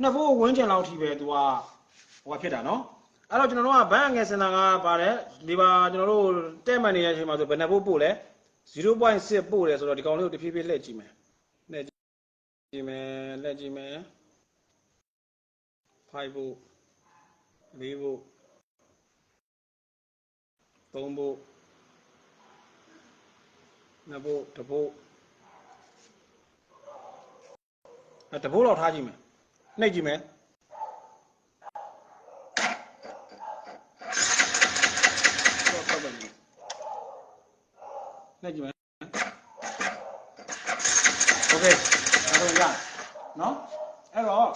နှစ်ဘိုးဝင်းကျင်လောက်ထိပဲသူကဟိုဖြစ်တာနော်အဲ့တော့ကျွန်တော်တို့ကဘန်းငယ်စင်တာကပါတယ်ဒီပါကျွန်တော်တို့တဲ့မှန်နေတဲ့အချိန်မှာဆိုဘယ်နှစ်ဘိုးပို့လဲ 0.6 ပို့တယ်ဆိုတော့ဒီကောင်လေးကိုတဖြည်းဖြည်းလှည့်ကြည့်မယ်လှည့်ကြည့်မယ်5ဘိုး4ဘိုး3ဘိုး2ဘိုး1ဘိုးတဘိုးလောက်ထားကြည့်မယ်နှိပ်ကြည့်မယ်နှိပ်ကြည့်မယ်โอเคအဲ့တော့ရနော်အဲ့တော့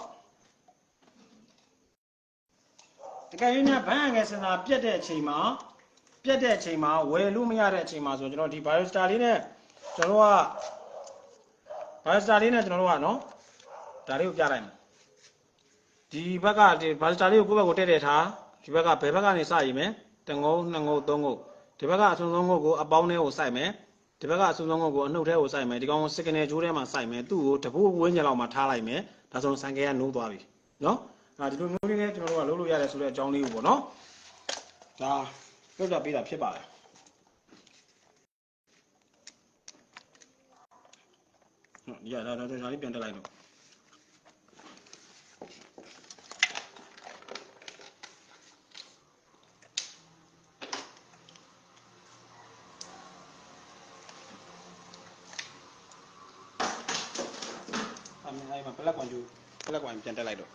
တကယ်လို့ဘန်းငယ်စင်တာပြတ်တဲ့အချိန်မှာဝယ်လို့မရတဲ့အချိန်မှာဆိုကျွန်တော်ဒီ Biostar လေးနဲ့ကျွန်တော်တို့ကနော်ဒါလေးကိုပြလိုက်မယ်ဒီဘက်ကဒီ Biostar လေးကိုကိုယ့်ဘက်ကိုတဲ့ထားဒီဘက်ကဘယ်ဘက်ကနေစရည်မယ်တငုံ2ငုံ3ငုံဒီဘက်ကအဆုံးဆုံးငုံကိုအပေါင်းထဲကိုစိုက်မယ်ဒီဘက်ကအဆုံးဆုံးငုံကိုအနှုတ်ထဲကိုစိုက်မယ်ဒီကောင်ကို signal ဂျိုးထဲမှာစိုက်မယ်သူ့ကိုတဘိုးဝင်းကျင်လောက်မှာထားလိုက်မယ်ဒါဆိုဆိုင်ကယ်ကနိုးသွားပြီနော်ဒီလိုမျိုးလေးနဲ့ကျွန်တော်တို့ကလုပ်လို့ရတယ်ဆိုတဲ့အကြောင်းလေးကိုပေါ့နော်ဒါပြောပြပေးတာဖြစ်ပါတယ်ဟုတ်ရဒါလေးပြန်တက်လိုက်တော့အဲ့မှာပလက်ကွန်ပြန်တက်လိုက်တော့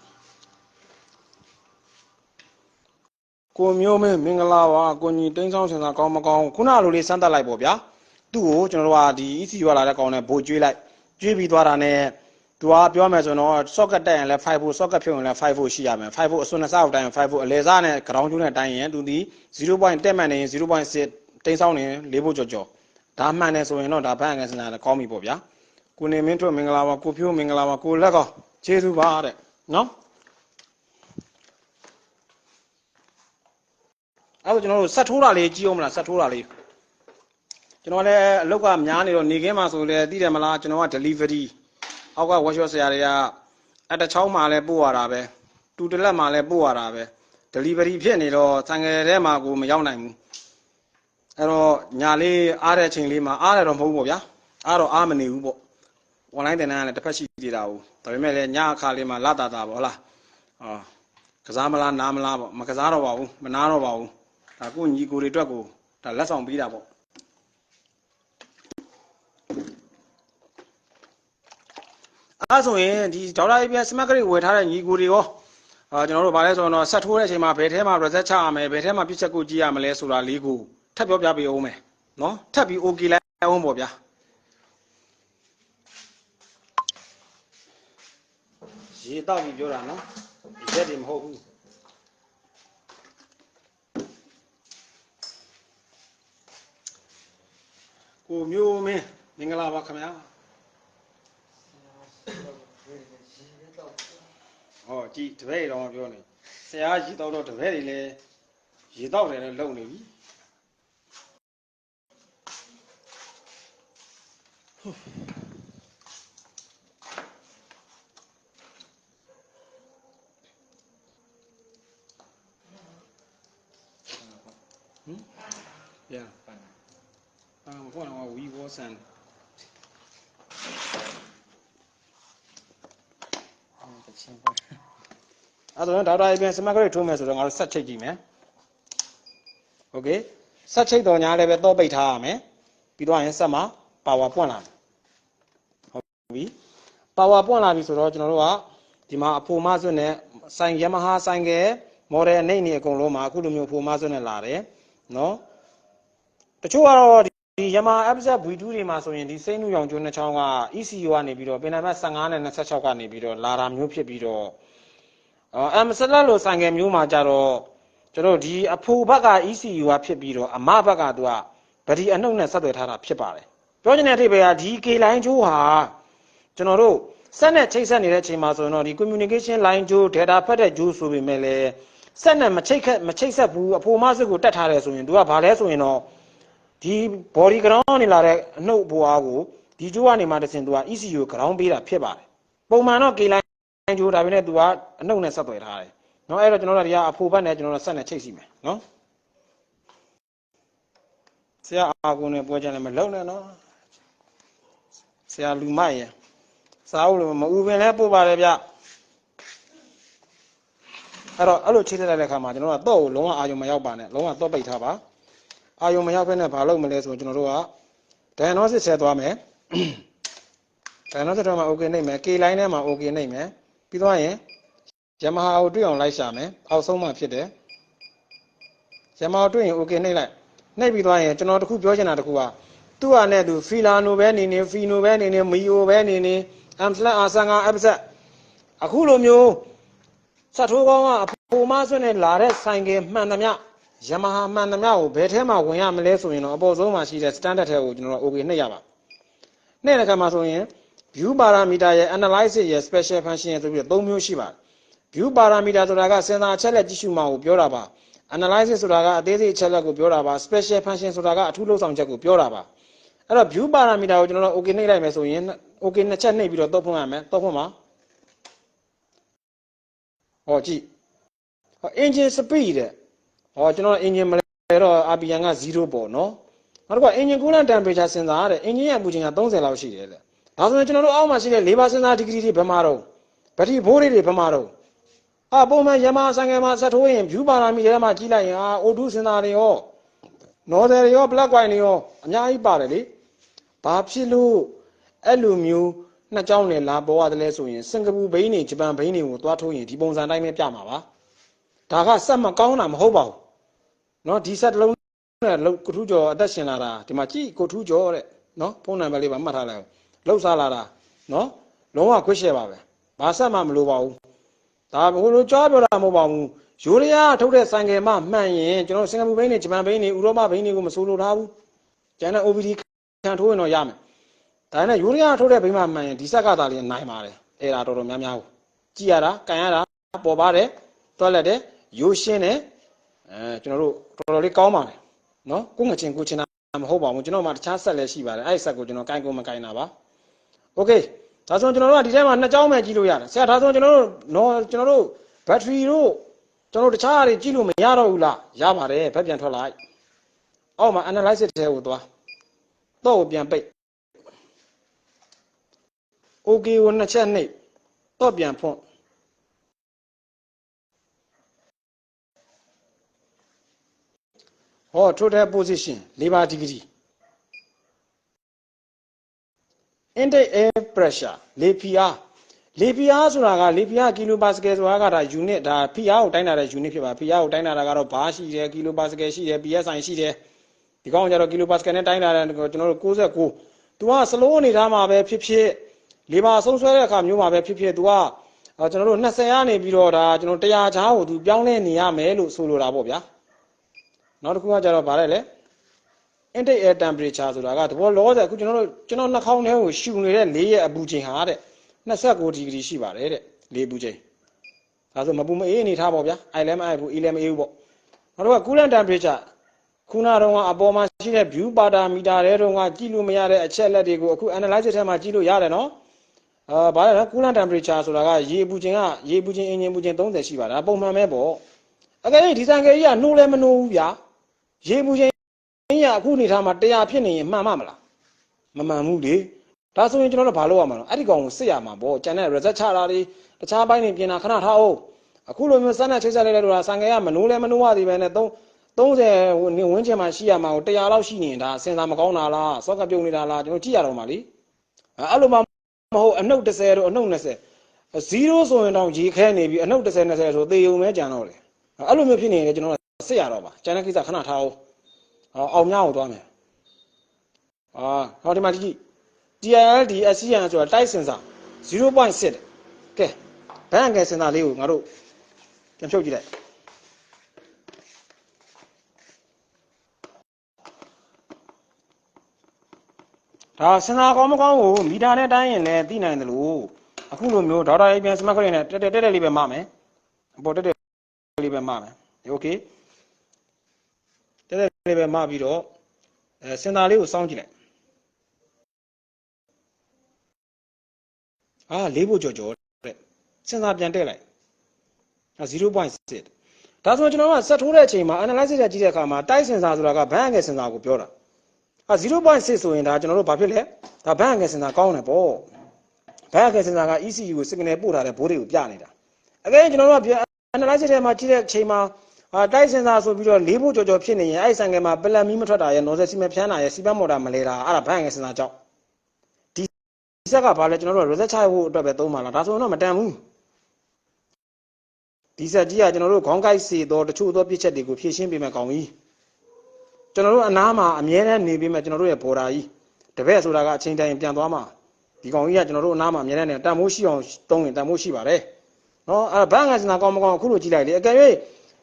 ကိုမျိုးမင်းမင်္ဂလာပါကိုညီတင်းဆောင်စင်စာကောင်းမကောင်းခုနလိုလေးစမ်းသပ်လိုက်ပေါ့ဗျာသူ့ကိုကျွန်တော်တို့ကဒီ EC ရွာလာတဲ့ကောင်နဲ့ဘိုးကျွေးပြီးသွားတာနဲ့သူကပြောမယ်ဆိုတော့ socket တက်ရင်လည်း5volt socket ဖြုတ်ရင်လည်း5volt ရှိရမယ်5 volt အစွန်းနဲ့စအောင်တိုင်းရင်5 volt အလဲစားနဲ့ဂရောင်းကျိုးနဲ့တိုင်းရင်သူဒီ 0.1 တက်မှန်နေရင် 0.6 တင်းဆောင်နေ4 volt ကျော်ဒါမှန်တယ်ဆိုရင်တော့ဒါဘန်းငယ်စင်တာလည်းကောင်းပြီပေါ့ဗျာကိုနေမင်းတို့မင်္ဂလာပါကိုဖြိုးမင်္ဂလာပါကိုလက်ကောကျေးဇူးပါတဲ့နော်အဲ့တော့ကျွန်တော်တို့ဆက်ထိုးတာလေးကြည့်အောင်မလားဆက်ထိုးတာလေးကျွန်တော်လည်းအလုပ်ကများနေတော့နေခင်းမှာဆိုလည်းသိတယ်မလားကျွန်တော်က delivery အောက်က workshop ဆရာတွေကအတချောင်းမှာလည်းပို့ရတာပဲတူတလက်မှာလည်းပို့ရတာပဲ delivery ဖြစ်နေတော့ဆိုင်ငယ်ထဲမှာကိုမရောက်နိုင်ဘူးအဲ့တော့ညာလေးအားတဲ့အချိန်လေးမှာအားရတော့မဟုတ်ဘူးပေါ့ဗျာအားမနေဘူးပေါ့ online တင်တန်းကလည်းတစ်ဖက်ရှိသေးတာဘူးဒါပေမဲ့လည်းညအခါလေးမှာလာတာပေါ့ဟုတ်လားကစားမလားနားမလားပေါ့မကစားတော့ပါဘူးမနာတော့ပါဘူးဒါကိုညီကိုတွေအတွက်ကိုဒါလက်ဆောင်ပေးတာပေါ့အဲ့ဆိုရင်ဒီဒေါက်တာ APS smart grade ဝယ်ထားတဲ့ညီကိုတွေရောကျွန်တော်တို့ဗာလဲဆိုတော့ဆက်ထိုးတဲ့အချိန်မှာဘယ်ထဲမှာ reset ချရမယ်ဘယ်ထဲမှာပြည့်ချက်ကိုကြည့်ရမလဲဆိုတာလေးကိုထပ်ပြောပြပေးအောင်မယ်နော်ထပ်ပြီး OK လိုက်အောင်ပေါ့ဗျာရေတောက်ပြီးပြောတာနော်ရက်တွေမဟုတ်ဘူးကိုမျိုးမင်းမင်္ဂလာပါခင်ဗျာဟောကြည်တပည့်တော်ပြောနေဆရာရေတောက်တော့တပည့်တွေလည်းရေတောက်တယ်လည်းလုံနေပြီ ဖွင့်တော့ဝီဘောဆန်တချင်းပေါ့အဲ့တော့ဒေါက်တာအပြင်စမကလေးထိုးမယ်ဆိုတော့ငါတို့ဆက်ချိတ်ကြည့်မယ်โอเคဆက်ချိတ်တော်ညာလည်းပဲတော့ပိတ်ထားရမယ်ပြီးတော့ရင်ဆက်မှာပါဝါပွင့်လာမယ်ဟုတ်ပြီပါဝါပွင့်လာပြီဆိုတော့ကျွန်တော်တို့ကဒီမှာအဖိုမစွတ်နဲ့ဆိုင်ယမဟာဆိုင်ကယ်မော်ဒယ်အနေနဲ့အကုန်လုံးမှာအခုလိုမျိုးအဖိုမစွတ်နဲ့လာတယ်နော်တချို့ကတော့ဒီယမဟာ FZ V2 တွေမှာဆိုရင်ဒီစိတ်နှူရောင်ကျိုးနှစ်ချောင်းက ECU ကနေပြီးတော့ပင်နံပါတ်15နဲ့26ကနေပြီးတော့လာတာမျိုးဖြစ်ပြီးတော့M7 လို့ဆိုင်ကယ်မျိုးမှာကြတော့ကျွန်တော်ဒီအဖိုဘက်က ECU ကဖြစ်ပြီးတော့အမဘက်ကသူကဗဒီအနှုတ်နဲ့ဆက်သွယ်ထားတာဖြစ်ပါတယ်ပြောချင်တဲ့အထိပ္ပယ်ကဒီ K line ကျိုးဟာကျွန်တော်တို့ဆက်နဲ့ချိတ်ဆက်နေတဲ့အချိန်မှာဆိုရင်တော့ဒီ communication line ကျိုး data ဖတ်တဲ့ကျိုးဆိုပေမဲ့လည်းဆက်နဲ့မချိတ်ဆက်ဘူးအဖိုမစစ်ကိုတက်ထားတယ်ဆိုရင်သူကဘာလဲဆိုရင်တော့ဒီ body ground နေလာတဲ့အနှုတ်ဘွားကိုဒီကျိုးကနေမှတဆင်သူက ECU ground ပေးတာဖြစ်ပါတယ်ပုံမှန်တော့ K line ကျိုးဒါပေမဲ့သူကအနှုတ်နဲ့ဆက်သွယ်ထားတယ်เนาะအဲ့တော့ကျွန်တော်တို့ဒီကအဖိုဘက်နဲ့ကျွန်တော်တို့ဆက်နဲ့ချိတ်စီမယ်เนาะဆရာအာကုန်းနဲ့ပွဲကြတယ်မလုံနဲ့เนาะဆရာလူမိုက်ရစားဦးလို့မဥပင်လဲပို့ပါတယ်ဗျအဲ့တော့အဲ့လိုချိတ်လိုက်တဲ့အခါမှာကျွန်တော်ကတော့လုံးဝအာယုံမရောက်ပါနဲ့လုံးဝတော့ပိတ်ထားပါအာယုံမရောက်ဖက်နဲ့ဘာလုပ်မလဲဆိုကျွန်တော်တို့က diagnosis ဆက်သွားမယ် diagnosis တော့မှ okay နိုင်မယ် K line ထဲမှာ okay နိုင်မယ်ပြီးတော့ရင်Yamaha ကိုတွေ့အောင်လိုက်ရှာမယ်အောက်ဆုံးမှဖြစ်တယ် Yamaha တွေ့ရင် okay နှိပ်လိုက်နှိပ်ပြီးသွားရင်ကျွန်တော်တခုပြောချင်တာတခုကသူ့ဟာနဲ့သူ Filano ပဲနေနေ Fino ပဲနေနေ Mio ပဲနေနေ M/R55 FZ အခုလိုမျိုးစက်ထိုးကောင်းကအဖိုမဆွနဲ့လာတဲ့ဆိုင်ကယ်မှန်သမျှ Yamaha မှန်သမျှကိုဘယ်ထဲမှာဝင်ရမလဲဆိုရင်တော့အပေါ်ဆုံးမှာရှိတဲ့ standard ထဲကိုကျွန်တော်တို့ okay နှိပ်ရပါနှိပ်တဲ့အခါမှာဆိုရင် view parameter ရဲ့ analysis ရဲ့ special function ရဲ့ဆိုပြီးတော့၃မျိုးရှိပါတယ်view parameter ဆိုတာကစင်စာအချက်လက်ကြည့်ရှုမှာကိုပြောတာပါ analysis ဆိုတာကအသေးစိတ်အချက်လက်ကိုပြောတာပါ special function ဆိုတာကအထူးလုပ်ဆောင်ချက်ကိုပြောတာပါအဲ့တော့ view parameter ကိုကျွန်တော်တို့ okay နှိပ်လိုက်မယ်ဆိုရင် okay နှစ်ချက်နှိပ်ပြီးတော့တော့ဖွင့်ရမယ်တော့ဖွင့်ပါဟောကြည့်ဟော engine speed တဲ့ဟောကျွန်တော် engine မလဲတော့ RPM က0ပေါ့နော်နောက်တစ်ခုက engine coolant temperature စင်စာတဲ့ engine ရဲ့အပူချိန်က30လောက်ရှိတယ်လေဒါဆိုရင်ကျွန်တော်တို့အောက်မှာရှိတဲ့ labor စင်စာ degree တွေဘယ်မှာတော့ဘက်ထရီဘိုးတွေဘယ်မှာတော့ပုံမှန်Yamahaဆိုင်ကယ်မှာဆက်ထိုးရင် view parameter ထဲမှာကြည့်လိုက်ရင်O2 စင်တာတွေရော nozzle တွေရော plug wire တွေရောအများကြီးပါတယ်လေဘာဖြစ်လို့အဲ့လိုမျိုးနှစ်ကြောင်းနဲ့လာပေါ်ရတယ်လဲဆိုရင်စင်ကာပူဘိန်းတွေဂျပန်ဘိန်းတွေကိုသွားထိုးရင်ဒီပုံစံတိုင်းပဲပြမှာပါဒါကစက်မကောင်းတာမဟုတ်ပါဘူးเนาะဒီဆက်တစ်လုံးနဲ့ကိုထူးကျော်အသက်ရှင်လာတာဒီမှာကြည့်ကိုထူးကျော်တဲ့เนาะဖုန်းနံပါတ်လေးပါမှတ်ထားလိုက်လှုပ်ရှားလာတာเนาะလုံးဝခွင့်ရှယ်ပါပဲဘာဆက်မှမလိုပါဘူးဒါဘိုးလိုကြားပြောတာမဟုတ်ပါဘူးယူရီးယားထုတ်တဲ့ဆိုင်ကယ်မှမှန်ရင်ကျွန်တော်စင်ကာပူဘိန်းတွေဂျပန်ဘိန်းတွေဥရောပဘိန်းတွေကိုမဆိုလိုထားဘူးကျန်တဲ့ OBD ခံထိုးရင်တော့ရမယ်ဒါနဲ့ယူရီးယားထုတ်တဲ့ဘိန်းမှမှန်ရင်ဒီဆက်ကသာလေးနိုင်ပါတယ်အဲ့ဒါတော်တော်များများကိုကြည့်ရတာကန်ရတာပေါ်ပါတယ်တွက်လက်တယ်ရိုးရှင်းတယ်ကျွန်တော်တို့တော်တော်လေးကောင်းပါတယ်နော်ကိုငချင်းကိုချင်တာမဟုတ်ပါဘူးကျွန်တော်မှတခြားဆက်လည်းရှိပါတယ်အဲ့ဒီဆက်ကိုကျွန်တော်ကိုင်ကိုမကိုင်တာပါโอเคဒါဆိုကျွန်တော်တို့ကဒီထဲမှာနှစ်ကြောင်းပဲကြည့်လို့ရတယ်ဆရာဒါဆိုကျွန်တော်တို့ဘက်ထရီတို့ကျွန်တော်တခြားတွေကြည့်လို့မရတော့ဘူးလားရပါတယ်ဘက်ပြန်ထွက်လိုက်အောက်မှာ analysis ထဲကိုသွားတော့ပြန်ပိတ် okay ကိုနှစ်ချက်နှိပ်တော့ပြန်ဖွင့်ဟော total position labor degree intake air pressure လေဖိအားဆိုတာကလေဖိအားကီလိုပါစကယ်ဆိုတာကဒါ unit ဒါဖိအားကိုတိုင်းတာတဲ့ unit ဖြစ်ပါဖိအားကိုတိုင်းတာကတော့ဘာရှိတယ်ကီလိုပါစကယ်ရှိတယ် psi ရှိတယ်ဒီကောင်ကျတော့ကီလိုပါစကယ်နဲ့တိုင်းတာတဲ့ကျွန်တော်တို့69သူက slow အနေထားမှာပဲဖြစ်ဖြစ် labor ဆုံးဆွဲတဲ့အခါမျိုးမှာပဲဖြစ်ဖြစ်သူကကျွန်တော်တို့20ကနေပြီးတော့ဒါကျွန်တော်100ချားကိုသူပြောင်းလဲနေရမယ်လို့ဆိုလိုတာပေါ့ဗျာနောက်တစ်ခုကကျတော့ဗါလဲ intake air temperature ဆိုတာကသဘောလောဆယ်အခုကျွန်တော်နှာခေါင်းထဲကိုရှူနေတဲ့လေရဲ့အပူချိန်ဟာတဲ့29ဒီဂရီရှိပါတယ်တဲ့လေပူချိန်ဒါဆိုမပူမအေးအနေထားပေါ့ဗျာအိုင်လည်းမအိုက်ဘူးအေးလည်းမအေးဘူးပေါ့နောက်တော့ coolant temperature ခုနတော့ကအပေါ်မှာရှိတဲ့ view parameter တွေတော့ကကြည့်လို့မရတဲ့အချက်လက်တွေကိုအခု analysis ထဲမှာကြည့်လို့ရတယ်နော်ဗါလဲ coolant temperature ဆိုတာကရေပူချိန်အင်ဂျင်ပူချိန်30ရှိပါတယ်ဒါပုံမှန်ပဲပေါ့အကယ်၍ဒီဆိုင်ကယ်ကြီးကနှိုးလည်းမနှိုးဘူးဗျာရေပူချိန် ရအခုနေထားမှာတရားဖြစ်နေရင်မှန်မလားမမှန်ဘူးလေဒါဆိုရင်ကျွန်တော်တို့ဘာလုပ်ရမှာလဲအဲ့ဒီကောင်ကိုစစ်ရမှာပေါ့ကျန်တဲ့ reset ချတာတွေတခြားပိုင်းတွေပြင်တာခဏထားအောင်အခုလိုမျိုးစမ်းတဲ့ချိတ်ဆက်လိုက်လို့ဆန်ငယ်ကမနိုးလဲမနိုးရသေးပဲနဲ့30ဝန်းကျင်မှာရှိရမှာကို100လောက်ရှိနေရင်ဒါစင်စာမကောင်းတာလားစောက်ကပြုံနေတာလားကျွန်တော်ကြည့်ရတော့မှာလीအဲ့လိုမှမဟုတ်အနှုတ်30တို့အနှုတ်20 0ဆိုရင်တော့ရေခဲနေပြီအနှုတ်30 20ဆိုသေုံပဲကြံတော့တယ်အဲ့လိုမျိုးဖြစ်နေရင်ကျွန်တော်စစ်ရတော့ပါကျန်တဲ့ကိစ္စခဏထားအောင်များကိုသွားမယ်ဟောဒီမှာကြည့် TILD SCN ဆိုတာတိုက်စင်စာ 0.6 ကဲဘန်းငယ်စင်စာလေးကိုငါတို့ပြန်ဖြုတ်ကြည့်လိုက်ဒါစင်စာကောင်းမကောင်းကိုမီတာနဲ့တိုင်းရင်လည်းသိနိုင်တယ်လို့အခုလိုမျိုးဒေါက်တာအေးပြန်စမတ်ခရင်နဲ့တက်လေးပဲမမယ်ပေါ်တက်လေးပဲမမယ်โอเคတက်လေးပဲမပြီးတော့စင်စာလေးကိုစောင်းကြည့်လိုက်၄ဖို့ကြော်တဲ့စင်စာပြန်တက်လိုက်0.6ဒါဆိုကျွန်တော်ကဆက်ထိုးတဲ့အချိန်မှာ analysis ကြည့်တဲ့အခါမှာတိုက်စင်စာဆိုတာကဘန်းငယ်စင်စာကိုပြောတာ0.6ဆိုရင်ဒါကျွန်တော်တို့ဘာဖြစ်လဲဒါဘန်းငယ်စင်စာကောင်းတယ်ပေါ့ဘန်းငယ်စင်စာက ECU ကို signal ပို့ထားတဲ့ဘိုးတွေကိုပြနေတာအကယ်ကျွန်တော်တို့က analysis ထဲမှာကြည့်တဲ့အချိန်မှာတိုက်စင်စာဆိုပြီးတော့၄ဖို့ကြော်ဖြစ်နေရင်အဲ့ဆန်ငယ်မှာပလက်မီမထွက်တာရဲ့ nozzle စီမဖြန်းတာရဲ့စီပတ်မော်တာမလဲတာအဲ့ဒါဘန်းငယ်စင်စာကြောင့်ဒီဆက်ကဘာလဲကျွန်တော်တို့ reset ချဖို့အတွက်ပဲသုံးပါလားဒါဆိုရင်တော့မတန်ဘူးဒီဆက်ကြီးကကျွန်တော်တို့ခေါင်းကိုက်စီတော့တချို့သောပြစ်ချက်တွေကိုဖြည့်ရှင်းပေးမယ်ကောင်းပြီကျွန်တော်တို့အနားမှာအမြဲတမ်းနေပြီးမှကျွန်တော်တို့ရဲ့ဘော်ဒါကြီးတပည့်ဆိုတာကအချိန်တိုင်းပြန်သွားမှာဒီကောင်ကြီးကကျွန်တော်တို့အနားမှာအမြဲတမ်းနေတန်မိုးရှိအောင်သုံးရင်တန်မိုးရှိပါတယ်နော်အဲ့ဘန်းငယ်စင်တာကောင်းမကောင်းအခုလိုကြည့်လိုက်လေအကယ်၍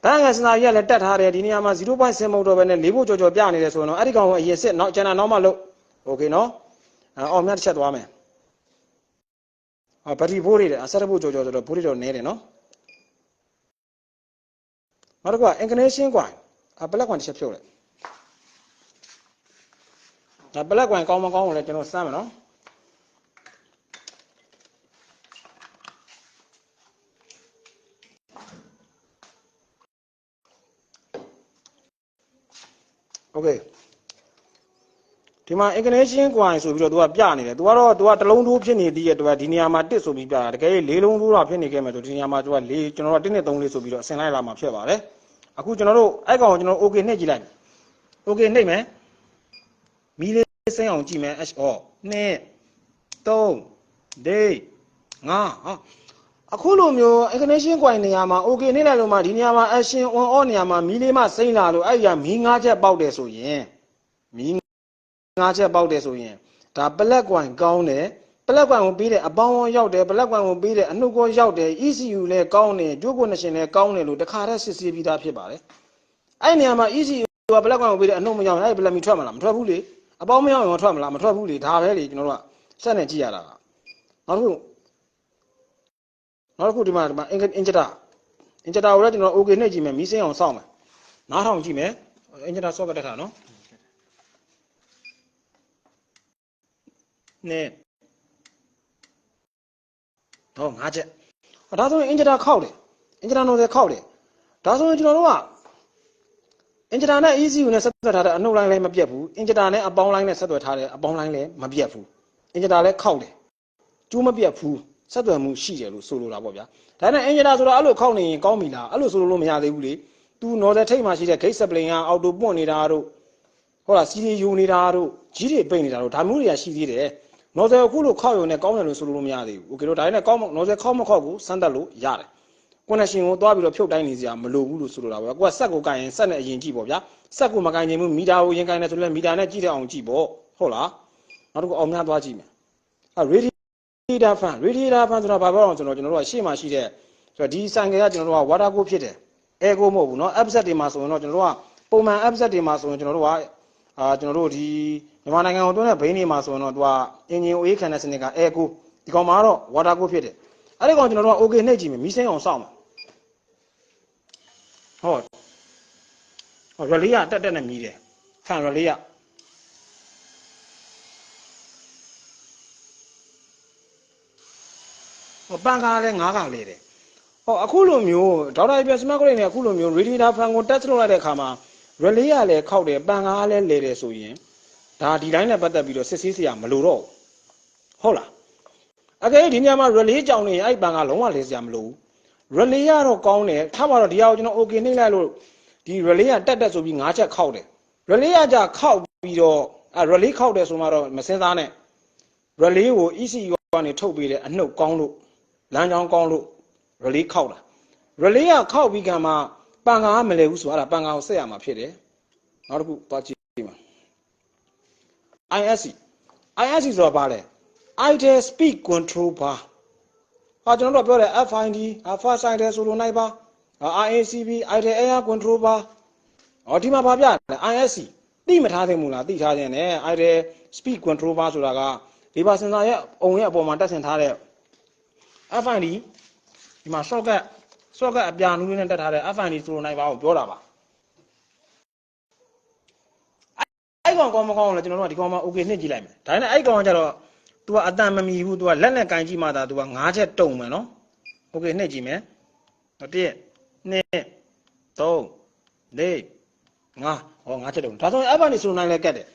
ဘန်းငယ်စင်တာကြီးကလည်းတက်ထားတယ်ဒီနေရာမှာ 0.7 မဟုတ်တော့ဘဲနဲ့၄ဖို့ကြော်ပြနေတယ်ဆိုရင်တော့အဲ့ဒီကောင်ကိုအရင်စစ်နောက်ကျန်တာနောက်မှလို့โอเคနော်အောင်မြတ်တစ်ချက်သွားမယ်ဘက်ထရီဘိုးတွေအဆက်ဖို့ကြော်ဆိုတော့ဘိုးတွေတော့နဲတယ်နော်နောက်တစ်ခုက inclination ကွာဘလက်ကွန်တစ်ချက်ဖြုတ်လိုက်ဒါဘလက်ကွန်ကောင်းမကောင်းကိုလည်းကျွန်တော်စမ်းမယ်နော်โอเคဒီမှာ inclination ကွာဆိုပြီးတော့သူကပြနေတယ်သူကတော့သူကတလုံးထိုးဖြစ်နေတည်းရဲ့သူကဒီနေရာမှာ1ဆိုပြီးပြတာတကယ်လေးလုံးထိုးတာဖြစ်နေခဲ့မယ်ဆိုဒီနေရာမှာသူက4ကျွန်တော်တို့1နဲ့3လေးဆိုပြီးတော့အစင်လိုက်လာမှာဖြစ်ပါတယ်အခုကျွန်တော်တို့အဲ့ကောင်ကိုကျွန်တော် okay နှိပ်ကြည့်လိုက် okay နှိပ်မယ်မီးလေးစိမ့်အောင်ကြည့်မယ် HO 2 3 4 5အခုလိုမျိုး inclination coin နေရာမှာ okay နှိပ်လိုက်လို့မှဒီနေရာမှာ action on off နေရာမှာမီးလေးမှစိမ့်လာလို့အဲ့ဒီကမီး5ချက်ပေါက်တယ်ဆိုရင်မီး5ချက်ပေါက်တယ်ဆိုရင်ဒါ black coin ကောင်းတယ်black coin ကိုပြီးတဲ့အပေါင်းဝန်းရောက်တယ် black coin ကိုပြီးတဲ့အနှုတ်ကောရောက်တယ် ECU လည်းကောင်းတယ်ကြိုးကိုနှရှင်လည်းကောင်းတယ်လို့တခါတည်းစစ်ဆေးပြီးသားဖြစ်ပါတယ်အဲ့နေရာမှာ ECU က black coin ကိုပြီးတဲ့အနှုတ်မရောက်ရင်အဲ့ black မီထွက်မလားမထွက်ဘူးလေအပေါင်းမရောက်ရင်ထွက်မလားမထွက်ဘူးလေဒါပဲလေကျွန်တော်တို့ကစက်နဲ့ကြည့်ရတာနောက်တစ်ခုဒီမှာအင်ဂျတာကိုလည်းကျွန်တော် okay နှိပ်ကြည့်မယ်မီးစင်းအောင်စောင့်မယ်နားထောင်ကြည့်မယ်အင်ဂျတာဆော့ကတက်တာနော်နဲ့တော့5ချက်ဒါဆိုရင်အင်ဂျတာခောက်တယ်အင်ဂျတာနိုတယ်ခောက်တယ်ဒါဆိုရင်ကျွန်တော်တို့ကအင်ဂျတာနဲ့ ECU နဲ့ဆက်သွယ်ထားတဲ့အနှုတ်လိုင်းလည်းမပြတ်ဘူးအင်ဂျတာနဲ့အပေါင်းလိုင်းနဲ့ဆက်သွယ်ထားတဲ့အပေါင်းလိုင်းလည်းမပြတ်ဘူးအင်ဂျတာလည်းခောက်တယ်ကျိုးမပြတ်ဘူးဆက်သွယ်မှုရှိတယ်လို့ဆိုလိုတာပေါ့ဗျာဒါနဲ့အင်ဂျတာဆိုတာအဲ့လိုခောက်နေရင်ကောင်းပြီလားအဲ့လိုဆိုလို့မရသေးဘူးလေသူနော်တဲ့ထိတ်မှရှိတဲ့ gate supply ကအော်တိုပွင့်နေတာတို့ဟုတ်လားစီရီယူနေတာတို့ကြီးတွေပိတ်နေတာတို့ဒါမျိုးတွေကရှိသေးတယ်နော်တယ်အခုလိုခောက်ရုံနဲ့ကောင်းတယ်လို့ဆိုလို့မရသေးဘူးโอเคတော့ဒါနဲ့ကောင်းနော်တယ်ခောက်မခောက်ကိုစမ်းသပ်လို့ရတယ်connection ကိုသွားပြီးတော့ဖြုတ်တိုင်းနေစရာမလိုဘူးလို့ဆိုလိုတာပေါ့ကိုကဆက်ကိုကင်ရင်ဆက်နဲ့အရင်ကြည့်ပေါ့ဗျာဆက်ကိုမကင်ချင်ဘူးမီတာကိုရင်ကင်နေဆိုလည်းမီတာနဲ့ကြည့်တဲ့အောင်ကြည့်ပေါ့ဟုတ်လားနောက်တစ်ခုအောင်များသွားကြည့်မယ်radiator fan ဆိုတာဘာပြောအောင်ကျွန်တော်တို့ကရှေ့မှာရှိတဲ့ဆိုတော့ဒီဆိုင်ကယ်ကကျွန်တော်တို့က water cool ဖြစ်တယ် air cool မဟုတ်ဘူးเนาะ upset တွေမှာဆိုရင်တော့ကျွန်တော်တို့ကပုံမှန် upset တွေမှာဆိုရင်ကျွန်တော်တို့ကကျွန်တော်တို့ဒီမြန်မာနိုင်ငံကိုတွန်းတဲ့ဘိန်းတွေမှာဆိုရင်တော့သူကအင်ဂျင်အိုးခံတဲ့စနစ်က air cool ဒီကောင်မှာတော့ water cool ဖြစ်တယ်အဲ့ဒီကောင်ကျွန်တော်တို့က okay နှိပ်ကြည့်မယ်မီးစိမ်းအောင်စောင့်မယ်ဟုတ်ရလေးရတက်နဲ့မြည်တယ်ဖန်ရလေးရပန်ကားလည်း9ကောင်လေးတယ်အခုလိုမျိုးဒေါက်တာပြစမတ်ကလေးနဲ့အခုလိုမျိုး radiator fan ကို test လုပ်လိုက်တဲ့အခါမှာ relay ရလဲခောက်တယ်ပန်ကားလဲလဲတယ်ဆိုရင်ဒါဒီတိုင်းနဲ့ပတ်သက်ပြီးတော့စစ်ဆေးစရာမလိုတော့ဟုတ်လားအကယ်ဒီညမှာ relay ကြောင်နေအဲ့ပန်ကားလုံးဝလဲစရာမလိုဘူး relay ရတော့ကောင်းတယ်ထားပါတော့ဒီဟာကိုကျွန်တော် okay နှိမ့်လိုက်လို့ဒီ relay ကတက်ဆိုပြီး5ချက်ခောက်တယ် relay ကကြခောက်ပြီးတော့relay ခောက်တယ်ဆိုမှတော့မစင်းသားနဲ့ relay ကို ECU ကနေထုတ်ပေးတယ်အနှုတ်ကောင်းလို့လမ်းကြောင်းကောင်းလို့ relay ခောက်တာ relay ကခောက်ပြီးကမှပန်ကားမလဲဘူးဆိုအဲ့ဒါပန်ကားကိုဆက်ရမှာဖြစ်တယ်နောက်တစ်ခုသွားကြည့်ပါ ISC ဆိုတာဘာလဲ Idle Speed Control Bar ဟာကျွန်တော်တို့ပြောတယ် FID Fast Idle ဆိုလိုနိုင်ပါ RACB Idle Air Control Bar ဒီမှာဘာပြလဲ ISC သိမထားသင့်ဘူးလားသိထားခြင်းနဲ့ Idle Speed Control Bar ဆိုတာကဒီပါစင်စာရဲ့အုံရဲ့အပေါ်မှာတက်ဆင်ထားတဲ့ FID ဒီမှာ socket အပြာနူးလေးနဲ့တက်ထားတဲ့ FID ဆိုလိုနိုင်ပါကိုပြောတာပါအဲ့ကောင်ကောင်းမကောင်းလဲကျွန်တော်တို့ကဒီကောင်မှာ okay နှစ်ကြည့်လိုက်မယ်ဒါနဲ့အဲ့ကောင်ကကျတော့ तू ကအတန်မမီဘူး तू ကလက်နဲ့ကင်ကြည့်မှသာ तू က5ချက်တုံမယ်နော် okay နှစ်ကြည့်မယ်1 2 3 4 5 5ချက်တုံဒါဆိုရင် FID ဆိုလိုနိုင်လဲကတ်တယ်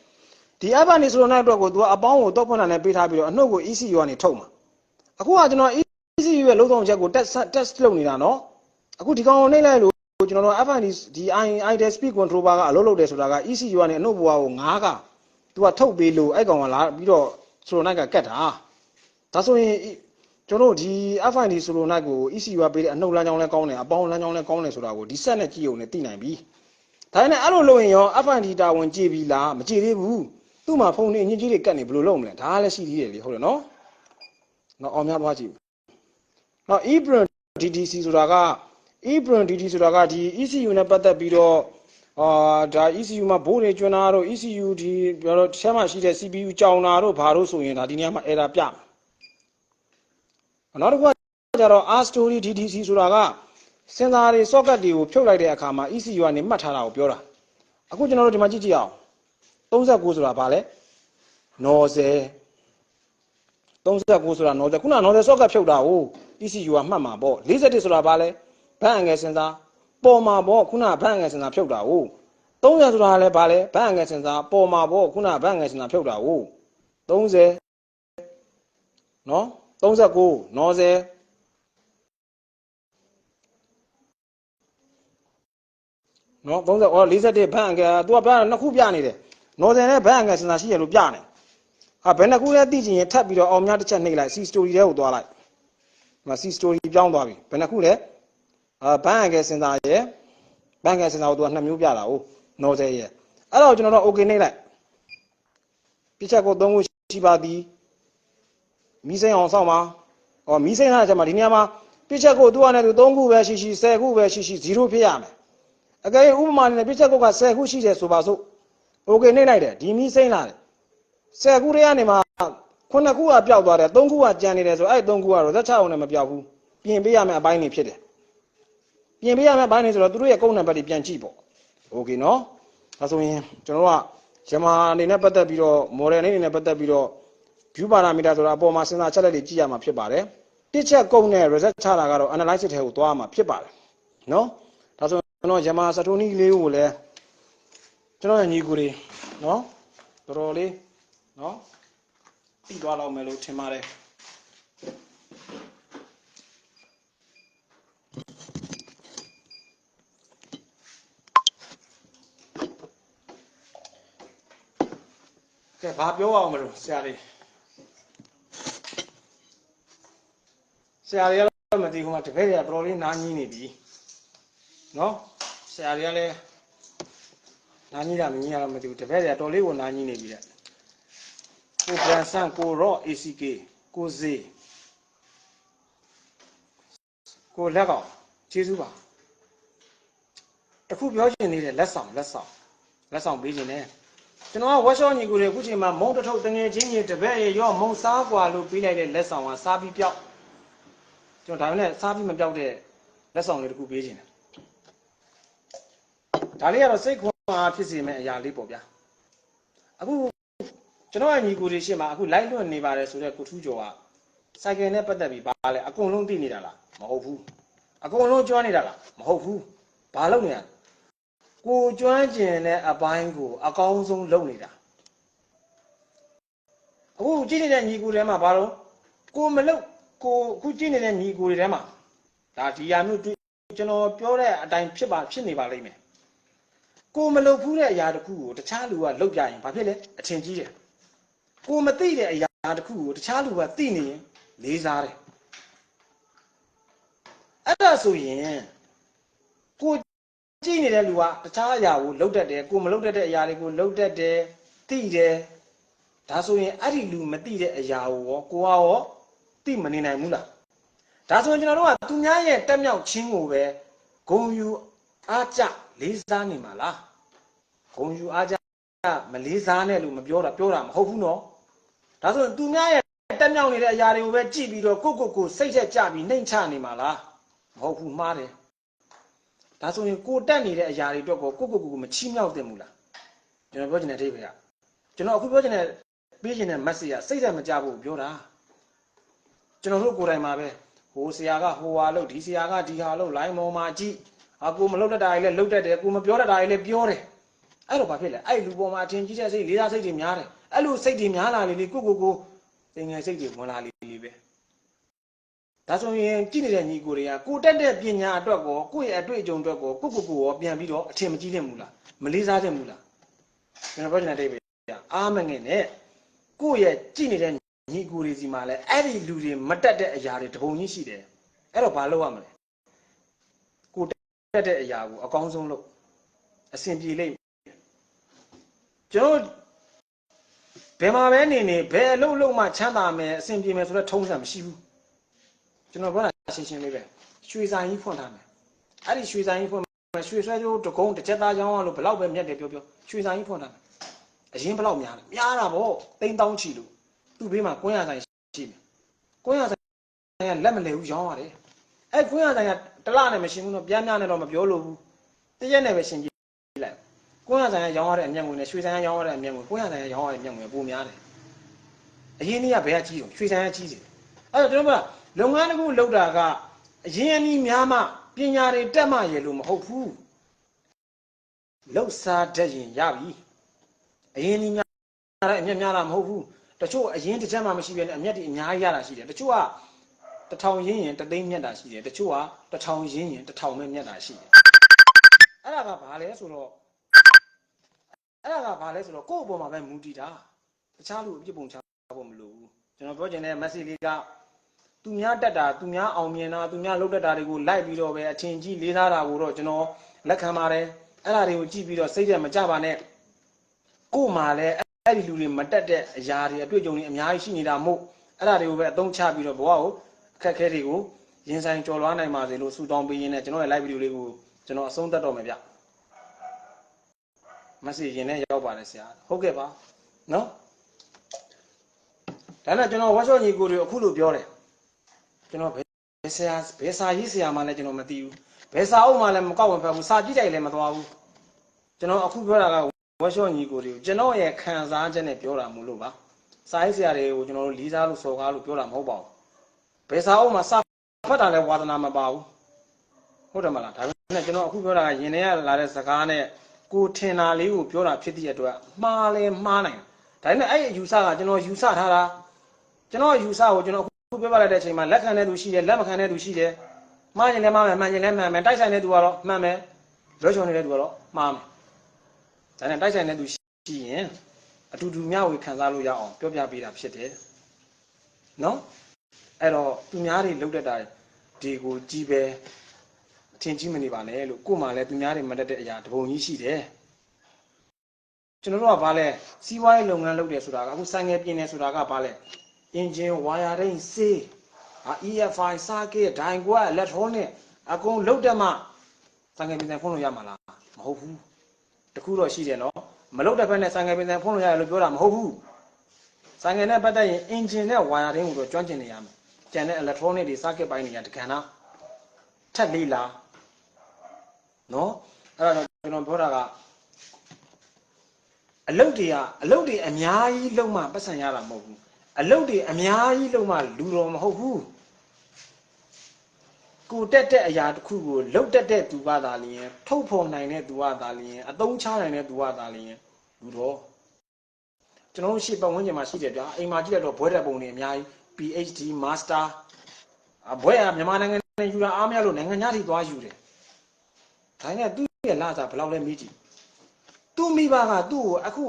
ဒီ FID ဆိုလိုနိုင်အတွက်ကို तू ကအပေါင်းကိုတော့ဖွင့်တာနဲ့ပေးထားပြီးတော့အနှုတ်ကို ECU ကနေထုတ်မှာအခုကကျွန်တော် ECU ရဲ့လုံးဆောင်ချက်ကို test လုပ်နေတာနော်အခုဒီကောင်ကိုနှိမ့်လိုက်လို့ကျွန်တော်တို့ FID ဒီ Idle Speed Control Bar ကအလုပ်လုပ်တယ်ဆိုတာက ECU ကနေအနှုတ်ဘွားကို9က तू ကထုတ်ပေးလို့အဲ့ကောင်ကလာပြီးတော့ဆိုလိုနိုင်ကကတ်တာဒါဆိုရင်ကျွန်တော်တို့ဒီ FID ဆိုလိုနိုင်ကို ECU ကပေးတဲ့အနှုတ်လမ်းကြောင်းလဲကောင်းတယ်အပေါင်းလမ်းကြောင်းလဲကောင်းတယ်ဆိုတာကိုဒီဆက်နဲ့ကြည့်ုံနဲ့သိနိုင်ပြီဒါနဲ့အဲ့လိုလုပ်ရင်ရော FID တာဝန်ကြည့်ပြီလားမကြည့်သေးဘူးသူ့မှာဖုန်းနဲ့အငင်းကြီးတွေကတ်နေဘယ်လိုလုပ်မလဲဒါလည်းရှိသေးတယ်လေဟုတ်တယ်နော်နော်အောင်များသွားကြည့်နော် EBRN DDC ဆိုတာက EBRN DDC ဆိုတာကဒီ ECU နဲ့ပတ်သက်ပြီးတော့ဒါ ECU မှာဘိုးတွေကျွန်းတာတို့ ECU ဒီပြောတော့တစ်ချက်မှရှိတဲ့ CPU ကြောင်တာတို့ဘာလို့ဆိုရင်ဒါဒီနေရာမှာ error ပြနောက်တစ်ခုကကျတော့ R story DDC ဆိုတာကစင်စာတွေ socket တွေကိုဖြုတ်လိုက်တဲ့အခါမှာ ECU ကနေမှတ်ထားတာကိုပြောတာအခုကျွန်တော်တို့ဒီမှာကြည့်ကြည့်အောင်39ဆိုတာဘာလဲ nozzle 39ဆိုတာ nozzle ခုန nozzle socket ဖြုတ်တာကို ECU ကမှတ်မှာပေါ့41ဆိုတာဘာလဲဘတ်အငယ်စင်စာပေါ်မှာပေါ့ခုနဘတ်အငယ်စင်စာဖြုတ်တာကို30ဆိုတာလည်းဘာလဲဘတ်အငယ်စင်စာပေါ်မှာပေါ့ခုနဘတ်အငယ်စင်စာဖြုတ်တာကို30နော်39 nozzleနော်3041ဘတ်အငယ်သူကပြနှစ်ခုပြနေတယ် nozzle နဲ့ဘတ်အငယ်စင်စာရှိရလို့ပြနေဟာဘယ်နှစ်ခုလဲသိချင်ရင်ထပ်ပြီးတော့အောင်များတစ်ချက်နှိပ်လိုက် C story ထဲကိုသွားလိုက်ဒီမှာ C story ပြောင်းသွားပြီဘယ်နှစ်ခုလဲဘတ်အငယ်စင်စာရဲ့ဘတ်အငယ်စင်စာကိုသူက2မျိုးပြတာဟုတ် nozzle ရဲ့အဲ့တော့ကျွန်တော်တို့ okay နှိပ်လိုက်ပြချက်ကို3ခုရှိပါသည်မီးစိမ်းအောင်ဆောက်ပါမီးစိမ်းထားတဲ့ချက်မှာဒီနေရာမှာပြချက်ကိုသူကလည်းသူ3ခုပဲရှိရှိ10ခုပဲရှိရှိ0ဖြစ်ရမယ်အကယ်၍ဥပမာနဲ့ပြချက်ကိုက10ခုရှိတယ်ဆိုပါစို့ okay နှိပ်လိုက်တယ်ဒီမီးစိမ်းလာတယ်10ခုတည်းကနေမှာ9ခုကပျောက်သွားတယ်3ခုကကျန်နေတယ်ဆိုအဲ့3ခုကတော့သက်ချအောင်လည်းမပျောက်ဘူးပြင်ပေးရမယ့်အပိုင်းတွေဖြစ်တယ်ပြင်ပေးရမယ့်အပိုင်းတွေဆိုတော့သူတို့ရဲ့ကုန်းနံပါတ်တွေပြန်ကြည့်ပေါ့ okay နော်ဒါဆိုရင်ကျွန်တော်တို့ကယမာအနေနဲ့ပတ်သက်ပြီးတော့ model အနေနဲ့ပတ်သက်ပြီးတော့ view parameter ဆိုတာအပေါ်မှာစဉ်းစားချက်လက်တွေကြည့်ရမှာဖြစ်ပါတယ်တစ်ချက်ကုန်းနဲ့ result ချတာကတော့ analysis ထဲကိုသွားမှာဖြစ်ပါတယ်နော်ဒါဆိုကျွန်တော်ယမာစတိုနီးလေးကိုလည်းကျွန်တော်ရဲ့ညီကိုတွေနော်တော်တော်လေးနော်ပြီးသွားတော့မယ်လို့ထင်ပါတယ်ကဲဘာပြောအောင်မလို့ဆရာလေးလည်းမသိဘူးကတပည့်တွေကတော်တော်လေးနားကြီးနေပြီနော်ဆရာတွေကလည်းနားကြီးတာမကြီးရတော့မသိဘူးတပည့်တွေကတော်လေးကိုနားကြီးနေပြီတဲ့ကိုဗန်ဆန်ကိုရော့ ACK ကိုဇေကိုလက်ကောင်ကျေးဇူးပါတခုပြောချင်သေးတယ်လက်ဆောင်ပေးခြင်းနဲ့ကျွန်တော်ကဝက်ရှော့ညီကိုတွေအခုချိန်မှာမုံတထုပ်တငယ်ချင်းကြီးတပည့်ရေရောမုံစားกว่าလို့ပေးလိုက်တဲ့လက်ဆောင်ကစားပြီးပြောက်ကျွန်တော်ဒါနဲ့စားပြီးမပြောက်တဲ့လက်ဆောင်လေးတခုပေးခြင်းဒါလေးကတော့စိတ်ခွန်အားဖြစ်စေမယ့်အရာလေးပေါ့ဗျာအခုကျွန်တော်ကညီကိုတွေရှင်းမှာအခုလိုက်လွတ်နေပါတယ်ဆိုတော့ကိုထူးကျော်ကစိုက်ကယ်နဲ့ပတ်သက်ပြီးဘာလဲအကုန်လုံးသိနေတာလားမဟုတ်ဘူးအကုန်လုံးကြွားနေတာလားမဟုတ်ဘူးဘာလုပ်နေရ ကိုကျွမ်းကျင်တဲ့အပိုင်းကိုအကောင်းဆုံးလုပ်နေတာအခုကြည့်နေတဲ့ညီကိုတွေထဲမှာဘာလို့ကိုမလုပ်ကိုအခုကြည့်နေတဲ့ညီကိုတွေထဲမှာဒါဒီဟာမျိုးကျွန်တော်ပြောတဲ့အတိုင်းဖြစ်နေပါလိမ့်မယ်ကိုမလုပ်ဘူးတဲ့အရာတစ်ခုကိုတခြားလူကလုပ်ပြရင်ဘာဖြစ်လဲအထင်ကြီးတယ်ကိုမသိတဲ့အရာတစ်ခုကိုတခြားလူကသိနေရင်လေးစားတယ်အဲ့ဒါဆိုရင်ကိုကြည့်နေတဲ့လူကတခြားအရာကိုလုပ်တတ်တယ်ကိုမလုပ်တတ်တဲ့အရာတွေကိုလုပ်တတ်တယ်သိတယ်ဒါဆိုရင်အဲ့ဒီလူမသိတဲ့အရာကိုရောသိမနေနိုင်ဘူးလားဒါဆိုရင်ကျွန်တော်တို့ကသူများရဲ့တက်မြောက်ခြင်းကိုပဲဂုဏ်ယူအားကျလေးစားနေမှာလားဂုဏ်ယူအားကျမလေးစားနဲ့လို့မပြောတာမဟုတ်ဘူးနော်ဒါဆိုရင်သူများရဲ့တက်မြောက်နေတဲ့အရာတွေကိုပဲကြည့်ပြီးတော့ကိုစိတ်ချက်ကြပြီးနှိမ့်ချနေမှာလားမဟုတ်ဘူးမှားတယ်ဒါဆိုရင်ကိုတက်နေတဲ့အရာတွေအတွက်ကိုမချီးမြှောက်သင့်ဘူးလားကျွန်တော်ပြောချင်တဲ့အဓိပ္ပာယ်ကကျွန်တော်အခုပြောချင်တဲ့ပေးချင်တဲ့ message ကစိတ်ဓာတ်မကြဖို့ပြောတာကျွန်တော်တို့ကိုယ်တိုင်မှာပဲဟိုဆရာကဟိုဟာလို့ဒီဆရာကဒီဟာလို့ line ပေါ်မှာကြည့်ကိုမလုပ်တတ်တာတွေလည်းလုပ်တတ်တယ်ကိုမပြောတတ်တာတွေလည်းပြောတယ်အဲ့တော့ဘာဖြစ်လဲအဲ့လူပေါ်မှာအထင်ကြီးတဲ့စိတ်လေးစားစိတ်တွေများတယ်အဲ့လိုစိတ်တွေများလာလေကိုတင်ငယ်စိတ်တွေဝင်လာလေပဲဒါဆိုရင်ကြည့်နေတဲ့ညီကိုတွေကကိုတက်တဲ့ပညာအတွက်ကိုယ့်ရဲ့အတွေ့အကြုံအတွက်ကိုရောပြန်ပြီးတော့အထင်မကြီးတဲ့မူလားမလေးစားတဲ့မူလားကျွန်တော်ပြောချင်တဲ့အိဗေအားမငယ်နဲ့ကိုယ့်ရဲ့ကြည့်နေတဲ့ညီကိုတွေစီမှာလည်းအဲ့ဒီလူတွေမတက်တဲ့အရာတွေတပုံကြီးရှိတယ်အဲ့တော့ဘာလုပ်ရမလဲကိုတက်တဲ့အရာကိုအကောင်းဆုံးလုပ်အဆင်ပြေလိမ့်ကျွန်တော်ဘယ်မှာပဲနေဘယ်အလုပ်မှချမ်းသာမယ်အဆင်ပြေမယ်ဆိုတော့ထုံးစံမရှိဘူးကျွန်တော်ပြောတာရှင်းလေးပဲရွှေဆိုင်ကြီးဖွင့်ထားမယ်အဲ့ဒီရွှေဆိုင်ကြီးဖွင့်မယ်ရွှေဆွဲကြိုးတကုန်းတစ်ချက်သားချောင်းလို့ဘလောက်ပဲမြတ်တယ်ပြောရွှေဆိုင်ကြီးဖွင့်ထားမယ်အရင်ဘလောက်များလဲများတာဗော3000ချီလို့သူ့ဘေးမှာကွင်းရဆိုင်ရှိမယ်ကွင်းရဆိုင်ကလက်မလဲဘူးရောင်းရတယ်အဲ့ကွင်းရဆိုင်ကတလနဲ့မရှင်းဘူးတော့ပြန်နဲ့တော့မပြောလို့ဘူးတရက်နဲ့ပဲရှင်းကြည့်လိုက်ကွင်းရဆိုင်ကရောင်းရတဲ့အမြတ်ငွေနဲ့ရွှေဆိုင်ကရောင်းရတဲ့အမြတ်ငွေကွင်းရဆိုင်ကရောင်းရတဲ့အမြတ်ငွေပိုများတယ်အရင်နေ့ကဘယ်ကကြီးတော့ရွှေဆိုင်ကကြီးတယ်အဲ့တော့ကျွန်တော်ကလုပ်ငန်းတစ်ခုလုပ်တာကအရင်အနည်းများမှပညာတွေတက်မှရလို့မဟုတ်ဘူးလှုပ်ရှားတတ်ရင်ရပြီအရင်အနည်းများတဲ့အမြတ်များတာမဟုတ်ဘူးတချို့အရင်တစ်ချက်မှမရှိဘဲနဲ့အမြတ်တွေအများကြီးရတာရှိတယ်တချို့က1000ရင်းရင်3သိန်းမြတ်တာရှိတယ်တချို့က1000ရင်းရင်1000ပဲမြတ်တာရှိတယ်အဲ့ဒါကဘာလဲဆိုတော့ကိုယ့်အပေါ်မှာပဲမူတည်တာတခြားလူအပြစ်ပုံချဖို့မလိုဘူးကျွန်တော်ပြောချင်တဲ့ message လေးကသူများတက်တာသူများအောင်မြင်တာသူများလုပ်တတ်တာတွေကိုလိုက်ပြီးတော့ပဲအထင်ကြီးလေးစားတာကိုတော့ကျွန်တော်လက်ခံပါတယ်အဲ့ဒါတွေကိုကြည့်ပြီးတော့စိတ်ထဲမကြပါနဲ့ကို့မှာလည်းအဲ့ဒီလူတွေမတက်တဲ့အရာတွေအတွေ့အကြုံတွေအများကြီးရှိနေတာမို့အဲ့ဒါတွေကိုပဲအသုံးချပြီးတော့ဘဝကိုအခက်အခဲတွေကိုရင်ဆိုင်ကျော်လွှားနိုင်ပါစေလို့ဆုတောင်းပေးရင်းနဲ့ကျွန်တော်ရဲ့ live video လေးကိုကျွန်တော်အဆုံးသတ်တော့မယ်ဗျmessage ရင်နဲ့ရောက်ပါတယ်ဆရာဟုတ်ကဲ့ပါနော်ဒါနဲ့ကျွန်တော် workshop ညီကိုတွေအခုလိုပြောတယ်ကျွန်တော်ဘယ်စာရေးဆရာမှလည်းကျွန်တော်မသိဘူးဘယ်စာအုပ်မှလည်းမကောက်ဝင်ဖက်ဘူးစာကြည့်တိုက်လည်းမသွားဘူးကျွန်တော်အခုပြောတာက workshop ညီကိုတွေကိုကျွန်တော်ရဲ့ခံစားချက်နဲ့ပြောတာမို့လို့ပါစာရေးဆရာတွေကိုကျွန်တော်တို့လေးစားလို့စော်ကားလို့ပြောတာမဟုတ်ပါဘူးဘယ်စာအုပ်မှာစာဖတ်တာလည်းဝါသနာမပါဘူးဟုတ်တယ်မလားဒါပေမဲ့ကျွန်တော်အခုပြောတာကရင်ထဲကလာတဲ့စကားနဲ့ကိုထင်တာလေးကိုပြောတာဖြစ်တဲ့အတွက်မှားလဲမှားနိုင်ဒါပေမဲ့အဲ့ဒီအယူဆကကျွန်တော်ယူဆထားတာကျွန်တော်ယူဆကိုကျွန်တော်အခုပြောပြလိုက်တဲ့အချိန်မှာလက်ခံတဲ့သူရှိတယ်လက်မခံတဲ့သူရှိတယ်မှားရင်လည်းမှားမယ်မှန်ရင်လည်းမှန်မယ်တိုက်ဆိုင်တဲ့သူကတော့မှန်မယ်လွှဲချော်နေတဲ့သူကတော့မှားမယ်ဒါနဲ့တိုက်ဆိုင်တဲ့သူရှိရင်အတူတူမျှဝေခံစားလို့ရအောင်ပြောပြပေးတာဖြစ်တယ်နော်အဲ့တော့သူများတွေလုပ်တတ်တာဒီကိုကြည့်ပဲအထင်ကြီးမနေပါနဲ့လို့ကို့မှာလည်းသူများတွေမတတ်တဲ့အရာတပုံကြီးရှိတယ်ကျွန်တော်တို့ကဘာလဲစီးပွားရေးလုပ်ငန်းလုပ်တယ်ဆိုတာကအခုဆိုင်ငယ်ပြင်းနေဆိုတာကဘာလဲအင်ဂျင်ဝါယာရင်းဆေးEFI စားကဲဒိုင်ကွာလက်ထုံးနဲ့အကုန်လုပ်တယ်မှဆိုင်ငယ်ပြင်းဖုံးလို့ရမှာလားမဟုတ်ဘူးတခုတော့ရှိတယ်နော်မလုပ်တဲ့ဘက်နဲ့ဆိုင်ငယ်ပြင်းဖုံးလို့ရတယ်လို့ပြောတာမဟုတ်ဘူးဆိုင်ငယ်နဲ့ပတ်သက်ရင်အင်ဂျင်နဲ့ဝါယာရင်းကိုတော့ကျွမ်းကျင်နေရမယ်ကျန်တဲ့ electronic တွေ circuit ပိုင်းတွေကတကဏ္ဍထက်လေးလားနော်အဲ့တော့ကျွန်တော်ပြောတာကအလုပ်တွေအများကြီးလုံးမှပတ်စံရတာမဟုတ်ဘူးအလုပ်တွေအများကြီးလုံးမှလူတော်မဟုတ်ဘူး ကိုတက်တဲ့အရာတစ်ခုကိုလှုပ်တက်တဲ့သူကသာလျင်ထုတ်ဖော်နိုင်တဲ့သူကသာလျင်အသုံးချနိုင်တဲ့သူကသာလျင်လူတော့ကျွန်တော်တို့ရှေ့ပတ်ဝန်းကျင်မှာရှိတယ်ဗျာအိမ်မှာကြည့်ရတော့ဘွဲတက်ပုံတွေအများကြီး PhD Master ဘွဲကမြန်မာနိုင်ငံနဲ့ယူတာအားမရလို့နိုင်ငံသားတွေသွားယူတယ်ဒါနဲ့သူ့ရဲ့လာစားဘယ်လောက်လဲမေးကြည့်သူ့မိဘကသူ့ကိုအခု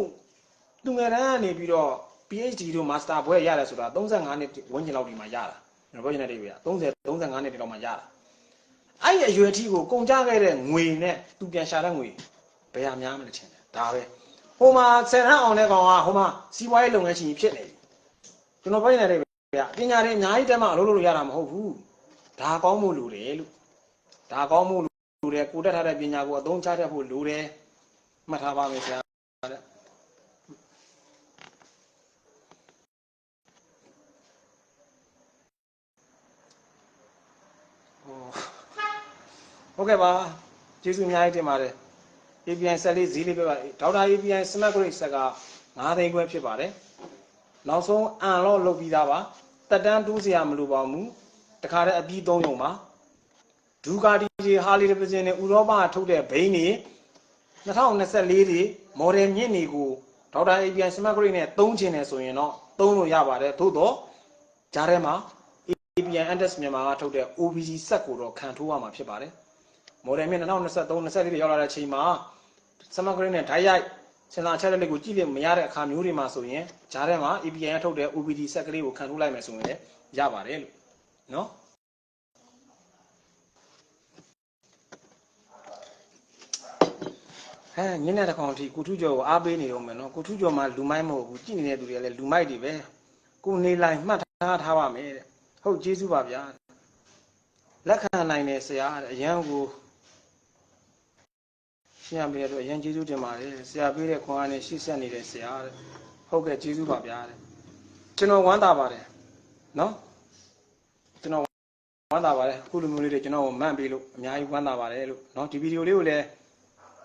သူငယ်တန်းကနေပြီးတော့ PhD တို့ Master ဘွဲရတယ်ဆိုတာ35နှစ်ဝန်းကျင်လောက်ဒီမှာရတာကျွန်တော်ပြောနေတဲ့တွေဗျာ30 35နှစ်လောက်မှရတာအဲ့ဒီအရွယ်အထိကိုကုန်ကြခဲ့တဲ့ငွေနဲ့သူပြန်ရှာတဲ့ငွေဘယ်ဟာများမလဲထင်တယ်ဒါပဲဟိုမှာဆယ်တန်းအောင်တဲ့ကောင်ကဟိုမှာစီးပွားရေးလုပ်ငန်းရှင်ဖြစ်နေပြီကျွန်တော်ပြောနေတဲ့ဗျာပညာတွေအများကြီးတက်မှအလုပ်လုပ်လို့ရတာမဟုတ်ဘူးဒါကောင်းမှုလိုတယ်လို့ဒါကောင်းမှုလိုတယ်ကိုတက်ထားတဲ့ပညာကိုအသုံးချတတ်ဖို့လိုတယ်မှတ်ထားပါမယ်ဆရာဟုတ်ကဲ့ပါကျေးဇူးအများကြီးတင်ပါတယ် API ဆက်လေးဈေးလေးပြပါဒေါက်တာ API Smart Grade ဆက်က9သိန်းခွဲဖြစ်ပါတယ်နောက်ဆုံးအန်လော့လုပ်ပြီးသားပါတက်တန်းတူးစရာမလိုပါဘူးတခါတည်းအပြီး3ရုံပါဒူကာတီတွေဟာလီဒဗီဇင်တွေဥရောပထုတ်တဲ့ဘိန်းတွေ2024တွေမော်ဒယ်မြင့်တွေကိုဒေါက်တာ API Smart Grade နဲ့သုံးချင်တယ်ဆိုရင်တော့သုံးလို့ရပါတယ်သို့တော့ဂျားထဲမှာ API Andes မြန်မာကထုတ်တဲ့ OBG ဆက်ကိုတော့ခံထိုးရမှာဖြစ်ပါတယ်မော်ဒယ်မြင့်2023 24တွေရောက်လာတဲ့အချိန်မှာ Smart Grade နဲ့ဓာတ်ရိုက်စင်တာချက်လက်ကိုကြည့်လို့မရတဲ့အခါမျိုးတွေမှာဆိုရင်ဂျားထဲမှာ API ကထုတ်တဲ့ OBD ဆက်ကလေးကိုခံထိုးလိုက်မယ်ဆိုရင်လည်းရပါတယ်လို့နော်ဟဲ့ညနေတစ်ခေါက်အထိကိုထူးကျော်ကိုအားပေးနေတော့မယ်နော်ကိုထူးကျော်မှလူမိုက်မဟုတ်ဘူးကြည့်နေတဲ့သူတွေကလည်းလူမိုက်တွေပဲကိုနေလိုက်မှတ်ထားပါမယ်တဲ့ဟုတ်ကျေးဇူးပါဗျာလက်ခံနိုင်တယ်ဆရာတဲ့အရန်ကိုရှင်းရပေးတဲ့အတွက်အရန်ကျေးဇူးတင်ပါတယ်ဆရာပေးတဲ့ခွန်အားနဲ့ရှေ့ဆက်နေတဲ့ဆရာတဲ့ဟုတ်ကဲ့ကျေးဇူးပါဗျာတဲ့ကျွန်တော်ဝမ်းသာပါတယ်နော်ကျွန်တော်ဝမ်းသာပါတယ်အခုလိုမျိုးလေးတွေကျွန်တော်မှန်ပေးလို့အများကြီးဝမ်းသာပါတယ်လို့နော်ဒီဗီဒီယိုလေးကိုလည်း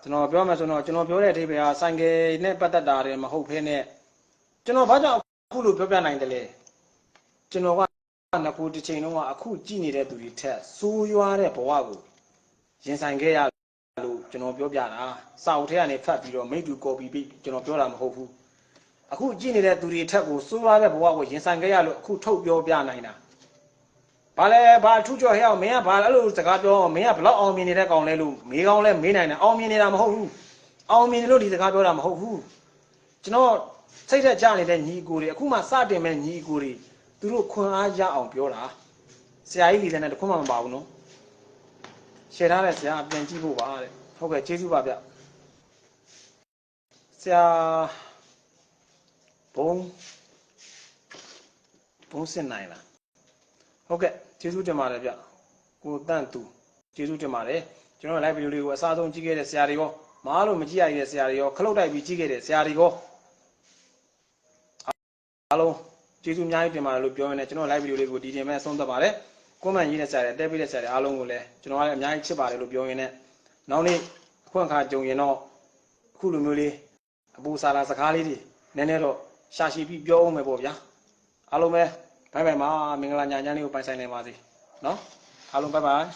ကျွန်တော်ပြောမှဆိုတော့ကျွန်တော်ပြောတဲ့အထိပ္ပယ်ဟာဆိုင်ကယ်နဲ့ပတ်သက်တာတွေမဟုတ်ဘဲနဲ့ကျွန်တော်ဘာကြောင့်အခုလိုပြောပြနိုင်တယ်လဲကျွန်တော်ကငကူတစ်ချိန်လုံးကအခုကြည်နေတဲ့သူတွေထက်စိုးရွားတဲ့ဘဝကိုရင်ဆိုင်ခဲ့ရလို့ကျွန်တော်ပြောပြတာစာအုပ်ထဲကနေဖတ်ပြီးတော့မိတ္တူကော်ပီပြီးကျွန်တော်ပြောတာမဟုတ်ဘူးအခုကြည်နေတဲ့သူတွေထက်ကိုစိုးရွားတဲ့ဘဝကိုရင်ဆိုင်ခဲ့ရလို့အခုထုတ်ပြောပြနိုင်တာဘာလဲဘာထူးကျော်ဟဲ့အောင်မင်းကဘာလဲအဲ့လိုစကားပြောမင်းကဘလောက်အောင်မြင်နေတဲ့ကောင်လဲလို့မေးကောင်းလဲမေးနိုင်တယ်အောင်မြင်နေတာမဟုတ်ဘူးအောင်မြင်တယ်လို့ဒီစကားပြောတာမဟုတ်ဘူးကျွန်တော်စိတ်ထက်ကြနေတဲ့ညီကိုတွေအခုမှစတင်မဲ့ညီကိုတွေသူတို့ခွန်အားရအောင်ပြောတာဆရာကြီးလီလည်းတခွန်းမှမပါဘူးနော်ရှယ်ထားတဲ့ဆရာပြန်ကြည့်ဖို့ပါတဲ့ဟုတ်ကဲ့ကျေးဇူးပါဗျဆရာဘုံစင်နိုင်လားဟုတ်ကဲ့ကျေးဇူးတင်ပါတယ်ဗျကိုတန့်သူကျေးဇူးတင်ပါတယ်ကျွန်တော် live video လေးကိုအစားဆုံးကြည့်ခဲ့တဲ့ဆရာတွေရောမအားလို့မကြည့်ရတဲ့ဆရာတွေရောခလုတ်တိုက်ပြီးကြည့်ခဲ့တဲ့ဆရာတွေရောအားလုံးကျေးဇူးအများကြီးတင်ပါတယ်လို့ပြောရင်းနဲ့ကျွန်တော် live video လေးကိုဒီတင်မဲ့ဆုံးသက်ပါတယ်comment ရေးတဲ့ဆရာတွေအတက်ပေးတဲ့ဆရာတွေအားလုံးကိုလည်းကျွန်တော်ကလည်းအများကြီးချစ်ပါတယ်လို့ပြောရင်းနဲ့နောက်နေ့ခွင့်ခါကြုံရင်တော့အခုလိုမျိုးလေးအပူစာလာစကားလေးတွေနည်းနည်းတော့ရှာရှည်ပြီးပြောအောင်မယ်ပေါ့ဗျာအားလုံးပဲဘိုင်ဘိုင်ပါမင်္ဂလာညချမ်းလေးကိုပိုင်ဆိုင်နိုင်ပါစေเนาะအားလုံးဘိုင်ဘိုင်